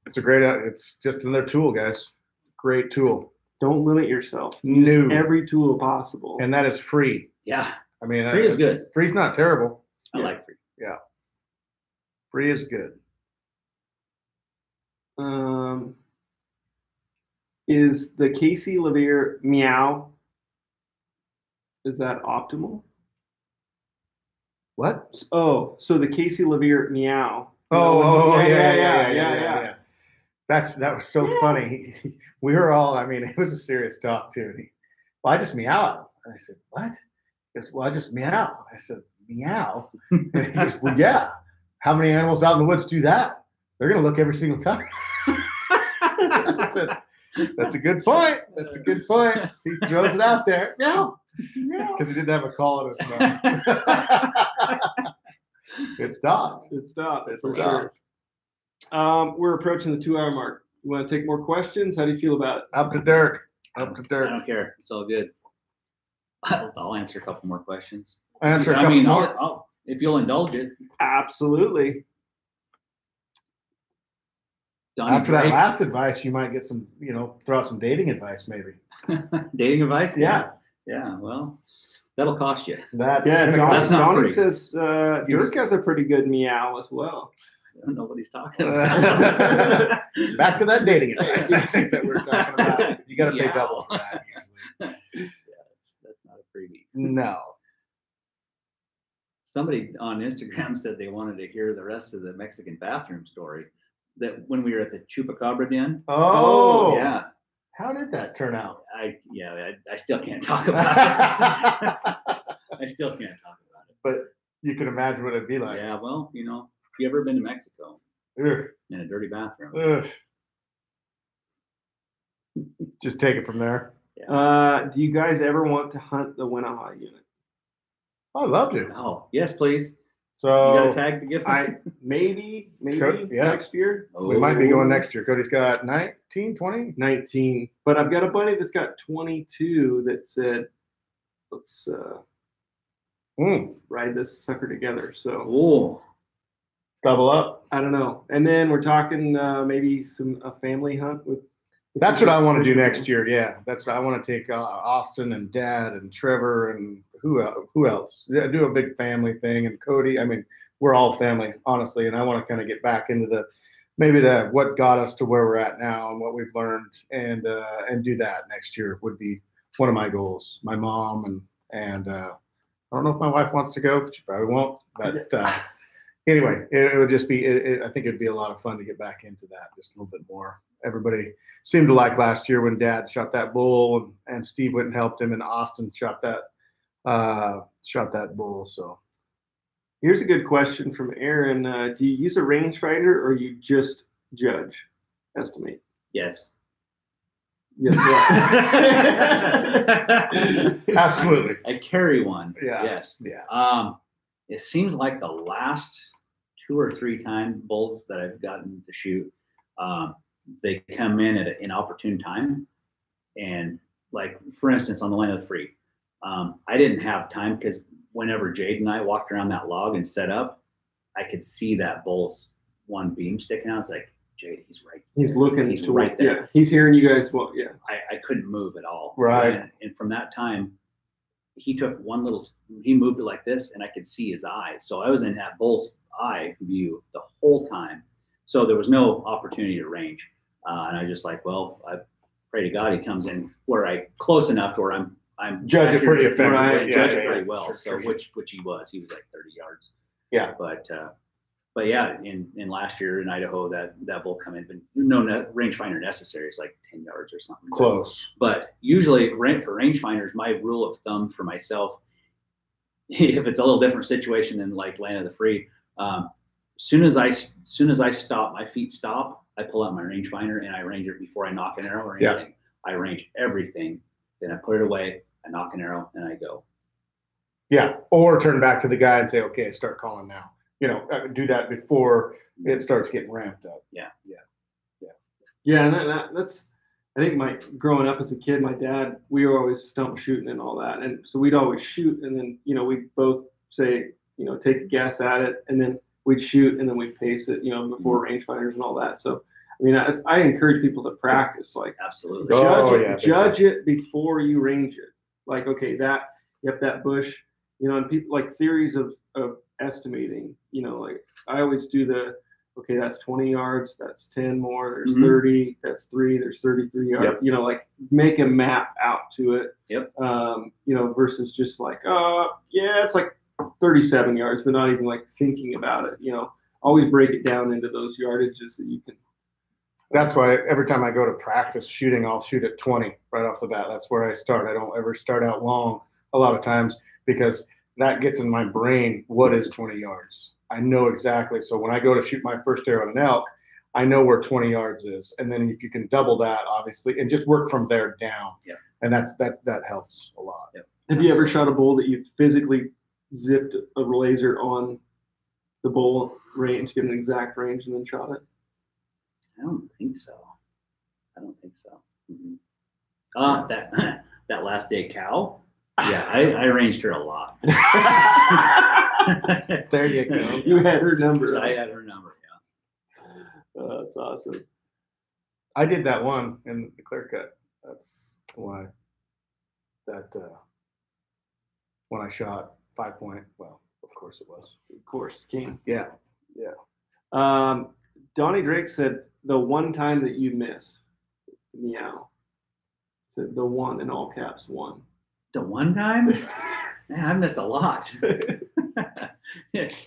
It's a great, it's just another tool, guys. Great tool. don't limit yourself. No. Use every tool possible. And that is free. Yeah, I mean, Free is it's- good. Free's not terrible. I Yeah. like free. Free is good. Is the Casey Levere meow? Is that optimal? What? Oh, so the Casey Levere meow. Yeah. That was so funny. We were all, I mean, it was a serious talk too. And well, I just meow. And I said, what? He goes, well, I just meow. I said, meow? And he goes, well, yeah. How many animals out in the woods do that? They're going to look every single time. I said, that's a good point. That's a good point. He throws it out there. Meow. Because he didn't have a call in his mouth. It stopped. It stopped. It for stopped. sure. We're approaching the 2-hour mark. You want to take more questions? How do you feel about it? Up to Dirk. Up to I Dirk. don't care. It's all good. I'll answer a couple more questions. Answer a I couple mean, more. I'll if you'll indulge it. Absolutely. Donnie After that Drake. last advice, you might get some, throw out some dating advice, maybe. Dating advice? Yeah. Yeah, well, that'll cost you. That's Yeah, gonna That's not Donnie free. says Dirk has a pretty good meow as well. I don't know what he's talking about. Back to that dating advice, I think that we're talking about. You got to pay Yeah. double for that usually. Yeah, that's not a freebie. No. Somebody on Instagram said they wanted to hear the rest of the Mexican bathroom story. That when we were at the Chupacabra Den. Oh, Yeah. How did that turn out? I still can't talk about it. I still can't talk about it. But you can imagine what it'd be like. Yeah, well, if you ever been to Mexico Ugh, in a dirty bathroom, ugh. Just take it from there. Do you guys ever want to hunt the Winnehaw unit? I'd love to. oh yes, please. You got So a tag to give us? Maybe Yeah. next year. we might be going next year. Cody's got 19, 20. 19. But I've got a buddy that's got 22 that said, let's ride this sucker together. So Oh, Double up. I don't know. And then we're talking maybe a family hunt with. That's what I want to do next year. Yeah, that's what I want to take Austin and Dad and Trevor and who else? Yeah, do a big family thing. And Cody. I mean, we're all family, honestly. And I want to kind of get back into what got us to where we're at now and what we've learned, and do that next year would be one of my goals. My mom and I don't know if my wife wants to go, but she probably won't. But anyway, it would just be. I think it'd be a lot of fun to get back into that just a little bit more. Everybody seemed to like last year when Dad shot that bull, and Steve went and helped him, and Austin shot that bull. So. Here's a good question from Aaron. Do you use a rangefinder or you just judge, estimate? Yes. Yes. Absolutely. I carry one. Yeah. Yes. Yeah. It seems like the last 2 or 3 time bulls that I've gotten to shoot, they come in at an inopportune time. And like, for instance, on the Land of the Free, I didn't have time because whenever Jade and I walked around that log and set up, I could see that bull's one beam sticking out. It's like, Jade, he's right there. He's looking. He's right there. Yeah, he's hearing you guys. Well, yeah. I couldn't move at all. Right. And from that time, he took he moved it like this, and I could see his eye. So I was in that bull's eye view the whole time. So there was no opportunity to range. And I was just like, well, I pray to God he comes in close enough to where I'm judge it pretty effectively. Right, judge it pretty well. Sure. Which he was like 30 yards. Yeah. But yeah, in last year in Idaho, that bull come in, but no rangefinder necessary. It's like 10 yards or something. Close. But usually for rangefinders, my rule of thumb for myself, if it's a little different situation than like Land of the Free, soon as I stop, my feet stop, I pull out my rangefinder and I range it before I knock an arrow or anything. Yeah. I range everything, then I put it away, I knock an arrow, and I go. Yeah, or turn back to the guy and say, okay, start calling now. Do that before it starts getting ramped up. Yeah. And that's, I think growing up as a kid, my dad, we were always stump shooting and all that. And so we'd always shoot, and then, we'd both say, take a guess at it, and then we'd shoot, and then we'd pace it, before rangefinders and all that. So, I mean, I encourage people to practice, like, absolutely. Judge it before you range it. Like, okay, that bush, and people like theories of estimating, like I always do okay, that's 20 yards, that's 10 more, there's 30, that's 3, there's 33 yards, yep. Like make a map out to it. Yep. Versus just like, it's like 37 yards, but not even like thinking about it, always break it down into those yardages that you can. That's why every time I go to practice shooting, I'll shoot at 20 right off the bat. That's where I start. I don't ever start out long a lot of times, because that gets in my brain, what is 20 yards? I know exactly. So when I go to shoot my first arrow at an elk, I know where 20 yards is. And then if you can double that, obviously, and just work from there down. Yeah. And that helps a lot. Yep. Have you ever shot a bull that you physically zipped a laser on the bull range, get an exact range, and then shot it? I don't think so. Mm-hmm. That last day cow. Yeah, I ranged her a lot. There you go. You had her number. I had her number, yeah. Oh, that's awesome. I did that one in the clear cut. That's why when I shot 5 point, well, of course it was. Of course, king. Yeah. Donnie Drake said the one time that you missed, meow. Said the one in all caps, one. The one time? Man, I missed a lot.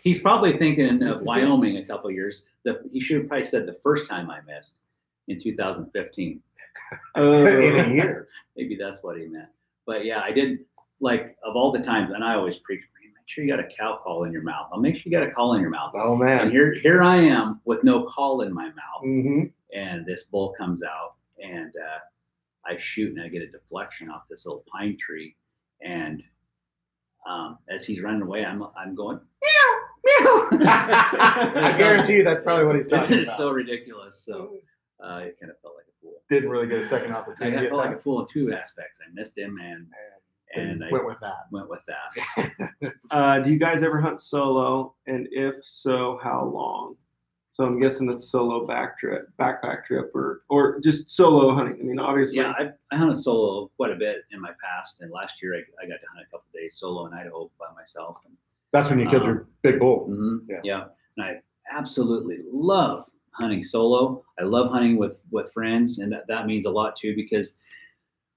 He's probably thinking of Wyoming a couple of years. He should have probably said the first time I missed in 2015. In a year. Maybe that's what he meant. But yeah, I did, like, of all the times, and I always preach, make sure you got a cow call in your mouth. I'll make sure you got a call in your mouth. Oh, man. And here I am with no call in my mouth. Mm-hmm. And this bull comes out, and I shoot, and I get a deflection off this little pine tree. And as he's running away, I'm going, meow, meow. I guarantee you that's probably what he's talking about. It's so ridiculous. So it kind of felt like a fool. Didn't really get a second opportunity. I felt like a fool in two aspects. I missed him, and I went with that. Do you guys ever hunt solo? And if so, how long? So I'm guessing it's solo backpack trip, or just solo hunting. I mean, obviously. Yeah, I hunted solo quite a bit in my past, and last year I got to hunt a couple of days solo in Idaho by myself. That's when you killed your big bull. Yeah. And I absolutely love hunting solo. I love hunting with friends, and that means a lot too, because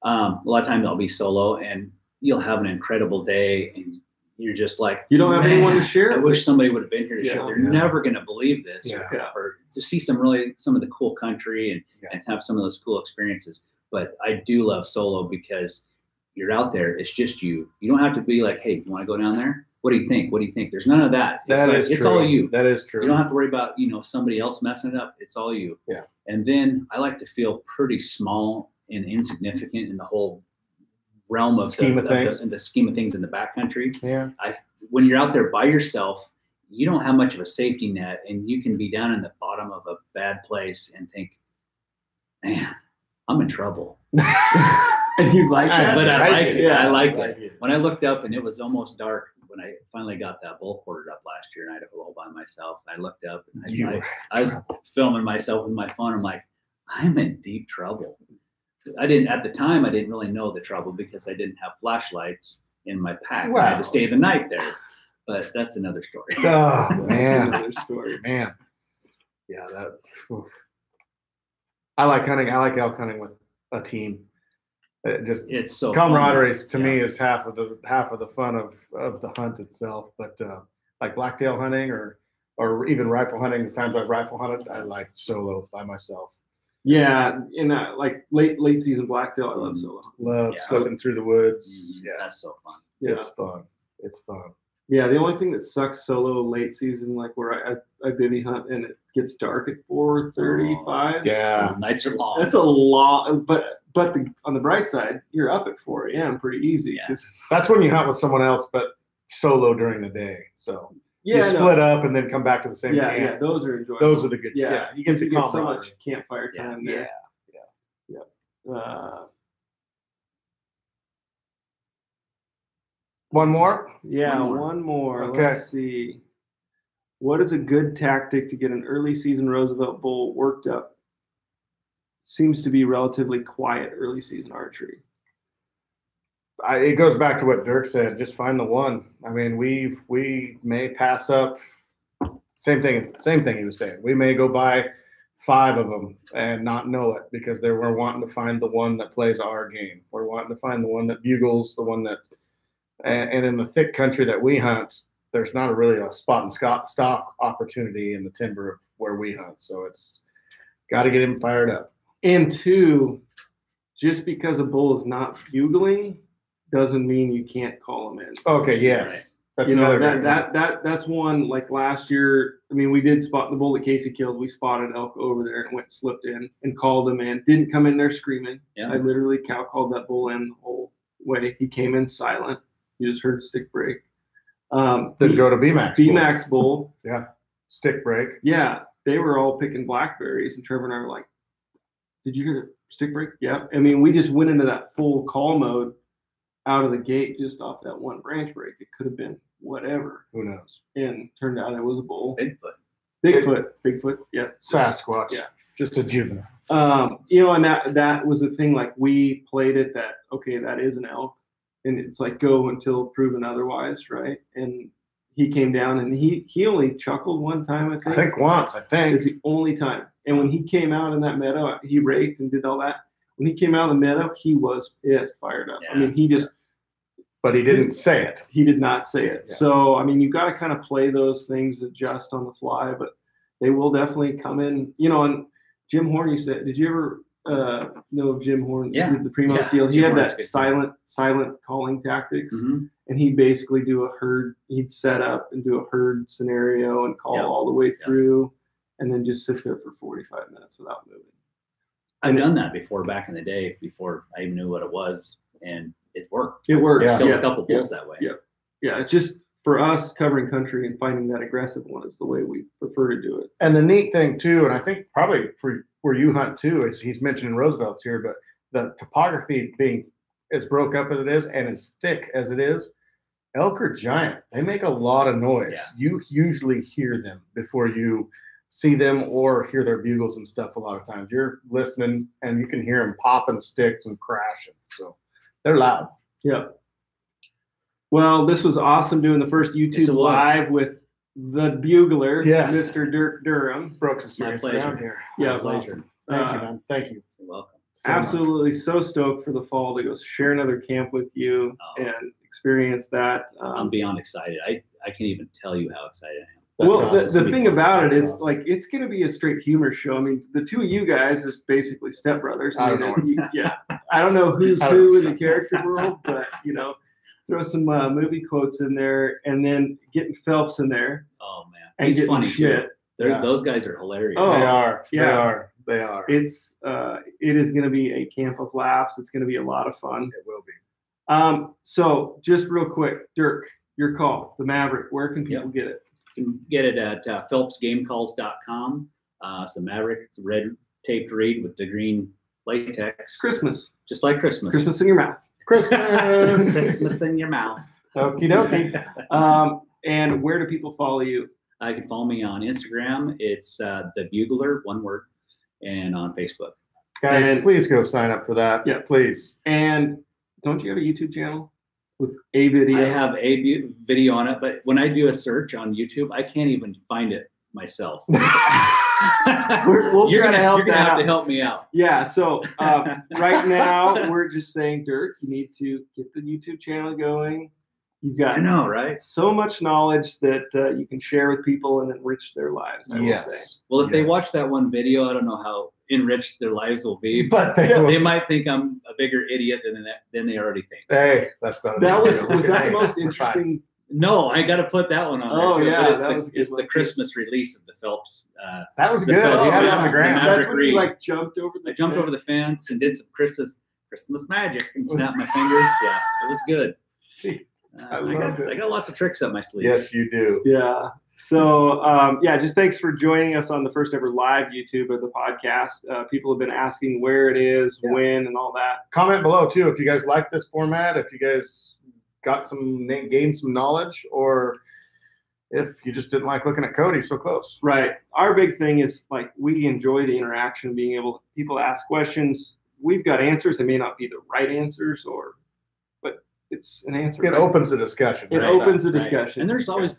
a lot of times I'll be solo and you'll have an incredible day and you're just like, you don't have anyone to share. I wish somebody would have been here to share. They're never going to believe this, or to see some of the cool country and have some of those cool experiences. But I do love solo because you're out there. It's just you. You don't have to be like, hey, you want to go down there? What do you think? What do you think? There's none of that. It's all you. That is true. You don't have to worry about, somebody else messing it up. It's all you. Yeah. And then I like to feel pretty small and insignificant in the whole realm of the scheme of things in the backcountry. Yeah. When you're out there by yourself, you don't have much of a safety net, and you can be down in the bottom of a bad place and think, man, I'm in trouble. And you like that? But I like it. Yeah, I like it. When I looked up and it was almost dark when I finally got that bull quartered up last year in Idaho all by myself, I looked up and I was filming myself with my phone. I'm like, I'm in deep trouble. At the time, I didn't really know the trouble because I didn't have flashlights in my pack. Wow. I had to stay the night there. But that's another story. Oh, man. Another story. Man. Yeah, I like hunting. I like elk hunting with a team. It's so camaraderie to me is half of the fun of the hunt itself. But like blacktail hunting or even rifle hunting, the times I've rifle hunted, I like solo by myself. Yeah, in like late season blacktail, I love solo. Love slipping through the woods. Yeah, that's so fun. Yeah. It's fun. Yeah, the only thing that sucks solo late season, like where I bivvy hunt and it gets dark at 4:35. Yeah, nights are long. That's a lot, but on the bright side, you're up at 4 a.m. pretty easy. Yeah. That's when you hunt with someone else, but solo during the day. So you split up and then come back to the same camp. Yeah, those are enjoyable. Those are the good. Yeah, you get so much campfire time there. Yeah. One more? Yeah, one more. Okay. Let's see. What is a good tactic to get an early season Roosevelt bull worked up? Seems to be relatively quiet early season archery. It goes back to what Dirk said. Just find the one. I mean, we may pass up. Same thing he was saying. We may go buy 5 of them and not know it because we're wanting to find the one that plays our game. We're wanting to find the one that bugles, the one that. And in the thick country that we hunt, there's not really a spot and stock opportunity in the timber of where we hunt. So it's got to get him fired up. And 2, just because a bull is not bugling doesn't mean you can't call him in. Okay, yes. Right. That's that's one. Like last year, I mean, we did spot the bull that Casey killed. We spotted elk over there and went slipped in and called him in. Didn't come in there screaming. Yeah. I literally cow called that bull in the whole way. He came in silent. You just heard stick break. Didn't go to BMAX. BMAX bull. Yeah. Stick break. Yeah. They were all picking blackberries, and Trevor and I were like, "Did you hear the stick break?" Yeah. I mean, we just went into that full call mode out of the gate just off that one branch break. It could have been whatever. Who knows? And turned out it was a bull. Bigfoot. Yeah. Sasquatch. Yeah. Just a juvenile. And that was the thing. Like we played it that that is an elk. And it's like go until proven otherwise, right? And he came down and he only chuckled one time, I think. Once. It's the only time. And when he came out in that meadow, he raked and did all that. When he came out of the meadow, he was fired up. Yeah. I mean, he just. But he didn't say it. He did not say it. Yeah. So, I mean, you got to kind of play those things, adjust on the fly, but they will definitely come in. And Jim Horn used to, did you ever know of Jim Horn? Yeah. The Primos deal. He had that silent calling tactics. Mm-hmm. And he'd basically do a herd. He'd set up and do a herd scenario and call all the way through and then just sit there for 45 minutes without moving. I've done that before back in the day, before I even knew what it was, and it worked. It worked. Killed a couple bulls that way. Yeah. It's just for us covering country and finding that aggressive one is the way we prefer to do it. And the neat thing too, and I think probably for where you hunt too, is he's mentioning Roosevelt's here, but the topography being as broke up as it is and as thick as it is, elk are giant. They make a lot of noise. Yeah. You usually hear them before you see them or hear their bugles and stuff. A lot of times you're listening and you can hear them popping sticks and crashing. So they're loud. Yeah. Well, this was awesome doing the first YouTube live with the bugler, yes. Mr. Dirk Durham. Broke some serious ground here. Yeah, that was awesome. Thank you, man. Thank you. You're welcome. Absolutely so stoked for the fall to go share another camp with you and experience that. I'm beyond excited. I can't even tell you how excited I am. That's awesome. The thing about it is, awesome. Like, it's going to be a straight humor show. I mean, the two of you guys is basically stepbrothers. I don't know. Yeah. I don't know who's who in the character world, but, you know, throw some movie quotes in there and then getting Phelps in there. Oh, man. And he's funny shit. Those guys are hilarious. Oh, they are. Yeah. They are. They are. It is going to be a camp of laughs. It's going to be a lot of fun. It will be. So just real quick, Dirk, your call, the Maverick. Where can people get it? You can get it at phelpsgamecalls.com. It's the Maverick. It's a red taped reed with the green latex. Christmas. Just like Christmas. Christmas in your mouth. Christmas. Christmas in your mouth. Okie dokie. And where do people follow you? You can follow me on Instagram. It's the Bugler, one word, and on Facebook. Guys, please go sign up for that. Yeah, please. And don't you have a YouTube channel with a video? I have a video on it, but when I do a search on YouTube, I can't even find it myself. We'll try to help. You're gonna have to help me out. Yeah. So right now we're just saying, Dirk, you need to get the YouTube channel going. You've got, I know, right? So much knowledge that you can share with people and enrich their lives. I will say. Well, if they watch that one video, I don't know how enriched their lives will be, but they might think I'm a bigger idiot than they already think. Hey, that's not. That was that the most interesting? No, I got to put that one on. Oh there too. Yeah, it's the Christmas release of the Phelps. That was good. You had it on the ground. That's when you like jumped over the. I jumped over the fence and did some Christmas magic and snapped my fingers. Yeah, it was good. I got lots of tricks up my sleeves. Yes, you do. Yeah. So, just thanks for joining us on the first ever live YouTube of the podcast. People have been asking where it is, when, and all that. Comment below, too, if you guys like this format, if you guys gained some knowledge, or if you just didn't like looking at Cody so close. Right. Our big thing is, like, we enjoy the interaction, being able to people ask questions. We've got answers. They may not be the right answers, but it's an answer. It opens the discussion. It opens the discussion. And there's always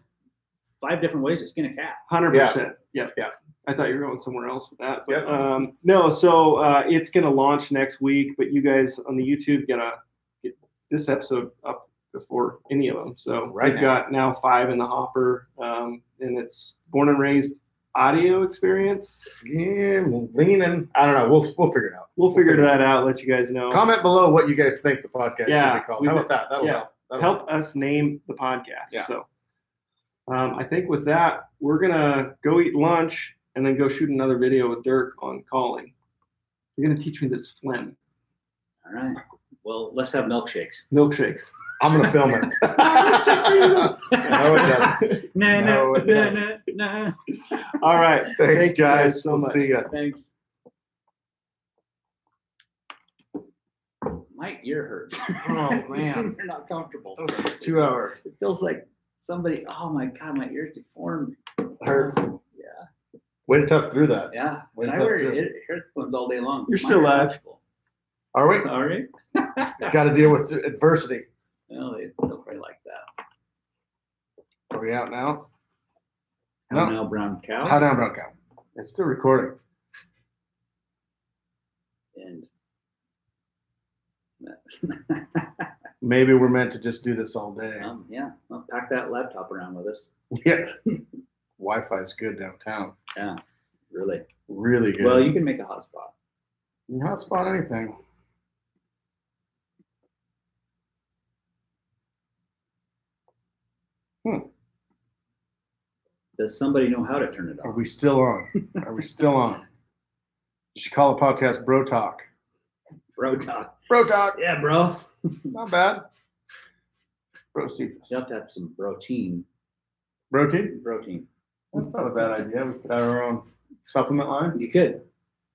5 different ways to skin a cat. 100%. Yeah. I thought you were going somewhere else with that. But, no, so it's going to launch next week, but you guys on the YouTube going to get this episode up before any of them. So we've got now 5 in the hopper, and it's born and raised audio experience. Yeah, leaning. I don't know. We'll figure it out. We'll figure that out. Let you guys know. Comment below what you guys think the podcast should be called. How about that? That'll help. Help us name the podcast. Yeah. So I think with that, we're gonna go eat lunch and then go shoot another video with Dirk on calling. You're gonna teach me this phlegm. All right. Well, let's have milkshakes. Milkshakes. I'm gonna film it. No, it doesn't. No, it doesn't. Nah. All right. Thanks, guys. So much. See ya. Thanks. My ear hurts. Oh man, you're not comfortable. 2 hours. It feels like somebody. Oh my god, my ear's deformed. It hurts. Yeah. Way to tough through that. Yeah. When I wear headphones all day long. You're still live. Are we? All right. Got to deal with adversity. Well, they'll probably like that. Are we out now? How now, brown cow? How down, brown cow? It's still recording. And maybe we're meant to just do this all day. Yeah. I'll pack that laptop around with us. Yeah. Wi-Fi's good downtown. Yeah. Really. Really good. Well, you can make a hotspot. You can hotspot anything. Does somebody know how to turn it Are on? we still on? Are we still on? You should call the podcast Bro Talk. Bro talk. Bro Talk. Yeah, bro. Not bad. Bro Cephas. You have to have some protein. Protein? Protein. That's not a bad idea. We could have our own supplement line. You could.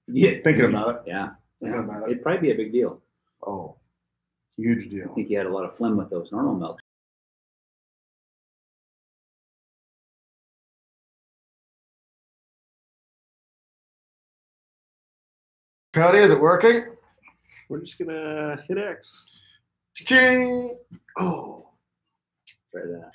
Yeah. Thinking about it. Yeah. Thinking about it. It'd probably be a big deal. Oh, huge I deal. think you had a lot of phlegm with those normal milks. Cody, is it working? We're just gonna hit X. Ching! Oh. Try that.